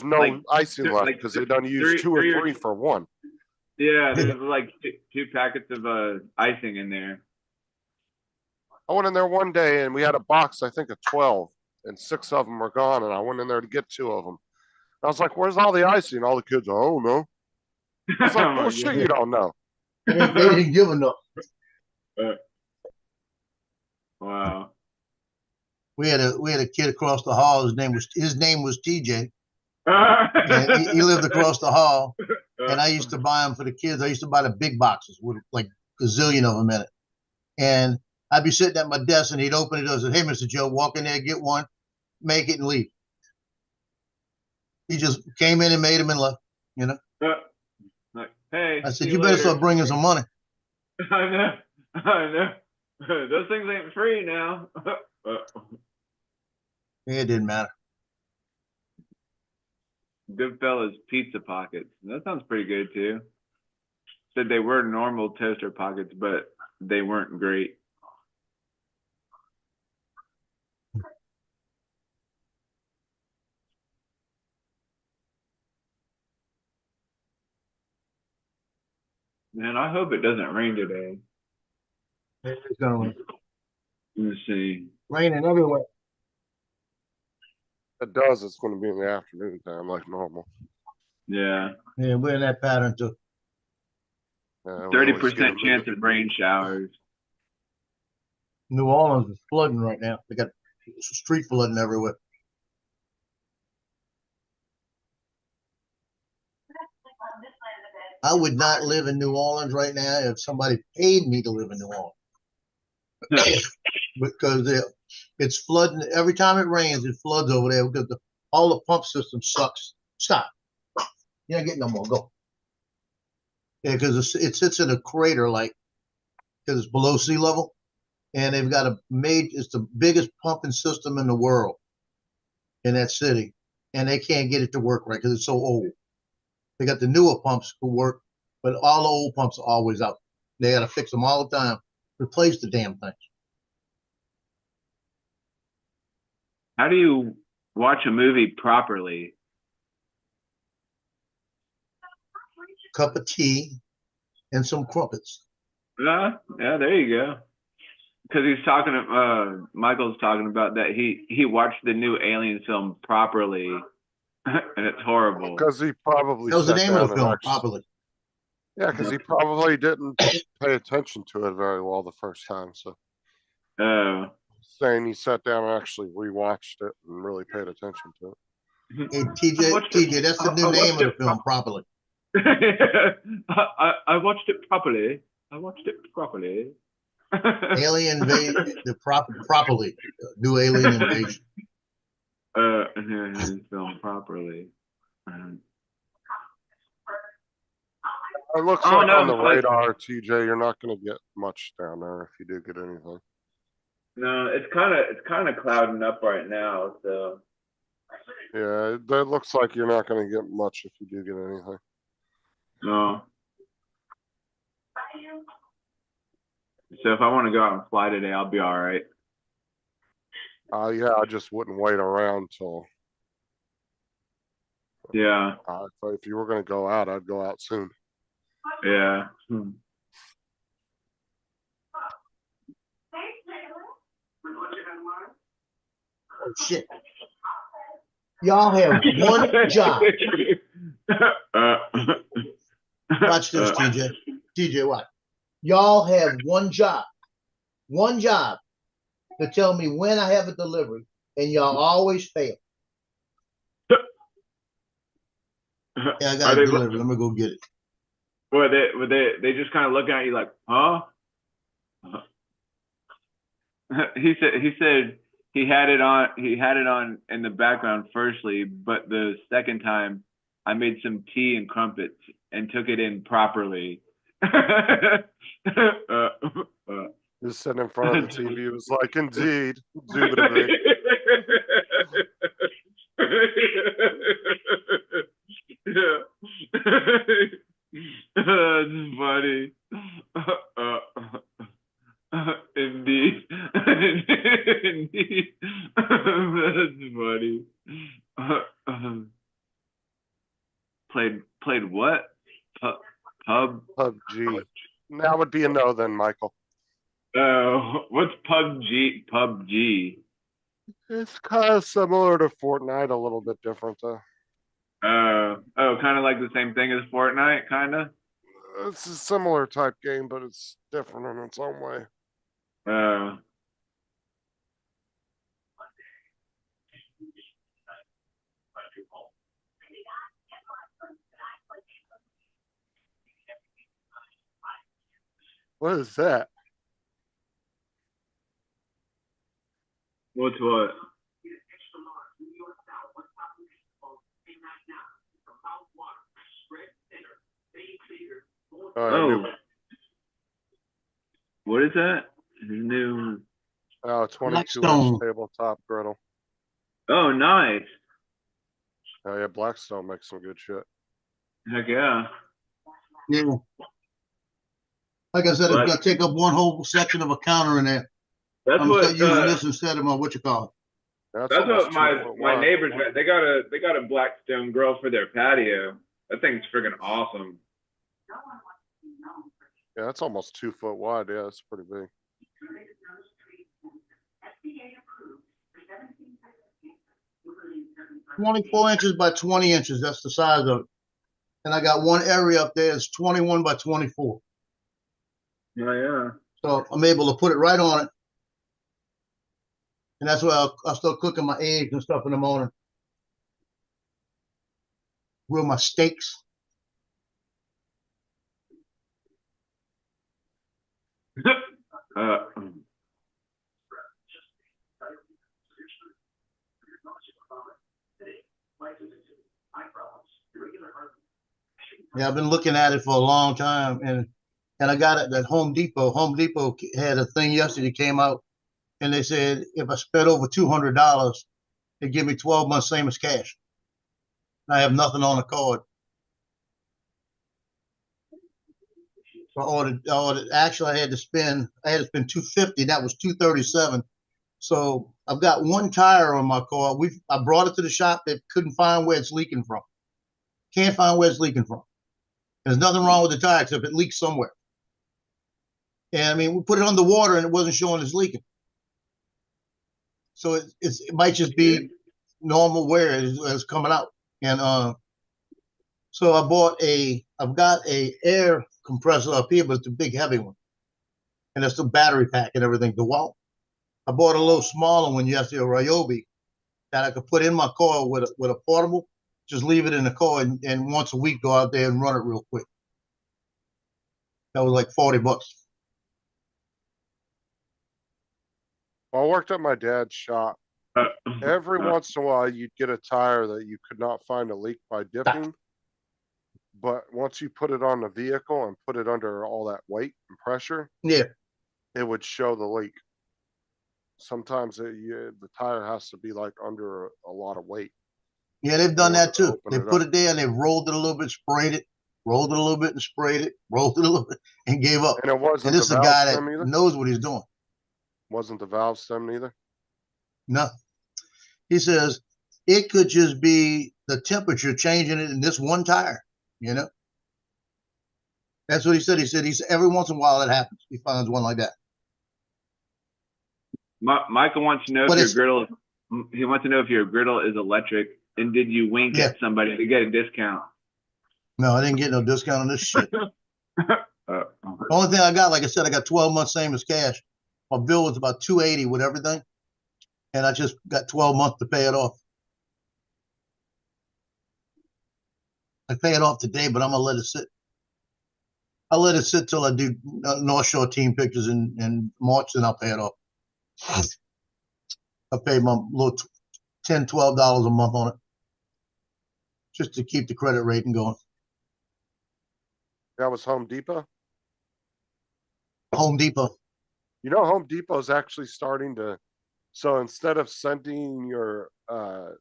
no icing left because they done use 2 or 3 for one.
Yeah, there's like 2 packets of icing in there.
I went in there one day and we had a box, I think, of 12, and 6 of them were gone. And I went in there to get 2 of them. I was like, "Where's all the icing?" All the kids, "I don't know." I was like, "Bullshit, you don't know."
They didn't give enough.
Wow.
We had a kid across the hall. His name was TJ. And he lived across the hall. And I used to buy them for the kids. I used to buy the big boxes with like a zillion of them in it. And I'd be sitting at my desk and he'd open it and say, "Hey, Mr. Joe, walk in there, get one, make it and leave." He just came in and made them and left, you know?
Like, hey.
I said, "You better start bringing some money."
I know. Those things ain't free now.
It didn't matter.
Goodfellas Pizza Pockets. That sounds pretty good too. Said they were normal toaster pockets, but they weren't great. Man, I hope it doesn't rain today.
It's gonna
Let's see.
raining everywhere.
If it does, it's going to be in the afternoon time like normal.
Yeah.
Yeah, we're in that pattern too.
Yeah, we always get
30%
them
chance of rain showers.
New Orleans is flooding right now. They got street flooding everywhere. I would not live in New Orleans right now if somebody paid me to live in New Orleans. Because it's flooding every time it rains. It floods over there because all the pump system sucks. Stop. You're not getting no more. Go. Yeah, because it sits in a crater, like because it's below sea level, and they've got it's the biggest pumping system in the world in that city, and they can't get it to work right because it's so old. They got the newer pumps who work, but all the old pumps are always out. They got to fix them all the time. Replace the damn things.
How do you watch a movie properly?
Cup of tea and some crumpets.
Yeah, there you go. Because he's talking, Michael's talking about that he watched the new Alien film properly, and it's horrible.
Because he probably
That was the
sat
name of
down
the
and
film,
actually-
properly.
Yeah, because he probably didn't pay attention to it very well the first time. So saying he sat down and actually rewatched it and really paid attention to it.
Hey, TJ, that's the new name of the film, properly.
I watched it properly.
Alien Invasion, properly, new Alien Invasion.
His film properly.
It looks
Oh,
like
no,
on the
it's like-
radar, TJ, you're not going to get much down there if you do get anything.
No, it's kind of clouding up right now. So
Yeah, that looks like you're not going to get much if you do get anything.
no. So if I want to go out and fly today, I'll be all right.
Yeah, I just wouldn't wait around till.
Yeah,
If you were going to go out, I'd go out soon.
yeah.
Oh shit! Y'all have one job. Watch this, TJ. TJ, watch. Y'all have one job. One job to tell me when I have a delivery, and y'all always fail. Yeah, I got a delivery. Let me go get it.
Well, they just kind of looking at you like, huh? He said he had it on in the background firstly, but the second time I made some tea and crumpets and took it in properly.
Just sitting in front of the TV, was like, indeed, indubitably.
That's funny. Indeed. Indeed. That's funny. Played what?
PUBG. That would be a no then, Michael.
What's PUBG? PUBG.
It's kind of similar to Fortnite, a little bit different though.
Kind of like the same thing as Fortnite, kind of.
It's a similar type game, but it's different in its own way. What is that?
What's what?
New,
What is that? New.
22-inch
Blackstone.
tabletop griddle.
Oh, nice.
Oh yeah, Blackstone makes some good shit.
Heck yeah.
Yeah. Like I said, it's
But
gonna take up one whole section of a counter in there.
that's
I'm gonna start
what
using this instead of my what you call it.
That's
that's
almost
what
2
my
foot
my
wide.
neighbors got. They got a Blackstone grill for their patio. That thing's friggin' awesome.
Yeah, that's almost 2 foot wide. Yeah, it's pretty big.
24 inches by 20 inches. That's the size of it. And I got one area up there that's 21 by 24.
Oh yeah.
So I'm able to put it right on it. And that's where I'll start cooking my eggs and stuff in the morning. Grill my steaks.
uh,
Yeah, I've been looking at it for a long time, and I got it at Home Depot. Home Depot had a thing yesterday came out, and they said if I spent over $200, they give me 12 months same as cash. I have nothing on the card. So I ordered. Actually, I had to spend $250. That was $237. So I've got one tire on my car. I brought it to the shop. They couldn't find where it's leaking from. Can't find where it's leaking from. There's nothing wrong with the tire except it leaks somewhere. And I mean, we put it on the water and it wasn't showing it's leaking. So it might just be normal wear it's coming out. And so I've got a air compressor up here, but it's a big heavy one. And it's the battery pack and everything. I bought a little smaller one yesterday, a Ryobi, that I could put in my car with a portable. Just leave it in the car and once a week go out there and run it real quick. That was like $40.
I worked at my dad's shop. Every once in a while, you'd get a tire that you could not find a leak by dipping. But once you put it on the vehicle and put it under all that weight and pressure,
Yeah.
it would show the leak. Sometimes the tire has to be like under a lot of weight.
Yeah, they've done that too.
Open
They
it
put
up.
it there and they rolled it a little bit, sprayed it, rolled it a little bit and sprayed it, rolled it a little bit and gave up.
And it wasn't
And
the
this is a
valve
guy that
stem either.
knows what he's doing.
Wasn't the valve stem either.
No. He says it could just be the temperature changing it in this one tire, you know? That's what he said. He said every once in a while it happens. He finds one like that.
Michael wants to know
But
if your griddle. He wants to know if your griddle is electric, and did you wink
Yeah.
at somebody to get a discount?
No, I didn't get no discount on this shit. Only thing I got, like I said, I got 12 months same as cash. My bill was about $280 with everything. And I just got 12 months to pay it off. I pay it off today, but I'm gonna let it sit. I'll let it sit till I do North Shore team pictures in March, then I'll pay it off. I pay my little $10, $12 a month on it, just to keep the credit rating going.
That was Home Depot.
Home Depot.
You know, Home Depot is actually starting to. So instead of sending your,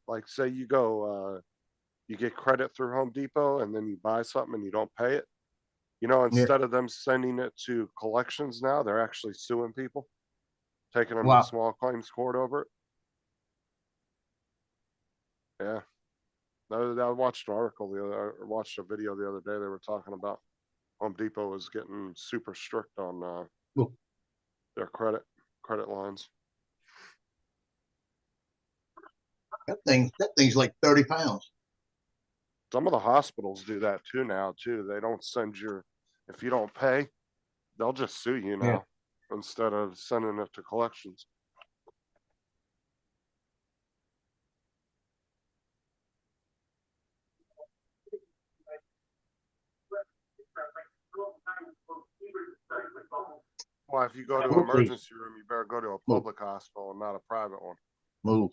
like, say you go, you get credit through Home Depot and then you buy something and you don't pay it. You know, instead of them sending it to collections now, they're actually suing people, taking them
Wow.
to small claims court over it. Yeah. I watched an article watched a video the other day. They were talking about Home Depot was getting super strict on their credit lines.
That thing's like 30 pounds.
Some of the hospitals do that too now too. They don't send if you don't pay, they'll just sue you now instead of sending it to collections. Well, if you go to an emergency room, you better go to a public hospital and not a private one.
Move.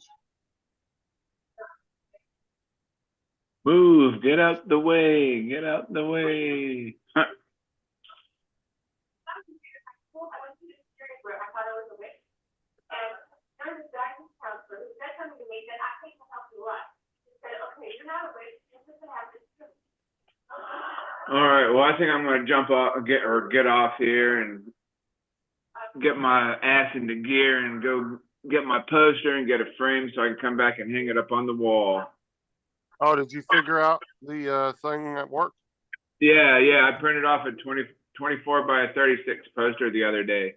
Move, get out the way, get out the way.
And there's a guidance counselor who said something to me that I think
All right. Well, I think I'm gonna jump off, get off here and get my ass into gear and go get my poster and get a frame so I can come back and hang it up on the wall.
Oh, did you figure out the thing at work?
Yeah, I printed off a 24 by 36 poster the other day.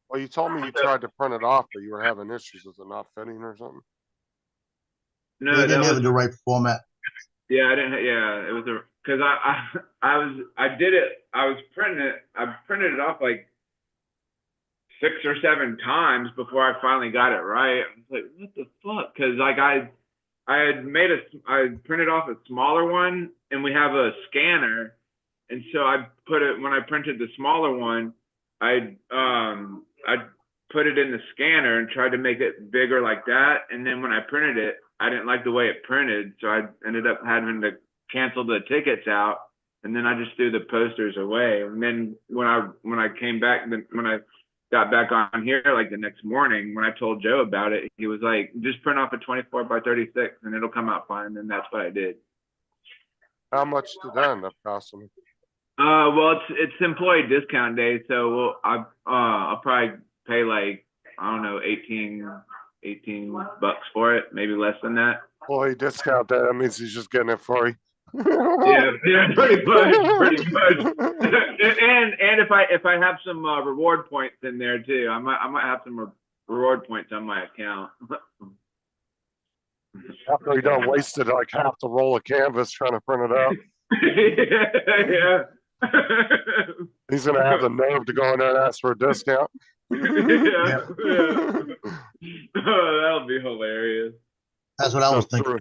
Well, you told me you tried to print it off, but you were having issues with it not fitting or something.
No,
They
that
didn't have
was,
the right format.
yeah, I didn't. Yeah, it was because I did it. I was printing it. I printed it off like 6 or 7 times before I finally got it right. I was like, what the fuck? Because like I printed off a smaller one, and we have a scanner, and so I put it when I printed the smaller one. I put it in the scanner and tried to make it bigger like that, and then when I printed it, I didn't like the way it printed, so I ended up having to cancel the tickets out, and then I just threw the posters away. And then when I came back, when I got back on here like the next morning, when I told Joe about it, he was like, just print off a 24 by 36 and it'll come out fine. And that's what I did.
How much did that end up costing?
Well, it's employee discount day, so I'll probably pay like, I don't know, 18 bucks for it, maybe less than that.
Employee discount day, that means he's just getting it free.
Yeah, pretty much. And if I have some reward points in there too, I might have some reward points on my account.
After he done wasted like half the roll of canvas trying to print it out.
Yeah.
He's gonna have the nerve to go in there and ask for a discount.
Yeah. Oh, that'll be hilarious.
That's what I was thinking.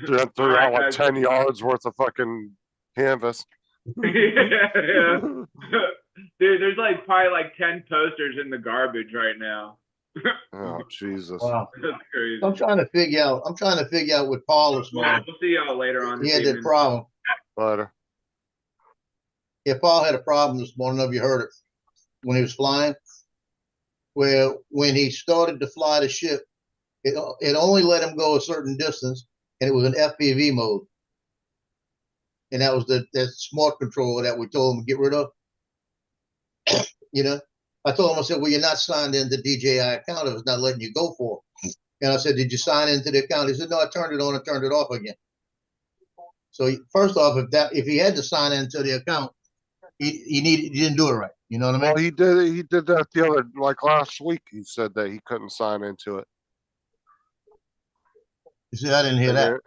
Threw out like 10 yards worth of fucking canvas.
Yeah. Dude, there's like probably like 10 posters in the garbage right now.
Oh Jesus.
Wow.
That's crazy.
I'm trying to figure out with Paul this
Well,
morning.
we'll see y'all later on
He
this
had that
evening.
problem.
Later.
Yeah, Paul had a problem this morning. I don't know if you heard it when he was flying, where when he started to fly the ship, it only let him go a certain distance, and it was an FPV mode. And that was that smart controller that we told him to get rid of. You know, I told him, I said, well, you're not signed into DJI account if it's not letting you go for it. And I said, did you sign into the account? He said, no, I turned it on and turned it off again. So first off, if he had to sign into the account, he didn't do it right. You know what I mean?
Well, he did that the other, like last week. He said that he couldn't sign into it.
You see, I didn't hear that.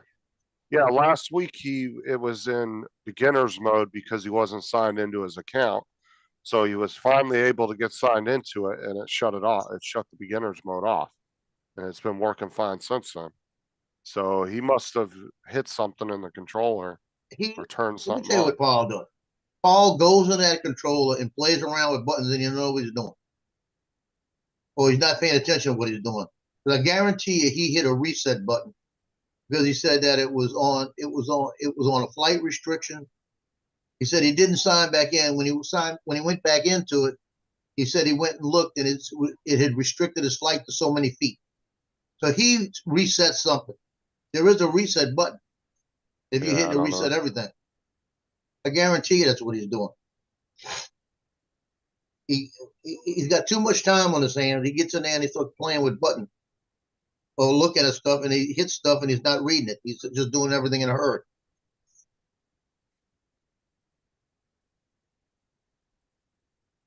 Yeah, last week it was in beginner's mode because he wasn't signed into his account. So he was finally able to get signed into it, and it shut it off. It shut the beginner's mode off, and it's been working fine since then. So he must have hit something in the controller or turned
Let me
something
tell you
on.
what Paul does. Paul goes in that controller and plays around with buttons, and you know what he's doing. Or he's not paying attention to what he's doing. But I guarantee you, he hit a reset button because he said that it was on a flight restriction. He said he didn't sign back in. When he went back into it, he said he went and looked, and it had restricted his flight to so many feet. So he reset something. There is a reset button if you hit to reset everything. I guarantee you that's what he's doing. He's got too much time on his hands. He gets in there and he starts playing with buttons or looking at stuff, and he hits stuff and he's not reading it. He's just doing everything in a hurry.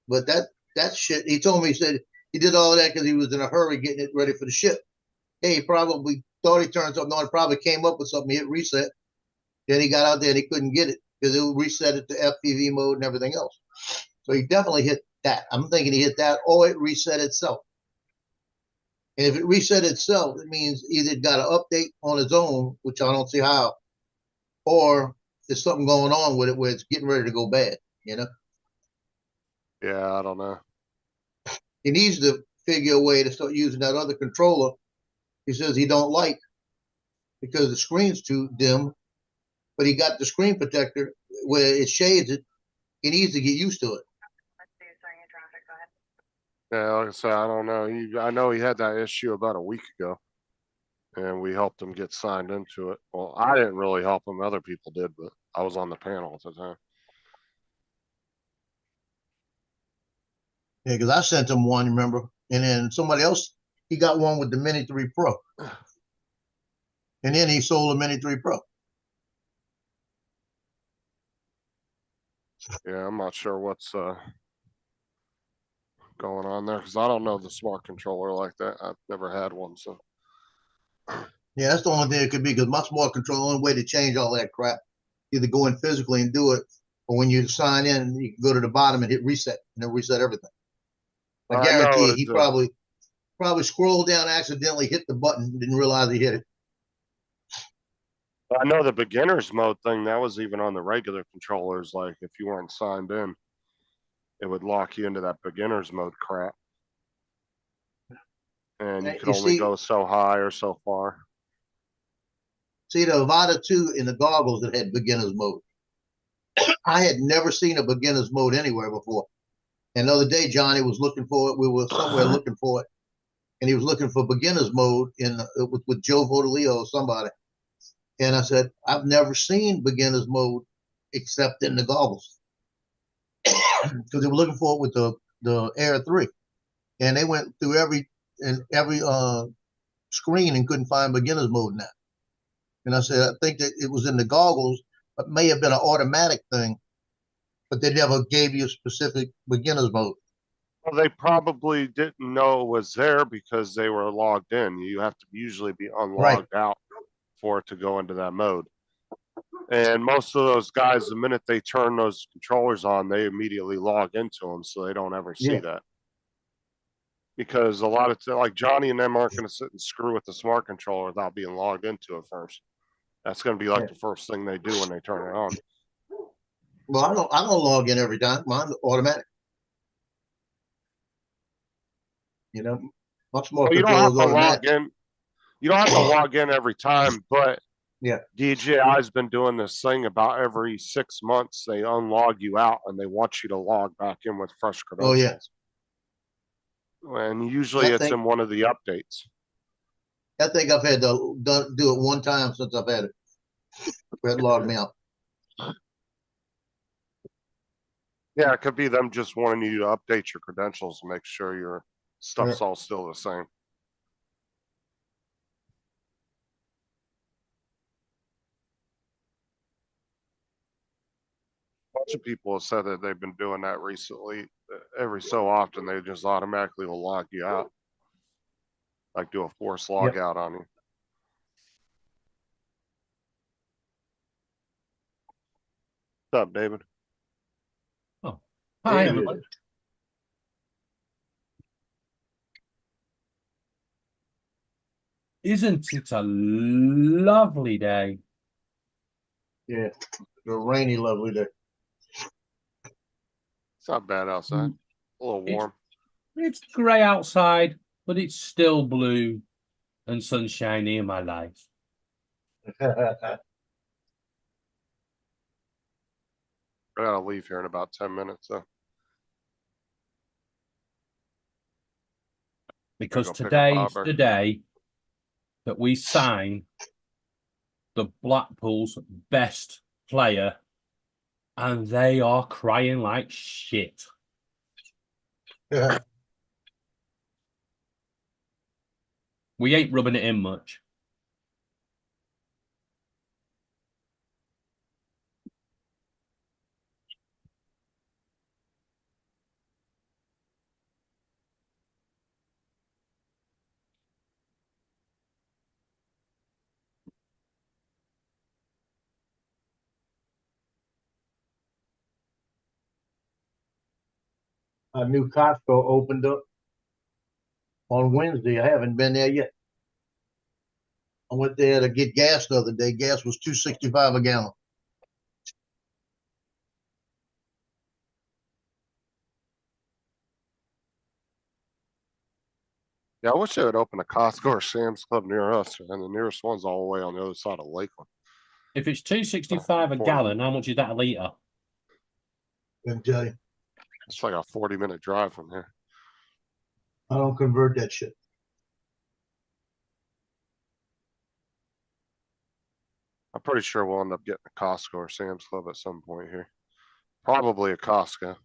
But that shit, he told me, he said he did all of that because he was in a hurry getting it ready for the ship. Hey, he probably thought he turned something on, probably came up with something, he hit reset. Then he got out there and he couldn't get it because it would reset it to FPV mode and everything else. So he definitely hit that. I'm thinking he hit that or it reset itself. And if it reset itself, it means either it got an update on its own, which I don't see how, or there's something going on with it where it's getting ready to go bad, you know?
Yeah, I don't know.
He needs to figure a way to start using that other controller he says he don't like because the screen's too dim, but he got the screen protector where it shades it. He needs to get used to it.
Yeah, like I said, I don't know. I know he had that issue about a week ago. and we helped him get signed into it. Well, I didn't really help him, other people did, but I was on the panel at the time.
Yeah, because I sent him one, remember? And then somebody else, he got one with the Mini 3 Pro. And then he sold the Mini 3 Pro.
Yeah, I'm not sure what's going on there because I don't know the smart controller like that. I've never had one, so
Yeah, that's the only thing it could be because my smart control, the only way to change all that crap, either go in physically and do it, or when you sign in, you can go to the bottom and hit reset, and it'll reset everything. I
I know
guarantee you, he
it,
probably scrolled down, accidentally hit the button, didn't realize he hit it.
I know the beginner's mode thing that was even on the regular controllers. Like if you weren't signed in, it would lock you into that beginner's mode crap, and you
You
could only
see-
go so high or so far.
See, the Avata 2 in the goggles that had beginner's mode. I had never seen a beginner's mode anywhere before. And the other day, Johnny was looking for it. We were somewhere looking for it. And he was looking for beginner's mode with Joe Vodolio or somebody. And I said, I've never seen beginner's mode except in the goggles. Because they were looking for it with the Air 3. And they went through every screen and couldn't find beginner's mode in that. And I said, I think that it was in the goggles, but may have been an automatic thing, but they never gave you a specific beginner's mode.
Well, they probably didn't know it was there because they were logged in. You have to usually be unlogged out for it to go into that mode. And most of those guys, the minute they turn those controllers on, they immediately log into them, so they don't ever see that. Because a lot of like Johnny and them aren't going to sit and screw with the smart controller without being logged into it first. That's going to be like the first thing they do when they turn it on.
Well, I don't log in every time. Mine's automatic. You know, much more.
Well, you don't have to log in. You don't have to log in every time, but
yeah,
DJI's been doing this thing about every 6 months they unlog you out and they want you to log back in with fresh credentials. Oh yeah. And usually it's in one of the updates.
I think I've had to do it one time since I've had it. It logged me out.
Yeah, it could be them just wanting you to update your credentials and make sure your stuff's all still the same. A bunch of people have said that they've been doing that recently. Every so often, they just automatically will log you out, like do a forced log out on you. What's up, David?
Oh, hi,
David.
everyone. Isn't it a lovely day?
Yeah, a rainy, lovely day.
It's not bad outside. A little warm.
It's grey outside, but it's still blue and sunshiny in my life.
I gotta leave here in about 10 minutes, though.
Because today's the day that we sign the Blackpool's best player, and they are crying like shit. We ain't rubbing it in much.
A new Costco opened up on Wednesday. I haven't been there yet. I went there to get gas the other day. Gas was $2.65 a gallon.
Yeah, I wish they would open a Costco or Sam's Club near us, and the nearest one's all the way on the other side of Lakeland.
If it's $2.65 a gallon, how much is that a litre?
Let me tell you,
It's like a 40-minute drive from here.
I don't convert that shit.
I'm pretty sure we'll end up getting a Costco or Sam's Club at some point here. Probably a Costco.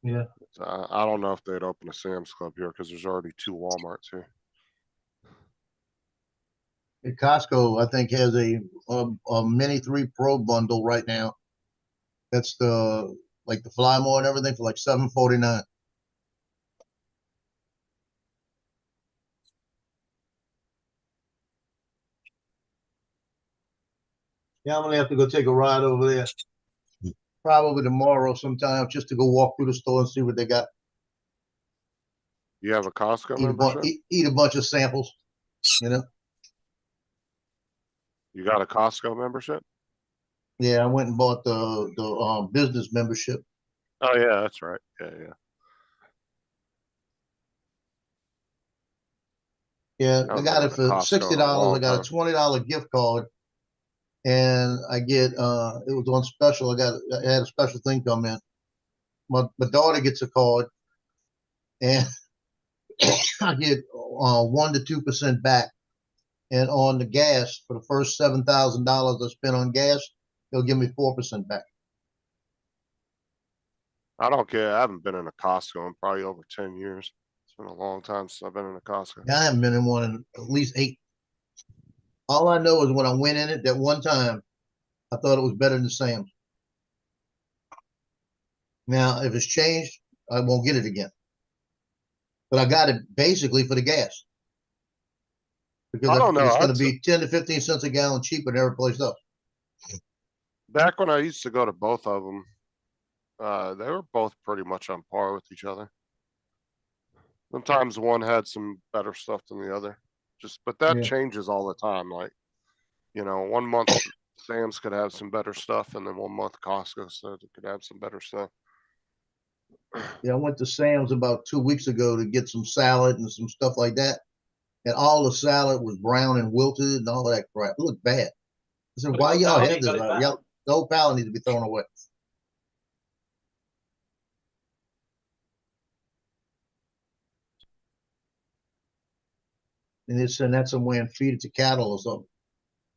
Yeah.
So I don't know if they'd open a Sam's Club here because there's already 2 Walmarts here.
Costco, I think, has a Mini 3 Pro bundle right now. That's the like the Fly More and everything for like $7.49. Yeah, I'm gonna have to go take a ride over there. Probably tomorrow sometime, just to go walk through the store and see what they got.
You have a Costco
Eat
membership?
eat a bunch of samples, you know.
You got a Costco membership?
Yeah, I went and bought the business membership.
Oh yeah, that's right. Yeah, yeah.
Yeah,
I
I
haven't
got
been
it
to
for
Costco in a
$60. I
long
got a
time.
$20 gift card, and I get it was on special. I had a special thing come in. My daughter gets a card, and I get 1 to 2% back. And on the gas, for the first $7,000 I spent on gas, they'll give me 4% back.
I don't care. I haven't been in a Costco in probably over 10 years. It's been a long time since I've been in a Costco.
I haven't been in one in at least 8. All I know is when I went in it that one time, I thought it was better than Sam's. Now, if it's changed, I won't get it again. But I got it basically for the gas. Because
I don't know.
it's going to be 10 to 15 cents a gallon cheaper than every place else.
Back when I used to go to both of them, they were both pretty much on par with each other. Sometimes one had some better stuff than the other. But that
Yeah.
changes all the time. Like, you know, 1 month Sam's could have some better stuff, and then 1 month Costco said it could have some better stuff.
Yeah, I went to Sam's about 2 weeks ago to get some salad and some stuff like that. And all the salad was brown and wilted and all that crap. It looked bad. I said, why y'all have this? The whole pallet needs to be thrown away. And they send that somewhere and feed it to cattle or something,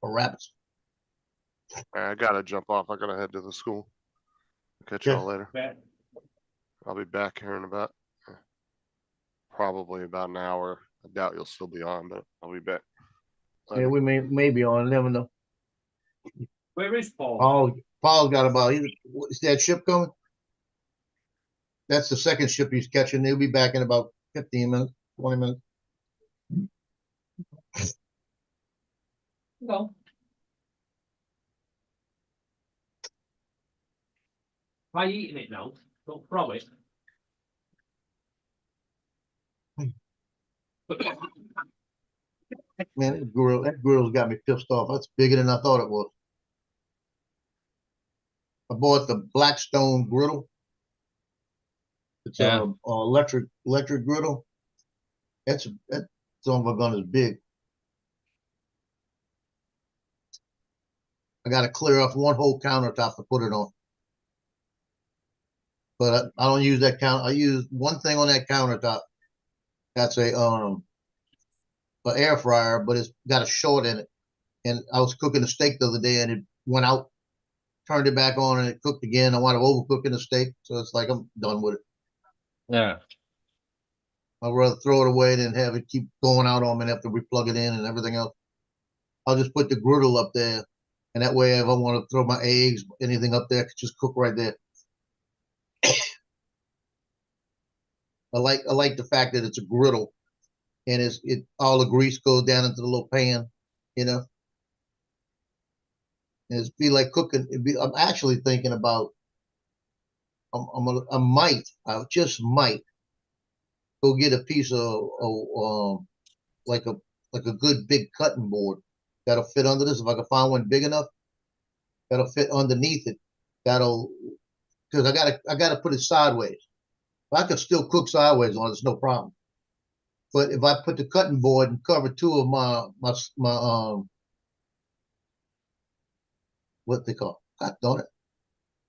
or rabbits.
I gotta jump off. I gotta head to the school. Catch
Yeah.
y'all later. I'll be back here in about probably about an hour. I doubt you'll still be on, but I'll be back.
Yeah, we may be on. Never know.
Where is Paul?
Paul's got about. Is that ship coming? That's the second ship he's catching. He'll be back in about 15 minutes, 20 minutes.
No. Try eating it now. Don't throw it.
Man, that grill's got me pissed off. That's bigger than I thought it was. I bought the Blackstone griddle. It's
Yeah.
a electric griddle. That son of a gun is big. I got to clear off one whole countertop to put it on. But I don't use that I use one thing on that countertop. That's a air fryer, but it's got a short in it. And I was cooking a steak the other day, and it went out. Turned it back on, and it cooked again. I wound up overcooking the steak, so it's like I'm done with it.
Yeah.
I'd rather throw it away than have it keep going out on me and have to replug it in and everything else. I'll just put the griddle up there, and that way, if I want to throw my eggs, anything up there, I could just cook right there. I like the fact that it's a griddle, and it all the grease goes down into the little pan, you know. And it's be like cooking. I'm actually thinking about. I just might go get a piece of like a good big cutting board that'll fit under this. If I can find one big enough, that'll fit underneath it. Because I gotta put it sideways. I could still cook sideways on it, it's no problem. But if I put the cutting board and cover 2 of my what they call, God darn it,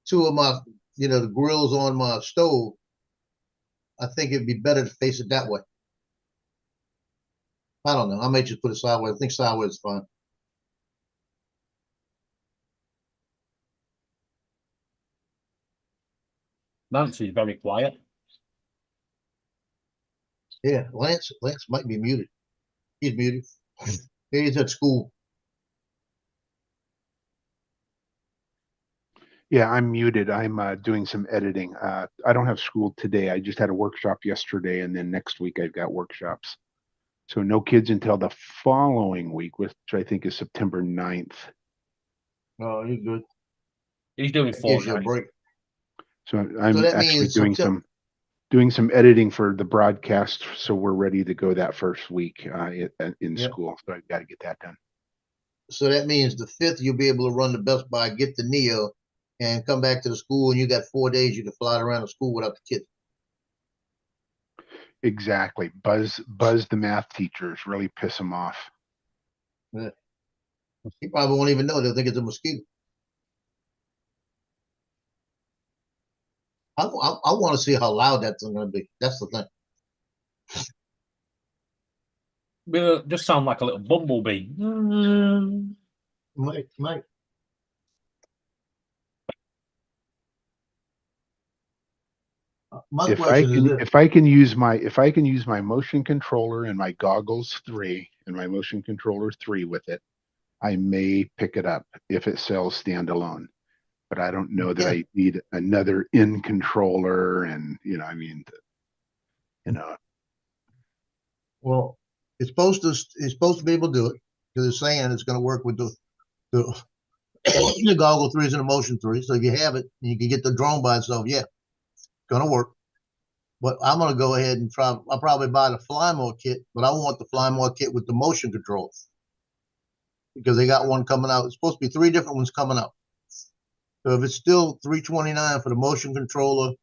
2 of my, the grills on my stove, I think it'd be better to face it that way. I don't know. I may just put it sideways. I think sideways is fine.
Nancy's very quiet.
Yeah, Lance might be muted. He's muted. He's at school.
Yeah, I'm muted. I'm doing some editing. I don't have school today. I just had a workshop yesterday, and then next week I've got workshops. So no kids until the following week, which I think is September 9th.
Oh, you're good.
He's doing
That gives you a
Fortnite.
break.
So I'm
that
actually
means
doing some editing for the broadcast, so we're ready to go that first week in
Yep.
school. So I've got to get that done.
So that means the 5th you'll be able to run to Best Buy, get the Neo, and come back to the school, and you got 4 days you can fly around the school without the kids.
Exactly. Buzz the math teachers, really piss them off.
He probably won't even know. They'll think it's a mosquito. I want to see how loud that's going to be. That's the thing.
Will just sound like a little bumblebee.
Mike. My question is this.
If I can use my motion controller and my goggles 3 and my motion controller 3 with it, I may pick it up if it sells standalone. But I don't know that I need another in controller, and
Well, it's supposed to be able to do it because it's saying it's going to work with the goggle 3s and the motion 3. So if you have it, you can get the drone by itself. Yeah, it's going to work. But I'm going to go ahead and try. I'll probably buy the Fly More kit, but I want the Fly More kit with the motion controls because they got one coming out. It's supposed to be 3 different ones coming out. So if it's still $329 for the motion controller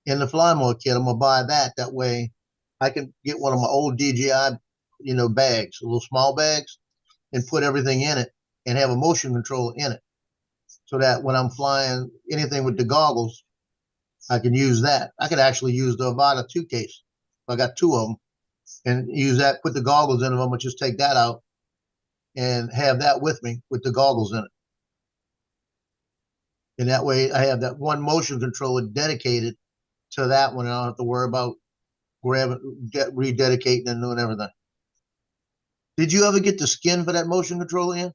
in the Fly More kit, I'm gonna buy that. That way, I can get one of my old DJI, bags, little small bags, and put everything in it, and have a motion controller in it, so that when I'm flying anything with the goggles, I can use that. I could actually use the Avata 2 case. I got 2 of them, and use that. Put the goggles in them. I'm gonna just take that out and have that with me with the goggles in it. And that way I have that one motion controller dedicated to that one. And I don't have to worry about rededicating and doing everything. Did you ever get the skin for that motion controller in?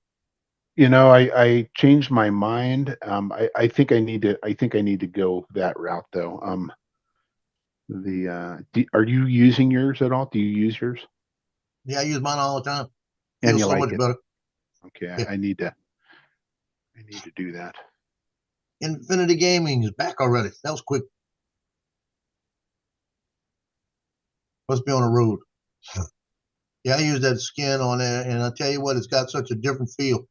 I changed my mind. I think I need to go that route though. Are you using yours at all? Do you use yours?
Yeah, I use mine all the time.
And
Feels
you
so
like
much
it?
better.
Okay,
Yeah.
I need to do that.
Infinity Gaming is back already. That was quick. Must be on the road. Yeah, I use that skin on there, and I'll tell you what, it's got such a different feel.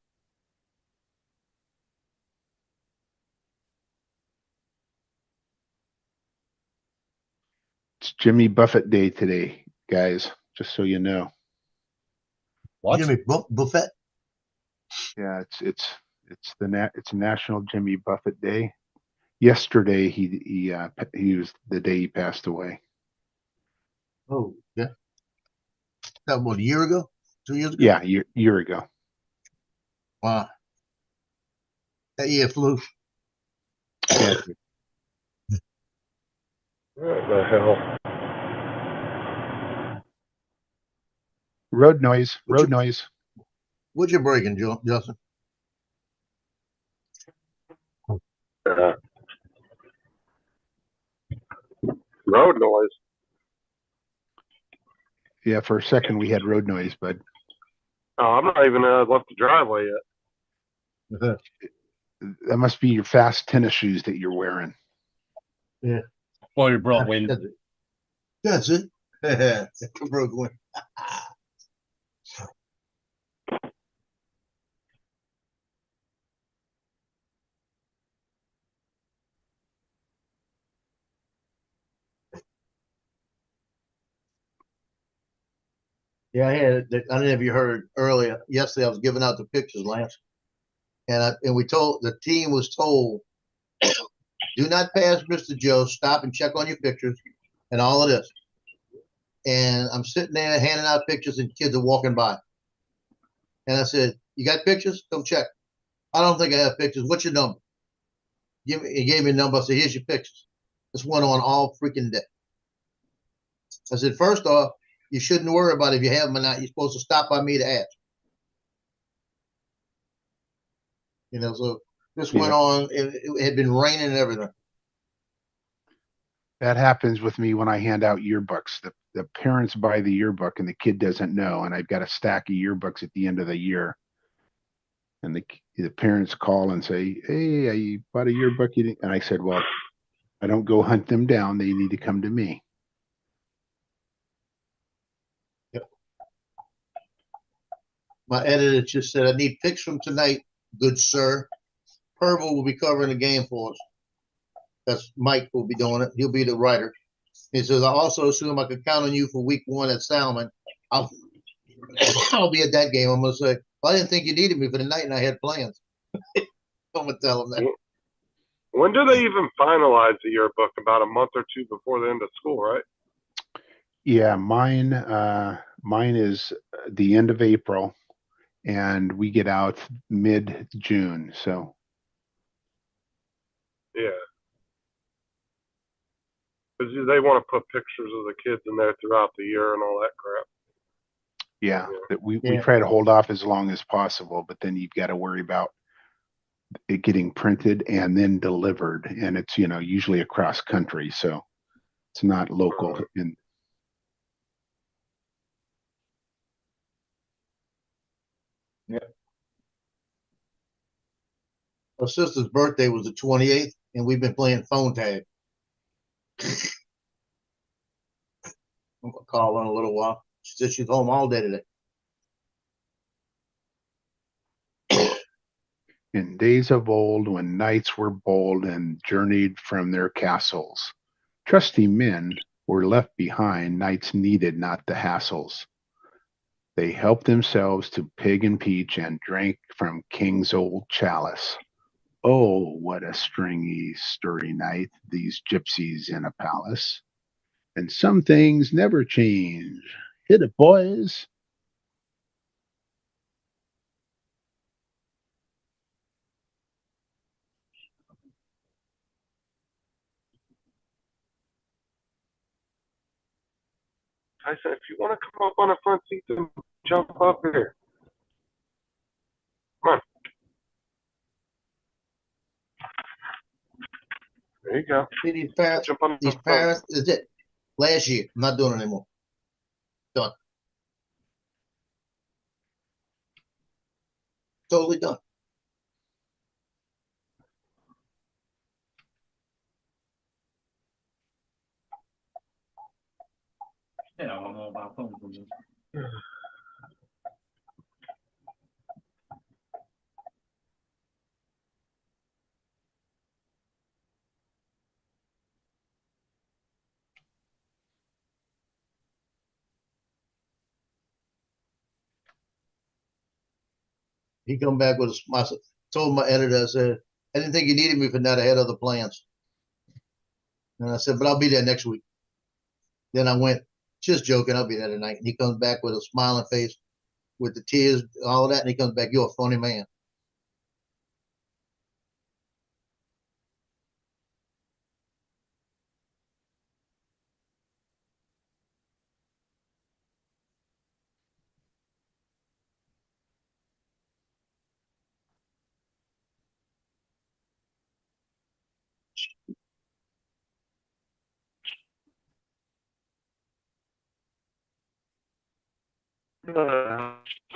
It's Jimmy Buffett Day today, guys. Just so you know.
What?
Jimmy Buffett?
Yeah, it's National Jimmy Buffett Day. Yesterday he was the day he passed away.
Oh, yeah. That was a year ago? 2 years ago?
Yeah, year ago.
Wow. That year flew.
Yeah.
What the hell?
Road noise.
What you breaking, Justin?
Road noise.
Yeah, for a second we had road noise, but
Oh, I'm not even left the driveway yet.
that must be your fast tennis shoes that you're wearing.
Yeah.
Well, you brought wind.
That's it. Broke wind. Yeah, I had. I don't know if you heard earlier. Yesterday, I was giving out the pictures, Lance, and we told the team was told, do not pass Mr. Joe. Stop and check on your pictures, and all of this. and I'm sitting there handing out pictures, and kids are walking by. And I said, "You got pictures? Come check." "I don't think I have pictures. What's your number?" He gave me a number. I said, "Here's your pictures." This went on all freaking day. I said, "First off, you shouldn't worry about if you have them or not. You're supposed to stop by me to ask." So this went on. It had been raining and everything.
That happens with me when I hand out yearbooks. The parents buy the yearbook and the kid doesn't know, and I've got a stack of yearbooks at the end of the year. And the parents call and say, "Hey, I bought a yearbook." And I said, "Well, I don't go hunt them down. They need to come to me."
Yep. My editor just said, "I need pics from tonight, good sir. Purple will be covering the game for us." That's Mike will be doing it. He'll be the writer. He says, "I also assume I could count on you for week 1 at Salmon." I'll be at that game. I'm gonna say, "Well, I didn't think you needed me for the night, and I had plans." I'm gonna tell him that.
When do they even finalize the yearbook? About a month or two before the end of school, right?
Yeah, mine is the end of April, and we get out mid-June. So
Yeah. Because they want to put pictures of the kids in there throughout the year and all that crap.
yeah, we
Yeah.
try to hold off as long as possible, but then you've got to worry about it getting printed and then delivered, and it's usually across country, so it's not local. And
Her sister's birthday was the 28th, and we've been playing phone tag. I'm gonna call her in a little while. She said she's home all day today.
in days of old, when knights were bold and journeyed from their castles, trusty men were left behind. Knights needed not the hassles. They helped themselves to pig and peach and drank from king's old chalice. Oh, what a stringy, sturdy night, these gypsies in a palace. And some things never change. Hit it, boys.
I said, if you want to come up on the front seat, then jump up here. Come on. There you go.
See, these parents,
Jump on the front.
is it. Last year, I'm not doing it anymore. Done. Totally done.
Yeah, I don't know about phone calls.
He come back with a smile. I told my editor, I said, "I didn't think you needed me for that. I had other plans." And I said, "But I'll be there next week." Then I went, just joking, "I'll be there tonight." And he comes back with a smiling face, with the tears, all of that. And he comes back, "You're a funny man."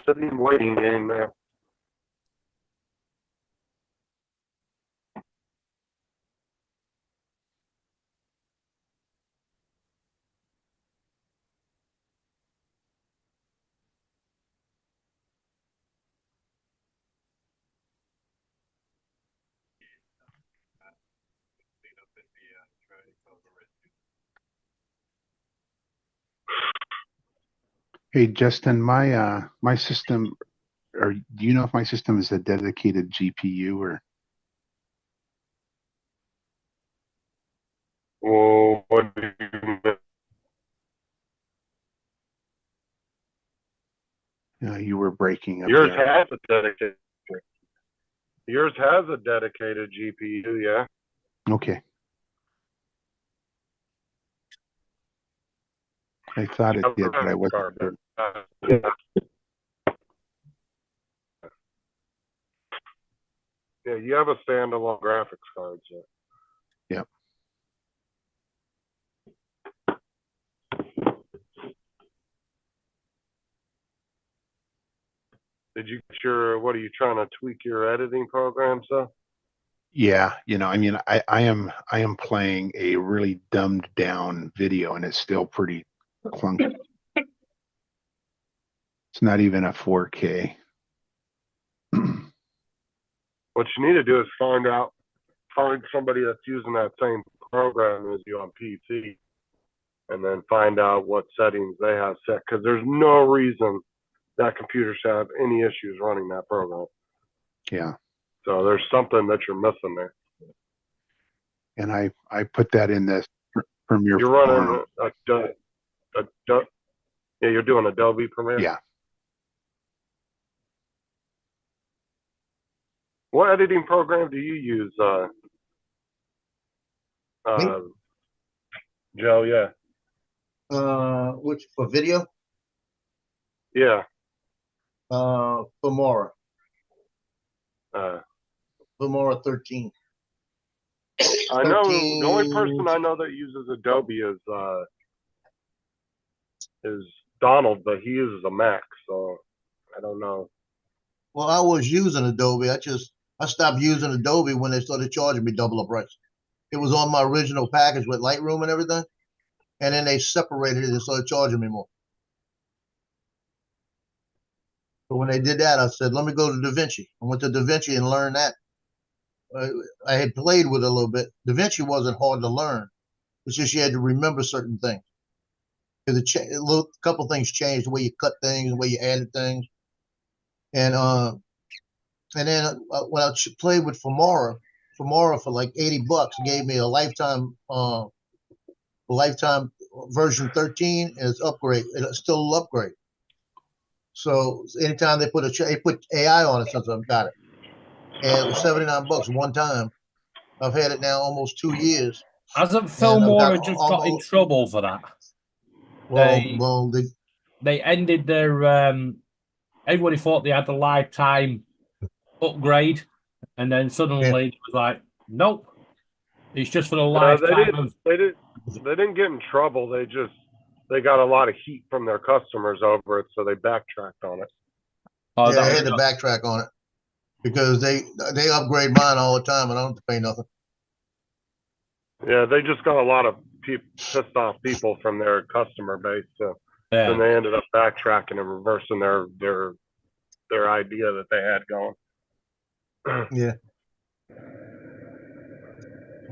Sitting waiting game there.
Hey, Justin, my system, or do you know if my system is a dedicated GPU or?
Oh, what do you mean?
You were breaking up
Yours
there.
has a dedicated. Yours has a dedicated GPU, yeah.
Okay. I thought it did, but I wasn't sure.
Yeah, you have a standalone graphics card, so.
Yep.
Did you get your, what are you trying to tweak your editing program, so?
Yeah, I mean, I am playing a really dumbed down video and it's still pretty clunky. It's not even a 4K.
What you need to do is find somebody that's using that same program as you on PC, and then find out what settings they have set, because there's no reason that computer should have any issues running that program.
Yeah.
So there's something that you're missing there.
And I put that in this Premiere.
You're running yeah, you're doing Adobe Premiere?
Yeah.
What editing program do you use, Joe? Yeah.
Which for video?
Yeah.
Filmora.
Uh,
Filmora 13.
I know the
13.
only person I know that uses Adobe is Donald, but he uses a Mac, so I don't know.
Well, I was using Adobe. I stopped using Adobe when they started charging me double the price. It was on my original package with Lightroom and everything, and then they separated it and started charging me more. But when they did that, I said, let me go to DaVinci. I went to DaVinci and learned that. I had played with it a little bit. DaVinci wasn't hard to learn. It's just you had to remember certain things. A couple things changed, the way you cut things, the way you added things. And then when I played with Filmora for like $80 gave me a lifetime version 13 and it's upgrade. It's still an upgrade. So anytime they put AI on it since I've got it. And it was $79 one time. I've had it now almost 2 years.
Hasn't Filmora just got in trouble for that? They ended their everybody thought they had the lifetime upgrade, and then suddenly it was like, nope, it's just for the lifetime.
They didn't get in trouble. They got a lot of heat from their customers over it, so they backtracked on it.
Yeah, they had to backtrack on it because they upgrade mine all the time, and I don't have to pay nothing.
Yeah, they just got a lot of pissed off people from their customer base, so then they ended up backtracking and reversing their idea that they had going.
Yeah.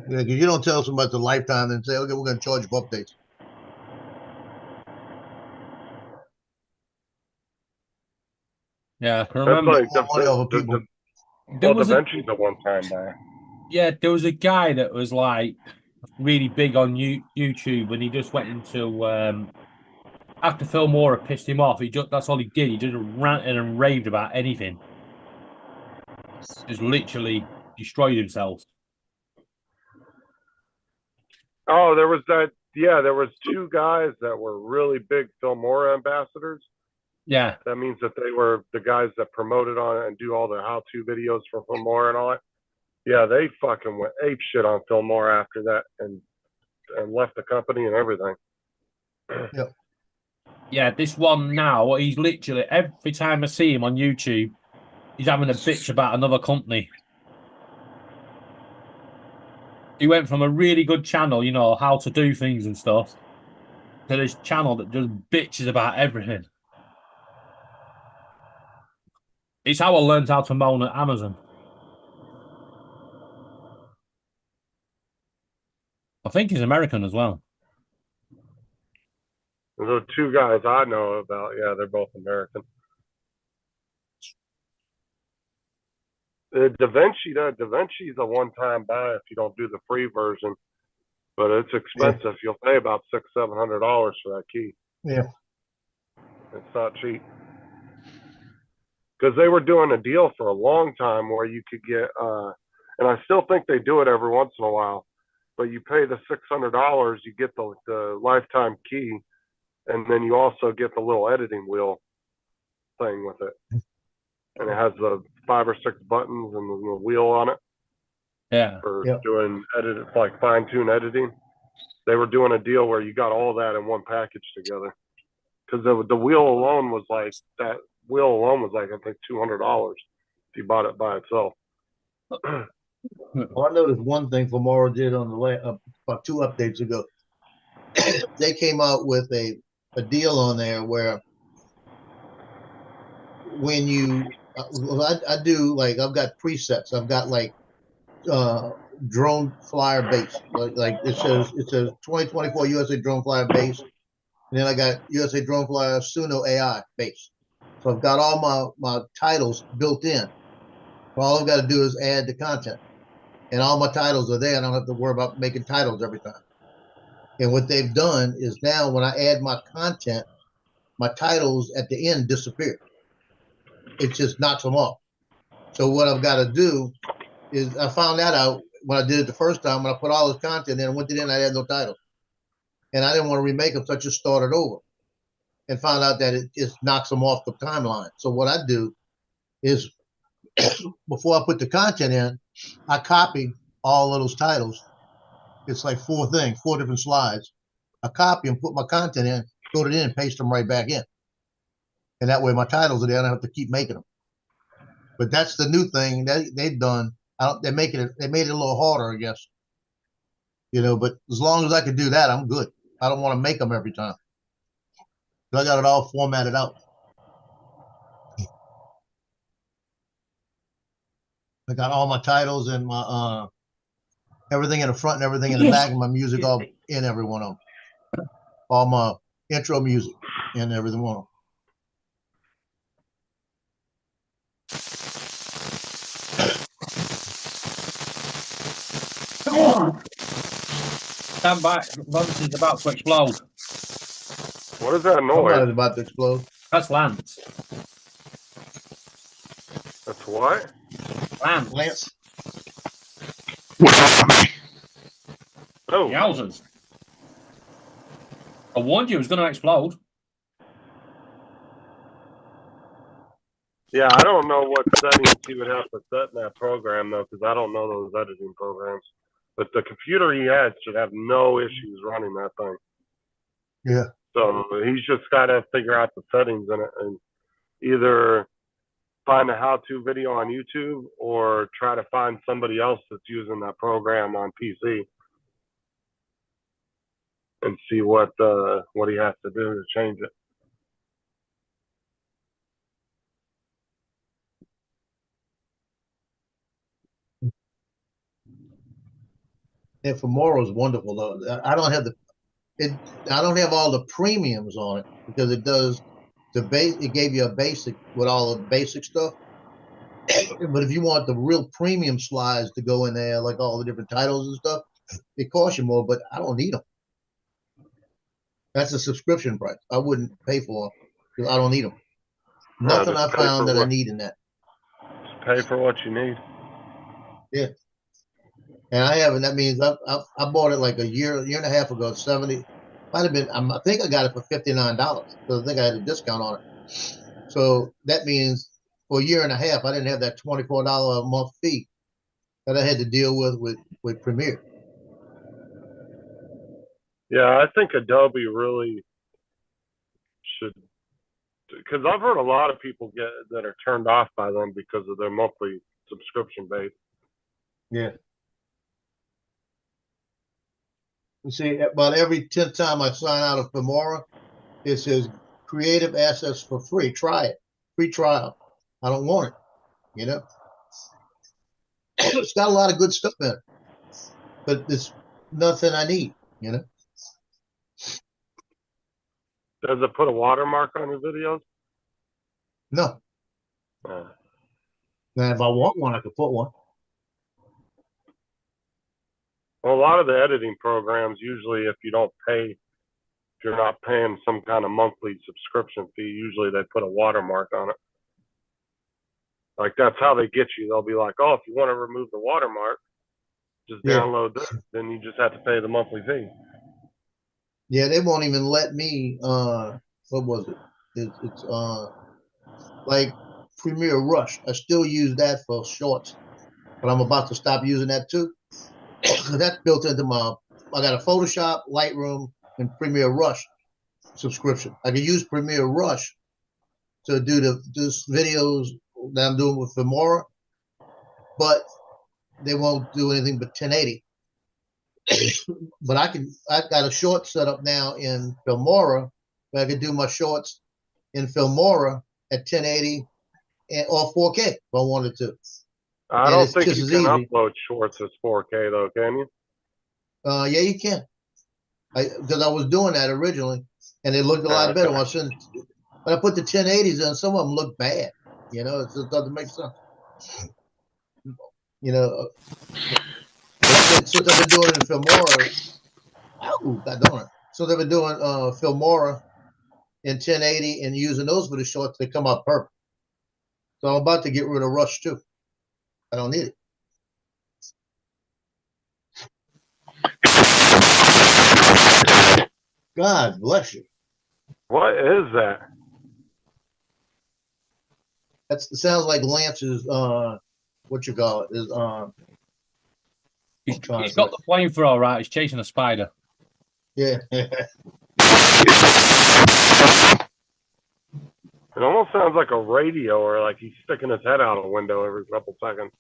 Yeah, because you don't tell somebody the lifetime and say, okay, we're going to charge you for updates.
Yeah, I remember.
DaVinci's a one-time buy.
Yeah, there was a guy that was like really big on YouTube, and he just went into after Filmora pissed him off. That's all he did. He just ranted and raved about anything. Just literally destroyed himself.
Oh, there was that. Yeah, there was two guys that were really big Filmora ambassadors.
Yeah.
That means that they were the guys that promoted on it and do all the how-to videos for Filmora and all that. Yeah, they fucking went ape shit on Filmora after that and left the company and everything.
Yep.
Yeah, this one now, he's literally, every time I see him on YouTube, he's having a bitch about another company. He went from a really good channel, how to do things and stuff, to this channel that just bitches about everything. It's how I learned how to moan at Amazon. I think he's American as well.
The two guys I know about, yeah, they're both American. DaVinci's a one-time buy if you don't do the free version, but it's expensive. Yeah. You'll pay about $600-700 for that key.
Yeah,
it's not cheap. because they were doing a deal for a long time where you could get, and I still think they do it every once in a while, but you pay the $600, you get the lifetime key, and then you also get the little editing wheel thing with it. And it has the 5 or 6 buttons and the wheel on it
Yeah.
for
Yep.
doing like fine-tune editing. They were doing a deal where you got all that in one package together. Because the wheel alone was like I think $200 if you bought it by itself.
Well, I noticed one thing Femora did on the about 2 updates ago. They came out with a deal on there where when you I do, like, I've got presets. I've got like drone flyer base. Like it says 2024 USA drone flyer base. And then I got USA drone flyer Suno AI base. So I've got all my titles built in. All I've got to do is add the content. And all my titles are there. I don't have to worry about making titles every time. And what they've done is now when I add my content, my titles at the end disappear. It just knocks them off. So what I've got to do is, I found that out when I did it the first time, when I put all this content in, and went to the end, I had no titles. And I didn't want to remake them, so I just started over and found out that it just knocks them off the timeline. So what I do is before I put the content in, I copy all of those titles. It's like 4 different slides. I copy and put my content in, go to the end, and paste them right back in. And that way my titles are there, and I don't have to keep making them. But that's the new thing that they've done. They made it a little harder, I guess. But as long as I can do that, I'm good. I don't want to make them every time. I got it all formatted out. I got all my titles and my everything in the front and everything in the back, and my music all in every one of them. All my intro music in every one of them.
Stand by. Lance is about to explode.
What is that
Somebody's
noise?
about to explode.
That's Lance.
That's what?
Lance.
Oh,
Yowzers. I warned you it was going to explode.
yeah. I don't know what settings you would have to set in that program though, because I don't know those editing programs. But the computer he had should have no issues running that thing.
Yeah.
So he's just got to figure out the settings in it and either find a how-to video on YouTube or try to find somebody else that's using that program on PC and see what he has to do to change it.
And Femora is wonderful though. I don't have all the premiums on it because it does the base. It gave you a basic with all the basic stuff. But if you want the real premium slides to go in there, like all the different titles and stuff, it costs you more. But I don't need them. That's a subscription price. I wouldn't pay for them because I don't need them. Nothing I found that I need in that.
Just pay for what you need.
Yeah. And I haven't. That means I bought it like a year and a half ago. 70 might have been. I think I got it for $59 because I think I had a discount on it. So that means for a year and a half, I didn't have that $24 a month fee that I had to deal with Premiere.
Yeah, I think Adobe really should, because I've heard a lot of people that are turned off by them because of their monthly subscription base.
Yeah. You see, about every 10th time I sign out of Femora, it says creative assets for free. Try it. Free trial. I don't want it. It's got a lot of good stuff in it, but it's nothing I need.
Does it put a watermark on your videos?
No. Now, if I want one, I could put one.
Well, a lot of the editing programs, usually if you're not paying some kind of monthly subscription fee, usually they put a watermark on it. Like that's how they get you. They'll be like, oh, if you want to remove the watermark, just
Yeah.
download this. Then you just have to pay the monthly fee.
Yeah, they won't even let me. What was it? It's like Premiere Rush. I still use that for shorts, but I'm about to stop using that too. That's built into my. I got a Photoshop, Lightroom, and Premiere Rush subscription. I can use Premiere Rush to do this videos that I'm doing with Filmora, but they won't do anything but 1080. But I've got a short set up now in Filmora where I can do my shorts in Filmora at 1080 or 4K if I wanted to.
I
And
don't
it's
think
just
you
as
can
easy.
upload shorts as 4K though, can you?
Yeah, you can. Because I was doing that originally, and it looked a lot better when I sent it. But I put the 1080s in. Some of them look bad. You know, it just doesn't make sense. You know, since I've been doing it in Filmora, God darn it. Since I've been doing Filmora in 1080 and using those for the shorts, they come out perfect. So I'm about to get rid of Rush too. I don't need it. God bless you.
What is that?
It sounds like Lance's what you call it is
He's got the flamethrower right. He's chasing a spider.
yeah.
It almost sounds like a radio, or like he's sticking his head out a window every couple seconds.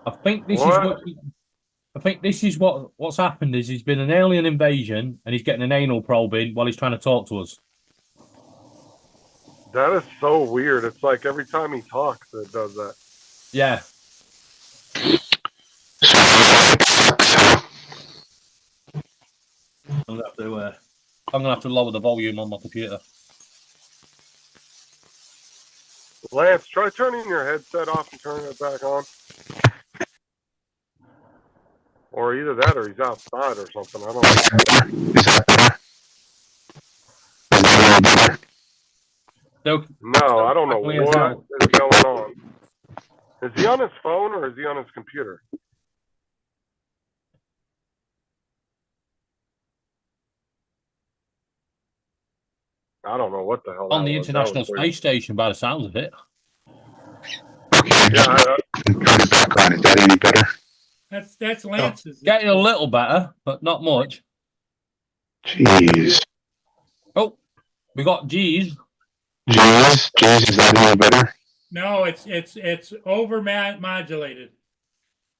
I think this is what. I think this is what's happened. Is he's been an alien invasion, and he's getting an anal probe in while he's trying to talk to us.
That is so weird. It's like every time he talks, it does that.
Yeah. I'm gonna have to lower the volume on my computer.
Lance, try turning your headset off and turning it back on. Or either that or he's outside or something. I don't know. No, I don't know what is going on. Is he on his phone or is he on his computer? I don't know what the hell.
On the International Space Station, by the sounds of it.
Yeah,
is that any better?
That's Lance's.
Getting a little better, but not much.
Jeez.
Oh, we got G's.
Jeez, is that any better?
No, it's over modulated.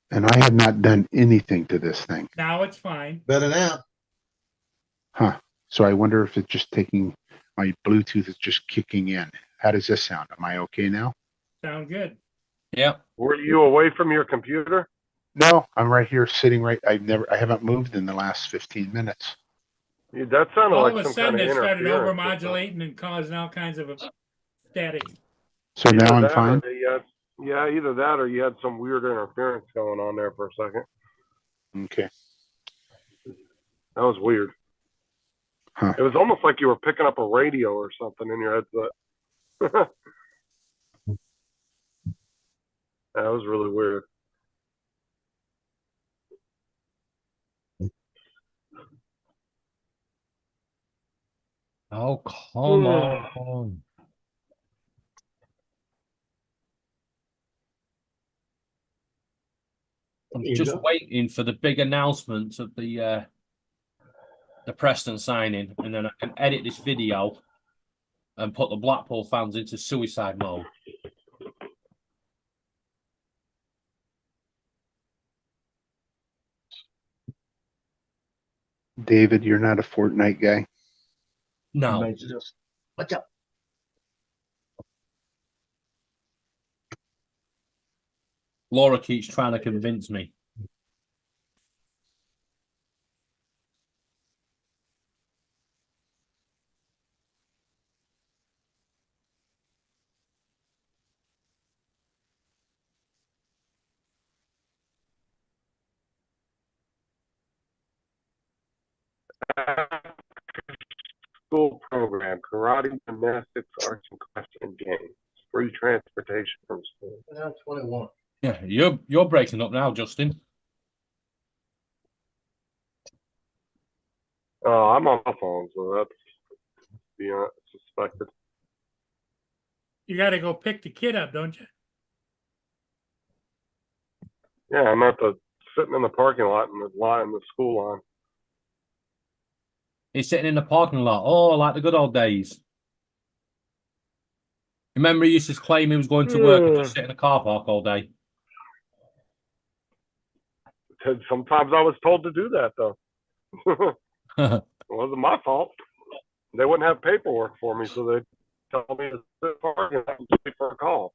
And I have not done anything to this thing.
Now it's fine.
Better now.
Huh. So I wonder if it's just taking my Bluetooth is just kicking in. How does this sound? Am I okay now?
Sound good.
Yeah.
Were you away from your computer?
No, I'm right here sitting right. I haven't moved in the last 15 minutes.
Yeah, that sounded
All
like
of a
some
sudden
kind of
it started over
interference.
modulating and causing all kinds of static.
So
Either
now I'm
that or
fine.
yeah, either that or you had some weird interference going on there for a second.
Okay.
That was weird.
Huh.
It was almost like you were picking up a radio or something in your headset. That was really weird.
Oh, come on. I'm just waiting for the big announcement of the Preston signing, and then I can edit this video and put the Blackpool fans into suicide mode.
David, you're not a Fortnite guy?
No.
Watch out.
Laura keeps trying to convince me.
school program, karate, gymnastics, arts, and question games. Free transportation from school.
21.
Yeah, you're breaking up now, Justin.
I'm on my phone, so that's suspected.
You gotta go pick the kid up, don't you?
Yeah, I'm sitting in the parking lot in the school line.
He's sitting in the parking lot. Oh, like the good old days. Remember, he used to claim he was going to work and just sit in a car park all day.
Sometimes I was told to do that, though. It wasn't my fault. They wouldn't have paperwork for me, so they'd tell me to sit park and wait for a call.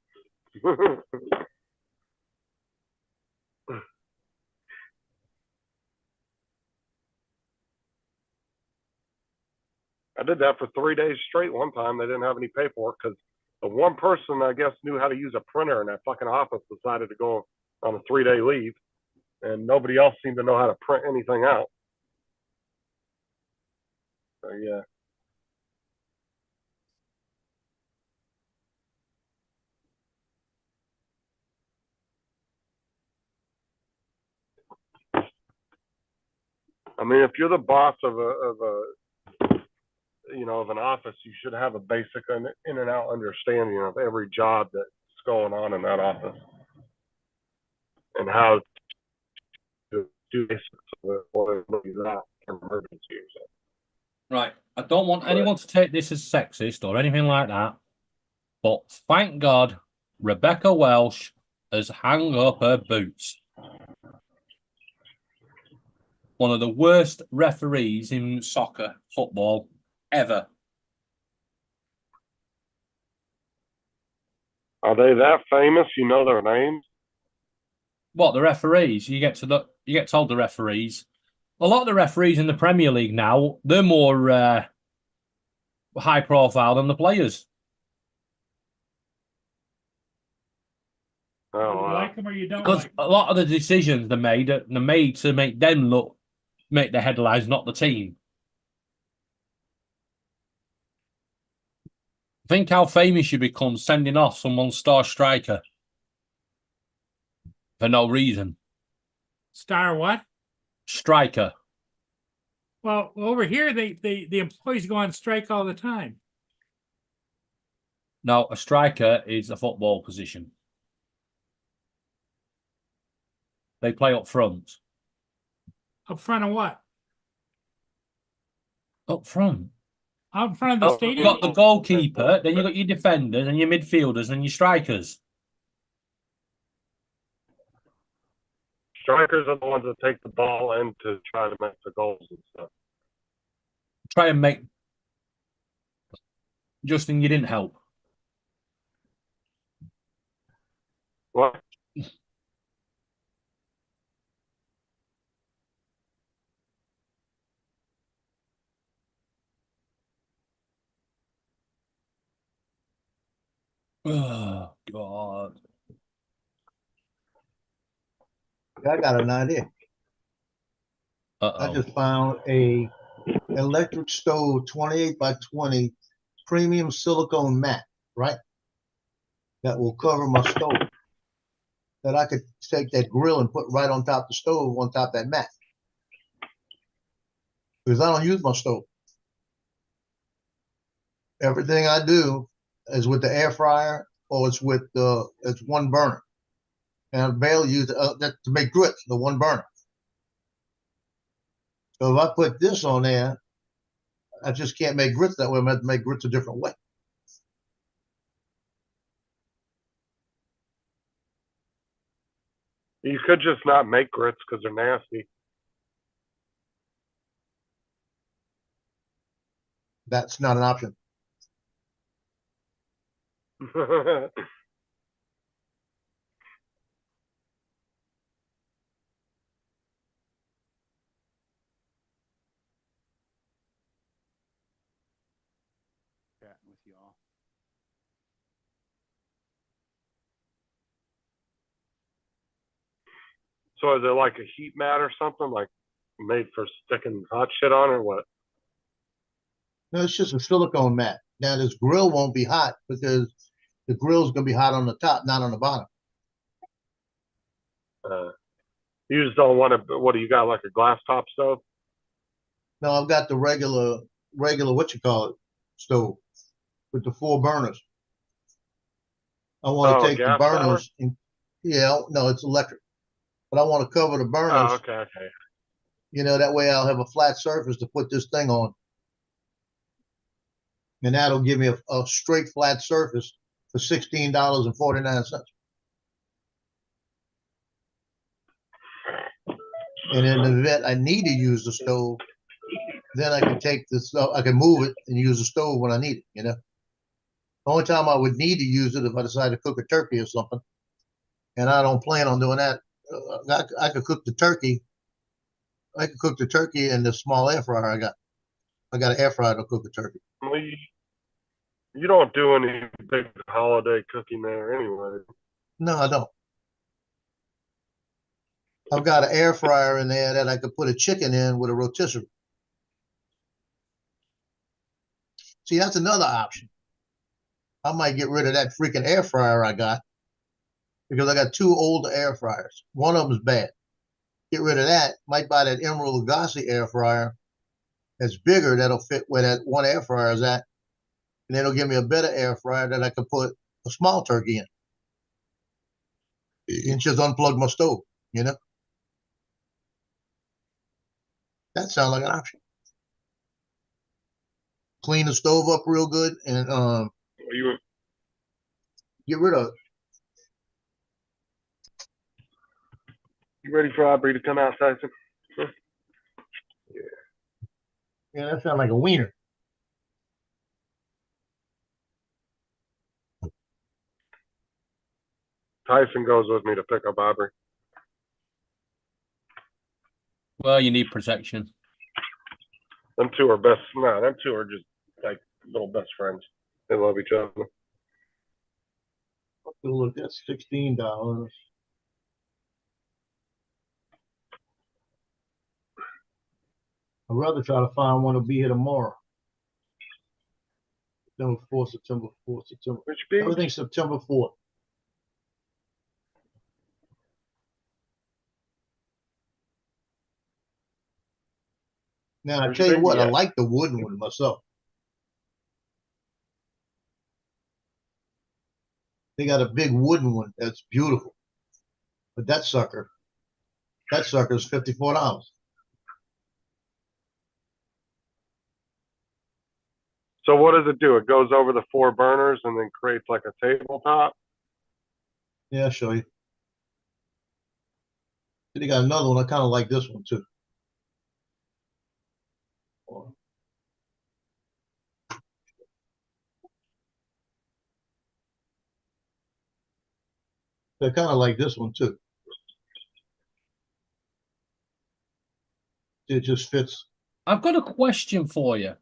I did that for 3 days straight one time. They didn't have any paperwork because the one person, I guess, knew how to use a printer in that fucking office decided to go on a 3-day leave, and nobody else seemed to know how to print anything out. So, yeah. I mean, if you're the boss of an office, you should have a basic in and out understanding of every job that's going on in that office and how to do basics of it or that emergency or something.
Right. I don't want anyone to take this as sexist or anything like that, but thank God Rebecca Welsh has hung up her boots. One of the worst referees in soccer, football, ever.
Are they that famous? You know their names?
What, the referees? You get told the referees. A lot of the referees in the Premier League now, they're more high profile than the players.
Oh,
You
wow.
like them or you don't
Because
like them?
a lot of the decisions they're made to make them make the headlines, not the team. Think how famous you become sending off someone's star striker for no reason.
Star what?
Striker.
Well, over here, the employees go on strike all the time.
No, a striker is a football position. They play up front.
Up front of what?
Up front.
Out in front of the
You
stadium?
got the goalkeeper, then you got your defenders and your midfielders and your strikers.
Strikers are the ones that take the ball in to try to make the goals and stuff.
Try and make. Justin, you didn't help.
What?
Oh, God.
I got an idea. I
Uh-oh.
just found a electric stove 28 by 20 premium silicone mat, right? That will cover my stove. That I could take that grill and put right on top of the stove, on top of that mat. Because I don't use my stove. Everything I do is with the air fryer or it's one burner. And Bale used that to make grits, the one burner. So if I put this on there, I just can't make grits that way. I'm going to have to make grits a different way.
You could just not make grits because they're nasty.
That's not an option.
So is it like a heat mat or something, like made for sticking hot shit on, or what?
No, it's just a silicone mat. Now this grill won't be hot because the grill's gonna be hot on the top, not on the bottom.
You just don't want to. What do you got? Like a glass top stove?
No, I've got the regular what you call it stove with the 4 burners. I want
Oh,
to take the
gas power?
burners and yeah, no, it's electric. But I want to cover the burners.
Oh, okay.
You know, that way I'll have a flat surface to put this thing on. And that'll give me a straight flat surface for $16.49. And in the event I need to use the stove, then I can take the stove, I can move it and use the stove when I need it, you know. The only time I would need to use it if I decide to cook a turkey or something. And I don't plan on doing that. I could cook the turkey. I could cook the turkey in the small air fryer I got. I got an air fryer to cook the turkey.
Well, you don't do any big holiday cooking there anyway.
No, I don't. I've got an air fryer in there that I could put a chicken in with a rotisserie. See, that's another option. I might get rid of that freaking air fryer I got because I got 2 older air fryers. One of them's bad. Get rid of that. Might buy that Emeril Lagasse air fryer that's bigger that'll fit where that one air fryer is at. And it'll give me a better air fryer that I can put a small turkey in. And just unplug my stove, you know? That sounds like an option. Clean the stove up real good and
You
get rid of it.
ready for Aubrey to come out, Tyson?
Yeah, that sounds like a wiener.
Tyson goes with me to pick up Aubrey.
Well, you need protection.
Them two are best. No, them two are just like little best friends. They love each other.
Look, that's $16. I'd rather try to find one to be here tomorrow. September 4th, September 4th, September.
Which beach?
Everything's September 4th. Now, I
Where's
tell
your
you what,
baby
I
at?
like the wooden one myself. They got a big wooden one that's beautiful. But that sucker is $54.
So what does it do? It goes over the 4 burners and then creates like a tabletop.
Yeah, I'll show you. Then they got another one. I kind of like this one too. I kind of like this one too. It just fits.
I've got a question for you.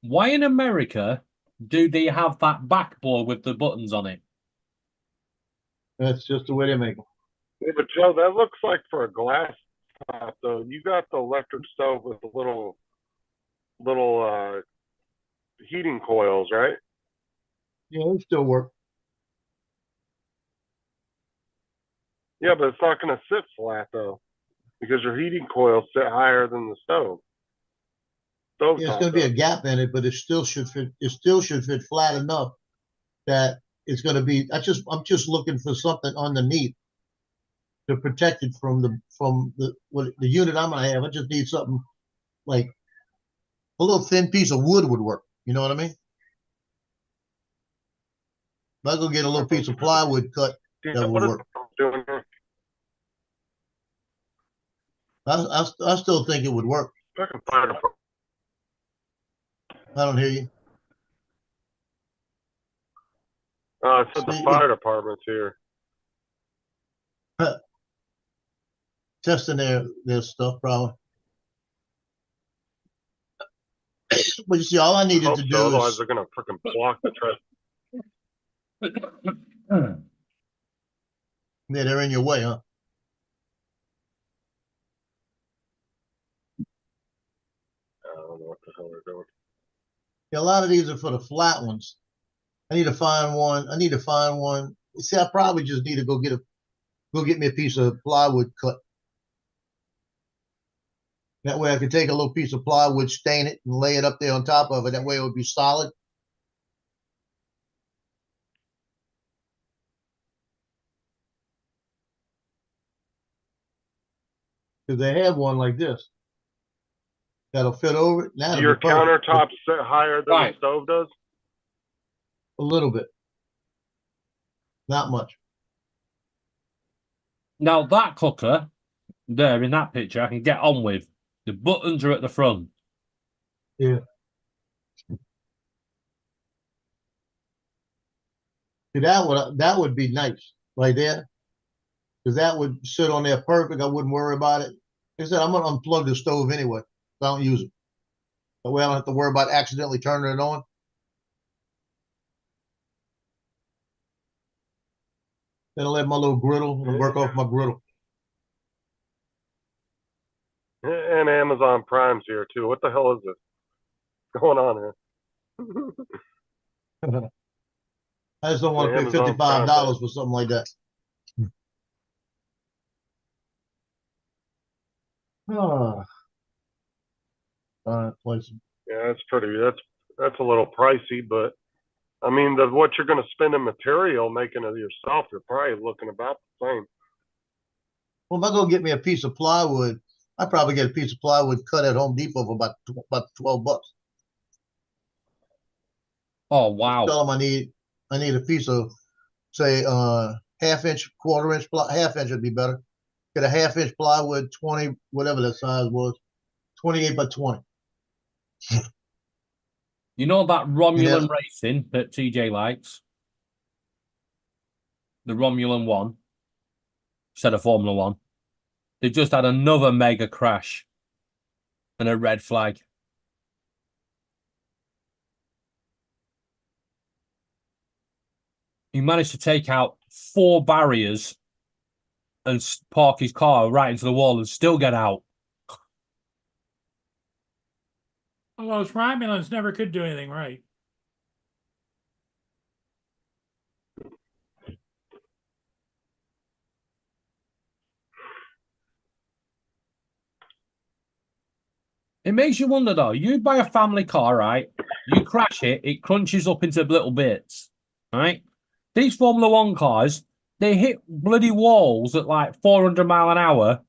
Why in America do they have that backboard with the buttons on it?
That's just the way they make them.
Yeah, but Joe, that looks like for a glass top though. You got the electric stove with the little heating coils, right?
Yeah, they still work.
Yeah, but it's not going to sit flat though, because your heating coils sit higher than the stove.
Yeah, it's going to be a gap in it, but it still should fit. It still should fit flat enough that it's going to be. I'm just looking for something underneath to protect it from the unit I'm going to have. I just need something like a little thin piece of wood would work. You know what I mean? If I go get a little piece of plywood cut, that would work. I still think it would work. I don't hear you.
It said the fire department's here.
Testing their stuff probably. But you see, all I needed to do
otherwise
is
they're gonna freaking block the trip.
yeah, they're in your way, huh?
I don't know what the hell they're doing.
Yeah, a lot of these are for the flat ones. I need to find one. I need to find one. See, I probably just need to go get me a piece of plywood cut. That way I could take a little piece of plywood, stain it, and lay it up there on top of it. That way it would be solid. Because they have one like this that'll fit over it.
Do
That'll
your
be perfect.
countertops sit higher than
Right.
the stove does?
A little bit, not much.
Now that cooker there in that picture, I can get on with. The buttons are at the front.
Yeah. See, that would be nice right there, because that would sit on there perfect. I wouldn't worry about it. Like I said, I'm gonna unplug the stove anyway. So I don't use it. That way I don't have to worry about accidentally turning it on. Then I'll have my little griddle and work off my griddle.
And Amazon Prime's here too. What the hell is this going on here?
I just don't want to pay
Amazon
$55 for something like that. Oh. Place.
Yeah, that's pretty. That's a little pricey, but I mean, what you're going to spend in material making it yourself, you're probably looking about the same.
Well, if I go get me a piece of plywood, I probably get a piece of plywood cut at Home Depot for about $12.
Oh wow!
Tell them I need a piece of, say, half-inch, quarter-inch, half-inch would be better. Get a half-inch plywood, 20, whatever that size was, 28 by 20.
You know that Romulan
Yeah.
racing that TJ likes? The Romulan one, instead of Formula One. They've just had another mega crash and a red flag. He managed to take out 4 barriers and park his car right into the wall and still get out.
Well, those Romulans never could do anything right.
It makes you wonder though. You buy a family car, right? You crash it, it crunches up into little bits, right? These Formula One cars, they hit bloody walls at like 400 mile an hour,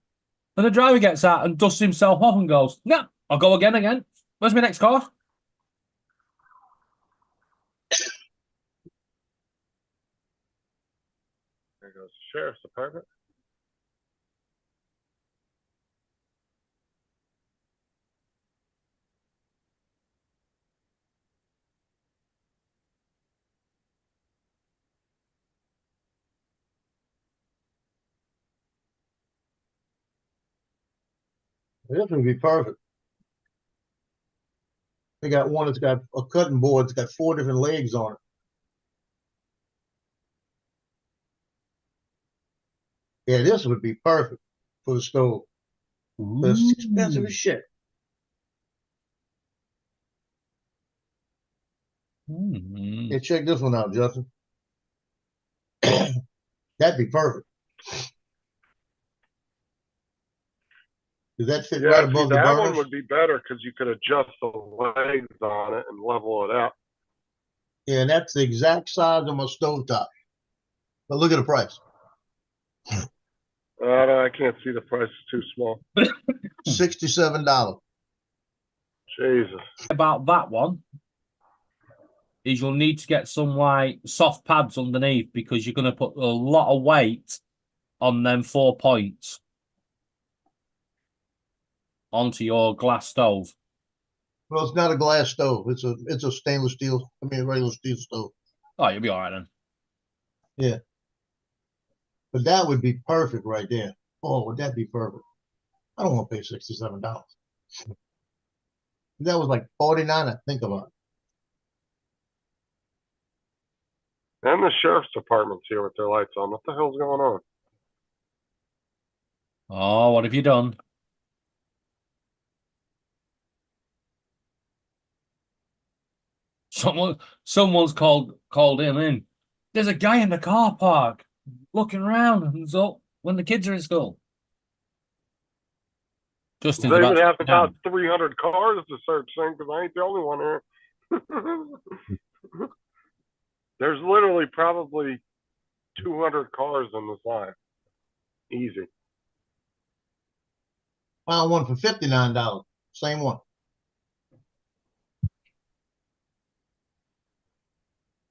and the driver gets out and dusts himself off and goes, "No, I'll go again. Where's my next car?"
There goes the sheriff's department.
This would be perfect. They got one that's got a cutting board. It's got 4 different legs on it. Yeah, this would be perfect for the stove. But it's expensive as shit.
Mm.
Hey, check this one out, Justin. That'd be perfect. Does that fit right above the
that
burners?
one would be better because you could adjust the legs on it and level it out.
Yeah, that's the exact size of my stovetop. But look at the price.
I can't see the price is too small.
$67.
Jesus.
About that one is you'll need to get some like soft pads underneath because you're going to put a lot of weight on them 4 points onto your glass stove.
Well, it's not a glass stove. It's a stainless steel. I mean, a regular steel stove.
Oh, you'll be all right then.
Yeah. But that would be perfect right there. Oh, would that be perfect? I don't want to pay $67. That was like $49. I think about it.
And the sheriff's department's here with their lights on. What the hell's going on?
Oh, what have you done? Someone's called him in. There's a guy in the car park looking around and so when the kids are in school. Justin's
They
about
would
to
have
sit
about
down.
300 cars to search thing because I ain't the only one here. There's literally probably 200 cars in this line. Easy.
Found one for $59. Same one.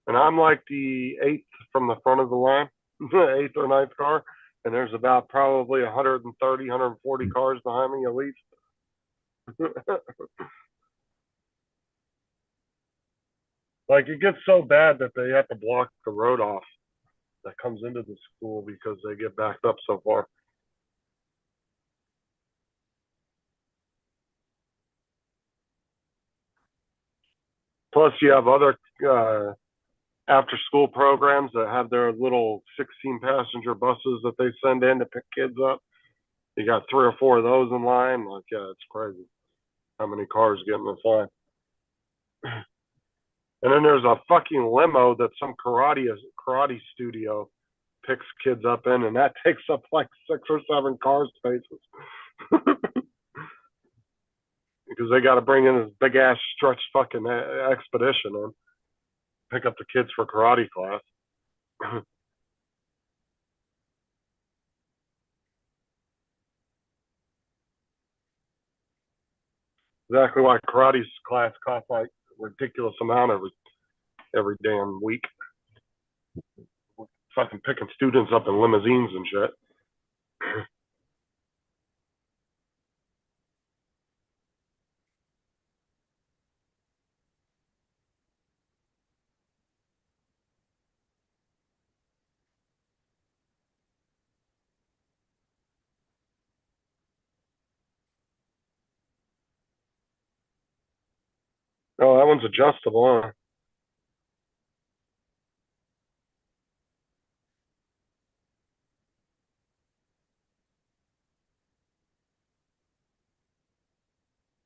And I'm like the 8th from the front of the line, the 8th or 9th car. And there's about probably 130, 140 cars behind me at least. Like it gets so bad that they have to block the road off that comes into the school because they get backed up so far. Plus, you have other after-school programs that have their little 16-passenger buses that they send in to pick kids up. You got 3 or 4 of those in line. Like, yeah, it's crazy how many cars get in this line. And then there's a fucking limo that some karate studio picks kids up in, and that takes up like 6 or 7 car spaces. Because they got to bring in this big ass stretch fucking expedition and pick up the kids for karate class. Exactly why karate class costs like ridiculous amount every damn week. Fucking picking students up in limousines and shit. Oh, that one's adjustable, huh?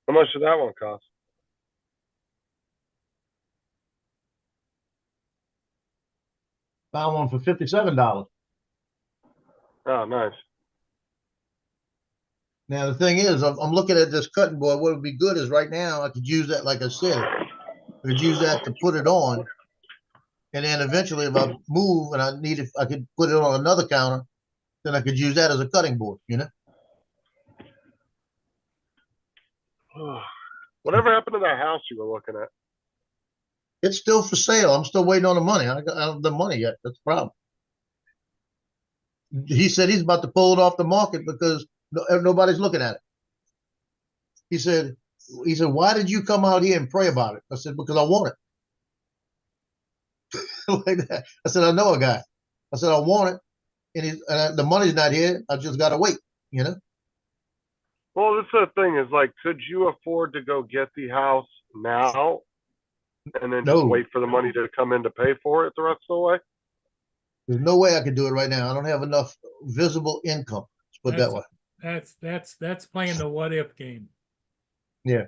How much did that one cost?
Found one for $57.
Oh, nice.
Now the thing is, I'm looking at this cutting board. What would be good is right now I could use that, like I said, I could use that to put it on, and then eventually if I move and I could put it on another counter, then I could use that as a cutting board. You know.
Whatever happened to that house you were looking at?
It's still for sale. I'm still waiting on the money. I don't have the money yet. That's the problem. He said he's about to pull it off the market because nobody's looking at it. He said, why did you come out here and pray about it? I said, because I want it. Like that. I said, I know a guy. I said, I want it. And the money's not here. I just got to wait, you know?
Well, this is the thing is like, could you afford to go get the house now and then just wait for the money to come in to pay for it the rest of the way?
There's no way I could do it right now. I don't have enough visible income. Let's put it that way.
That's playing the what if game.
Yeah.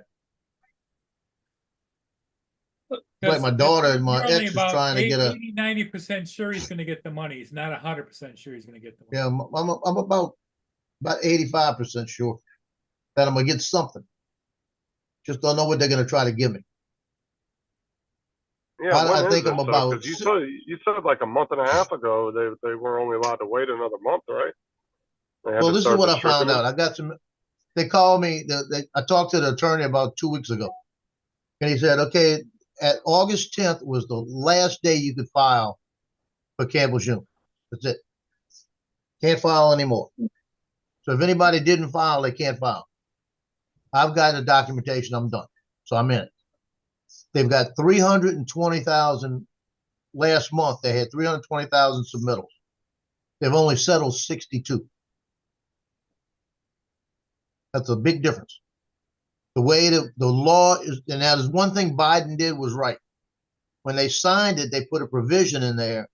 Like my daughter and my ex is trying to get
90% sure he's going to get the money. He's not 100% sure he's going to get the money.
Yeah, I'm about 85% sure that I'm gonna get something. Just don't know what they're gonna try to give me.
Yeah, I think I'm about. You said like a month and a half ago they were only allowed to wait another month, right?
Well, this is what I found out. I got some. They called me. I talked to the attorney about 2 weeks ago, and he said, "Okay, at August 10th was the last day you could file for Campbell Jr. That's it. Can't file anymore. So if anybody didn't file, they can't file. I've got the documentation. I'm done. So I'm in it. They've got 320,000 last month. They had 320,000 submittals. They've only settled 62. That's a big difference. The way the law is, and now there's one thing Biden did was right. When they signed it, they put a provision in there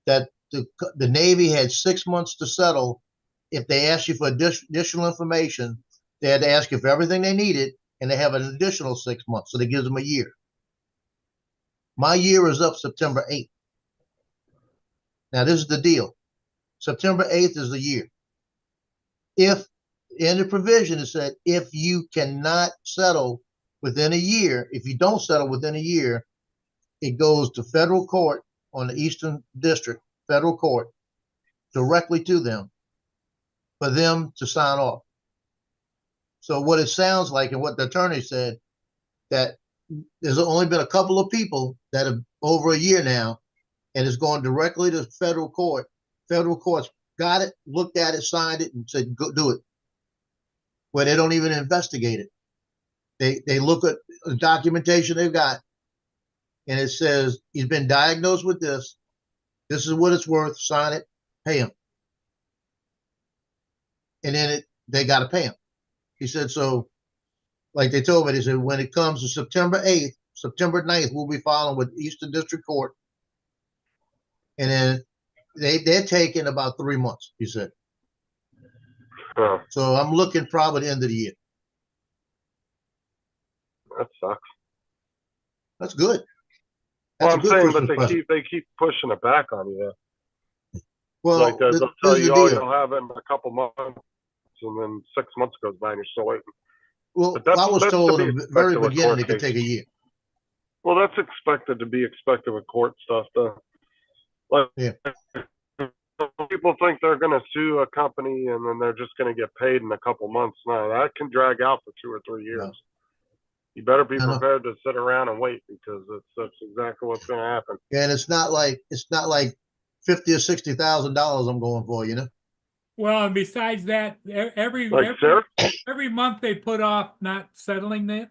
that the Navy had 6 months to settle. If they asked you for additional information, they had to ask you for everything they needed, and they have an additional 6 months. So that gives them a year. My year is up September 8th. Now, this is the deal. September 8th is the year. If in the provision it said, if you cannot settle within a year, if you don't settle within a year, it goes to federal court on the Eastern District, federal court, directly to them for them to sign off. So what it sounds like and what the attorney said, that there's only been a couple of people that have over a year now, and it's going directly to federal court. Federal courts got it, looked at it, signed it, and said, go do it. Where they don't even investigate it. They look at the documentation they've got, and it says he's been diagnosed with this. This is what it's worth. Sign it, pay him. And then they got to pay him. He said, so like they told me, they said, when it comes to September 8th, September 9th, we'll be filing with Eastern District Court. And then they're taking about 3 months, he said.
Oh,
So I'm looking probably the end of the year.
that sucks.
That's good.
Well,
That's
I'm
a good
saying,
Christmas
but
present.
they keep pushing it back on you.
Well,
Like they'll tell
this is
you,
the
oh,
deal.
you'll have it in a couple months, and then 6 months goes by and you're still waiting.
Well,
But that's-
I was
that's
told
to
in
be
the very
expected with
beginning
court
it could take a
cases.
year.
Well, that's expected to be expected with court stuff, though. Like,
Yeah.
people think they're going to sue a company and then they're just going to get paid in a couple months. No, that can drag out for 2 or 3 years.
No.
You better be
I know.
prepared to sit around and wait, because that's exactly what's going to happen.
And it's not like $50,000 or $60,000 I'm going for, you know.
Well, and besides that,
Like, Sarah,
every month they put off not settling that,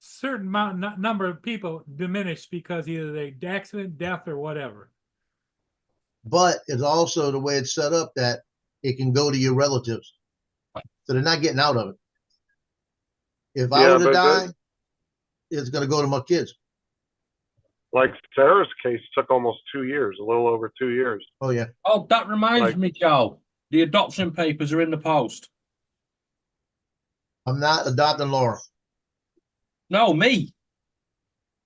certain number of people diminish because either they accident, death, or whatever.
But it's also the way it's set up that it can go to your relatives, so they're not getting out of it. If I
Yeah,
were to
but
die, it's going to go to my kids.
like Sarah's case took almost 2 years, a little over 2 years.
Oh yeah.
Oh, that reminds
Like-
me, Joe. The adoption papers are in the post.
I'm not adopting Laura.
No, me.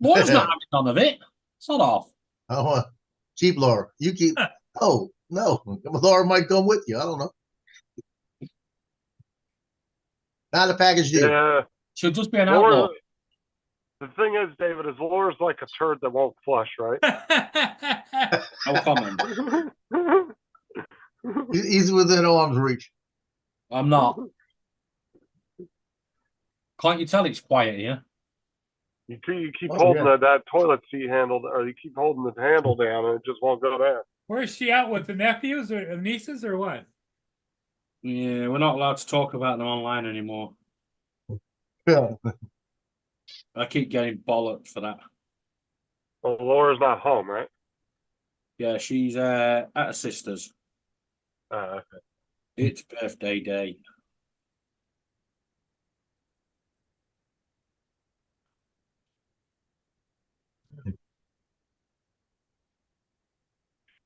Laura's not having none of it. Sod off.
I don't want keep Laura. You keep. Oh no, Laura might come with you. I don't know. Not a package deal.
Yeah.
She'll just be an
Laura,
outlaw.
the thing is, David, is Laura's like a turd that won't flush, right?
No comment.
He's within arm's reach.
I'm not. Can't you tell it's quiet here?
You keep
Oh,
holding
yeah.
that toilet seat handle, or you keep holding the handle down, and it just won't go down.
Where's she out with the nephews or nieces or what?
Yeah, we're not allowed to talk about them online anymore.
Yeah.
I keep getting bollocked for that.
Well, Laura's not home, right?
Yeah, she's at her sister's.
Okay.
It's birthday day.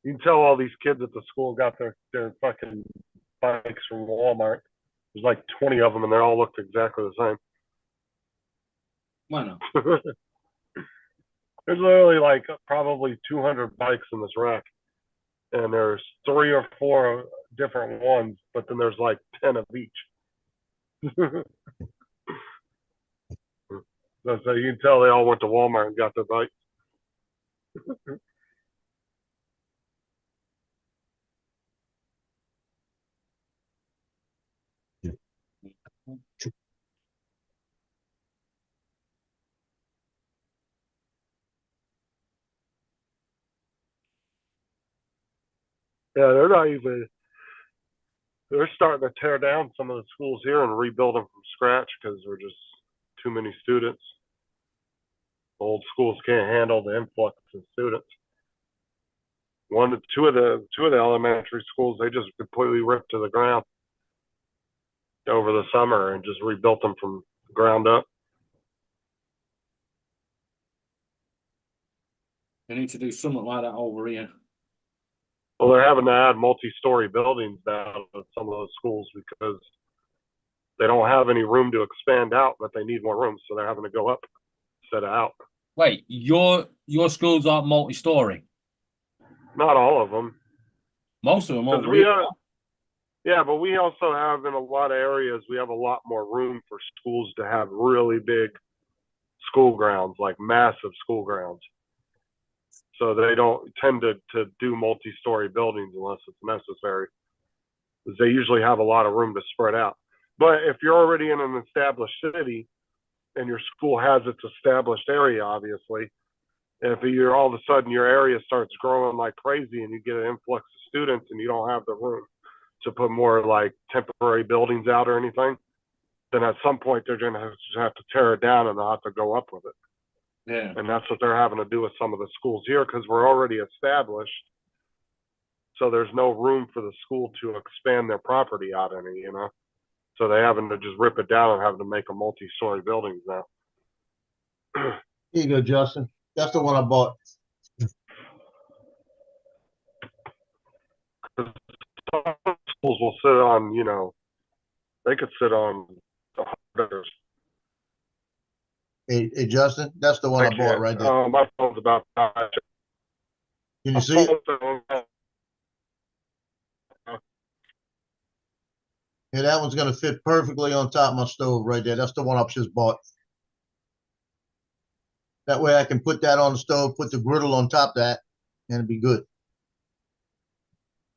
You can tell all these kids at the school got their fucking bikes from Walmart. There's like 20 of them, and they all looked exactly the
Why not?
same. There's literally like probably 200 bikes in this rack, and there's 3 or 4 different ones, but then there's like 10 of each. So you can tell they all went to Walmart and got their bikes. Yeah, they're not even. They're starting to tear down some of the schools here and rebuild them from scratch because there are just too many students. Old schools can't handle the influx of students. Two of the elementary schools, they just completely ripped to the ground over the summer and just rebuilt them from the ground up.
They need to do something like that over here.
Well, they're having to add multi-story buildings now at some of those schools because they don't have any room to expand out, but they need more room, so they're having to go up instead of out.
Wait, your schools aren't multi-story.
Not all of them.
Most of them
Because
are.
yeah, but we also have in a lot of areas, we have a lot more room for schools to have really big school grounds, like massive school grounds. So they don't tend to do multi-story buildings unless it's necessary. Because they usually have a lot of room to spread out. But if you're already in an established city and your school has its established area, obviously, if you're all of a sudden your area starts growing like crazy and you get an influx of students and you don't have the room to put more like temporary buildings out or anything, then at some point they're going to have to tear it down and they'll have to go up with it.
Yeah.
And that's what they're having to do with some of the schools here because we're already established. So there's no room for the school to expand their property out any, you know? So they're having to just rip it down and having to make a multi-story buildings now.
Here you go, Justin. That's the one I bought.
Some schools will sit on, you know, they could sit on the hundreds.
Hey, Justin, that's the one I bought right there.
My phone's about to die.
Can you see it? Yeah, that one's gonna fit perfectly on top of my stove right there. That's the one I just bought. That way I can put that on the stove, put the griddle on top of that, and it'll be good.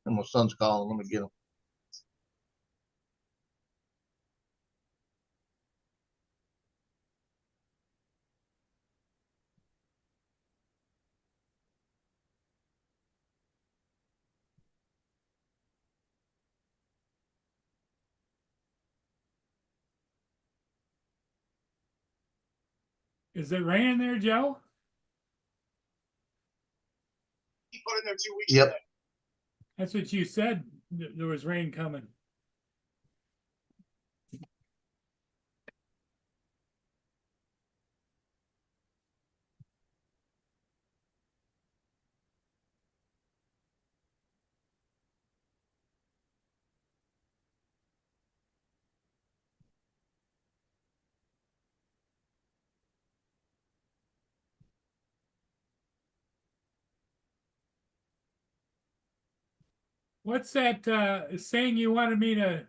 And my son's calling. Let me get him.
Is it raining there, Joe?
Yep.
That's what you said. There was rain coming. What's that saying you wanted me to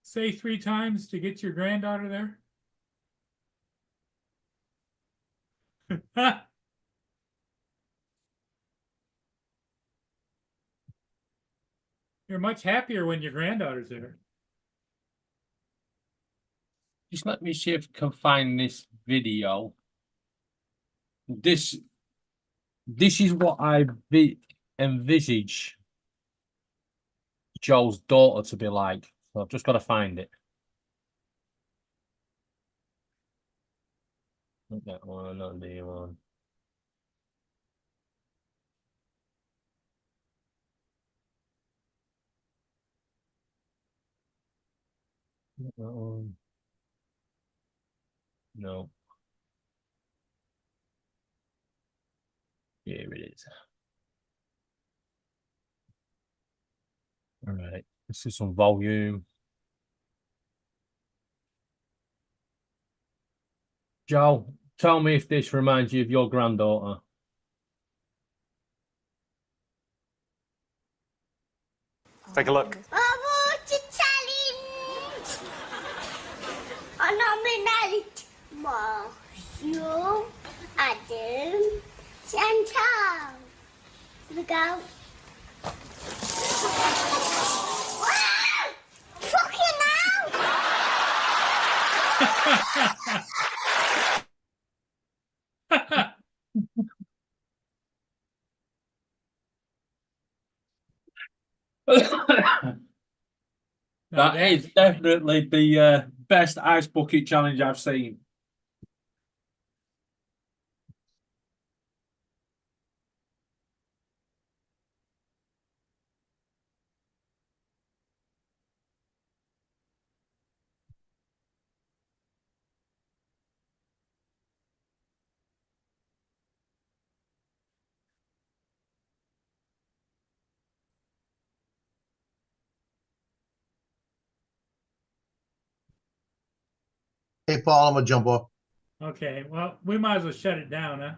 say 3 times to get your granddaughter there? You're much happier when your granddaughter's there.
Just let me see if I can find this video. This is what I envisage Joel's daughter to be like. So I've just got to find it. Not that one, not the one. Not that one. No. Here it is. All right. This is some volume. Joel, tell me if this reminds you of your granddaughter.
Take a look.
Nominate Matthew, Adam, Chantal. Look out. Fucking hell!
That is definitely the best ice bucket challenge I've seen.
Hey, Paul, I'm gonna jump off.
Okay, well, we might as well shut it down, huh?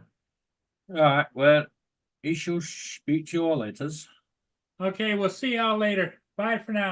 All right. Well, he shall speak to you all later.
Okay, we'll see y'all later. Bye for now.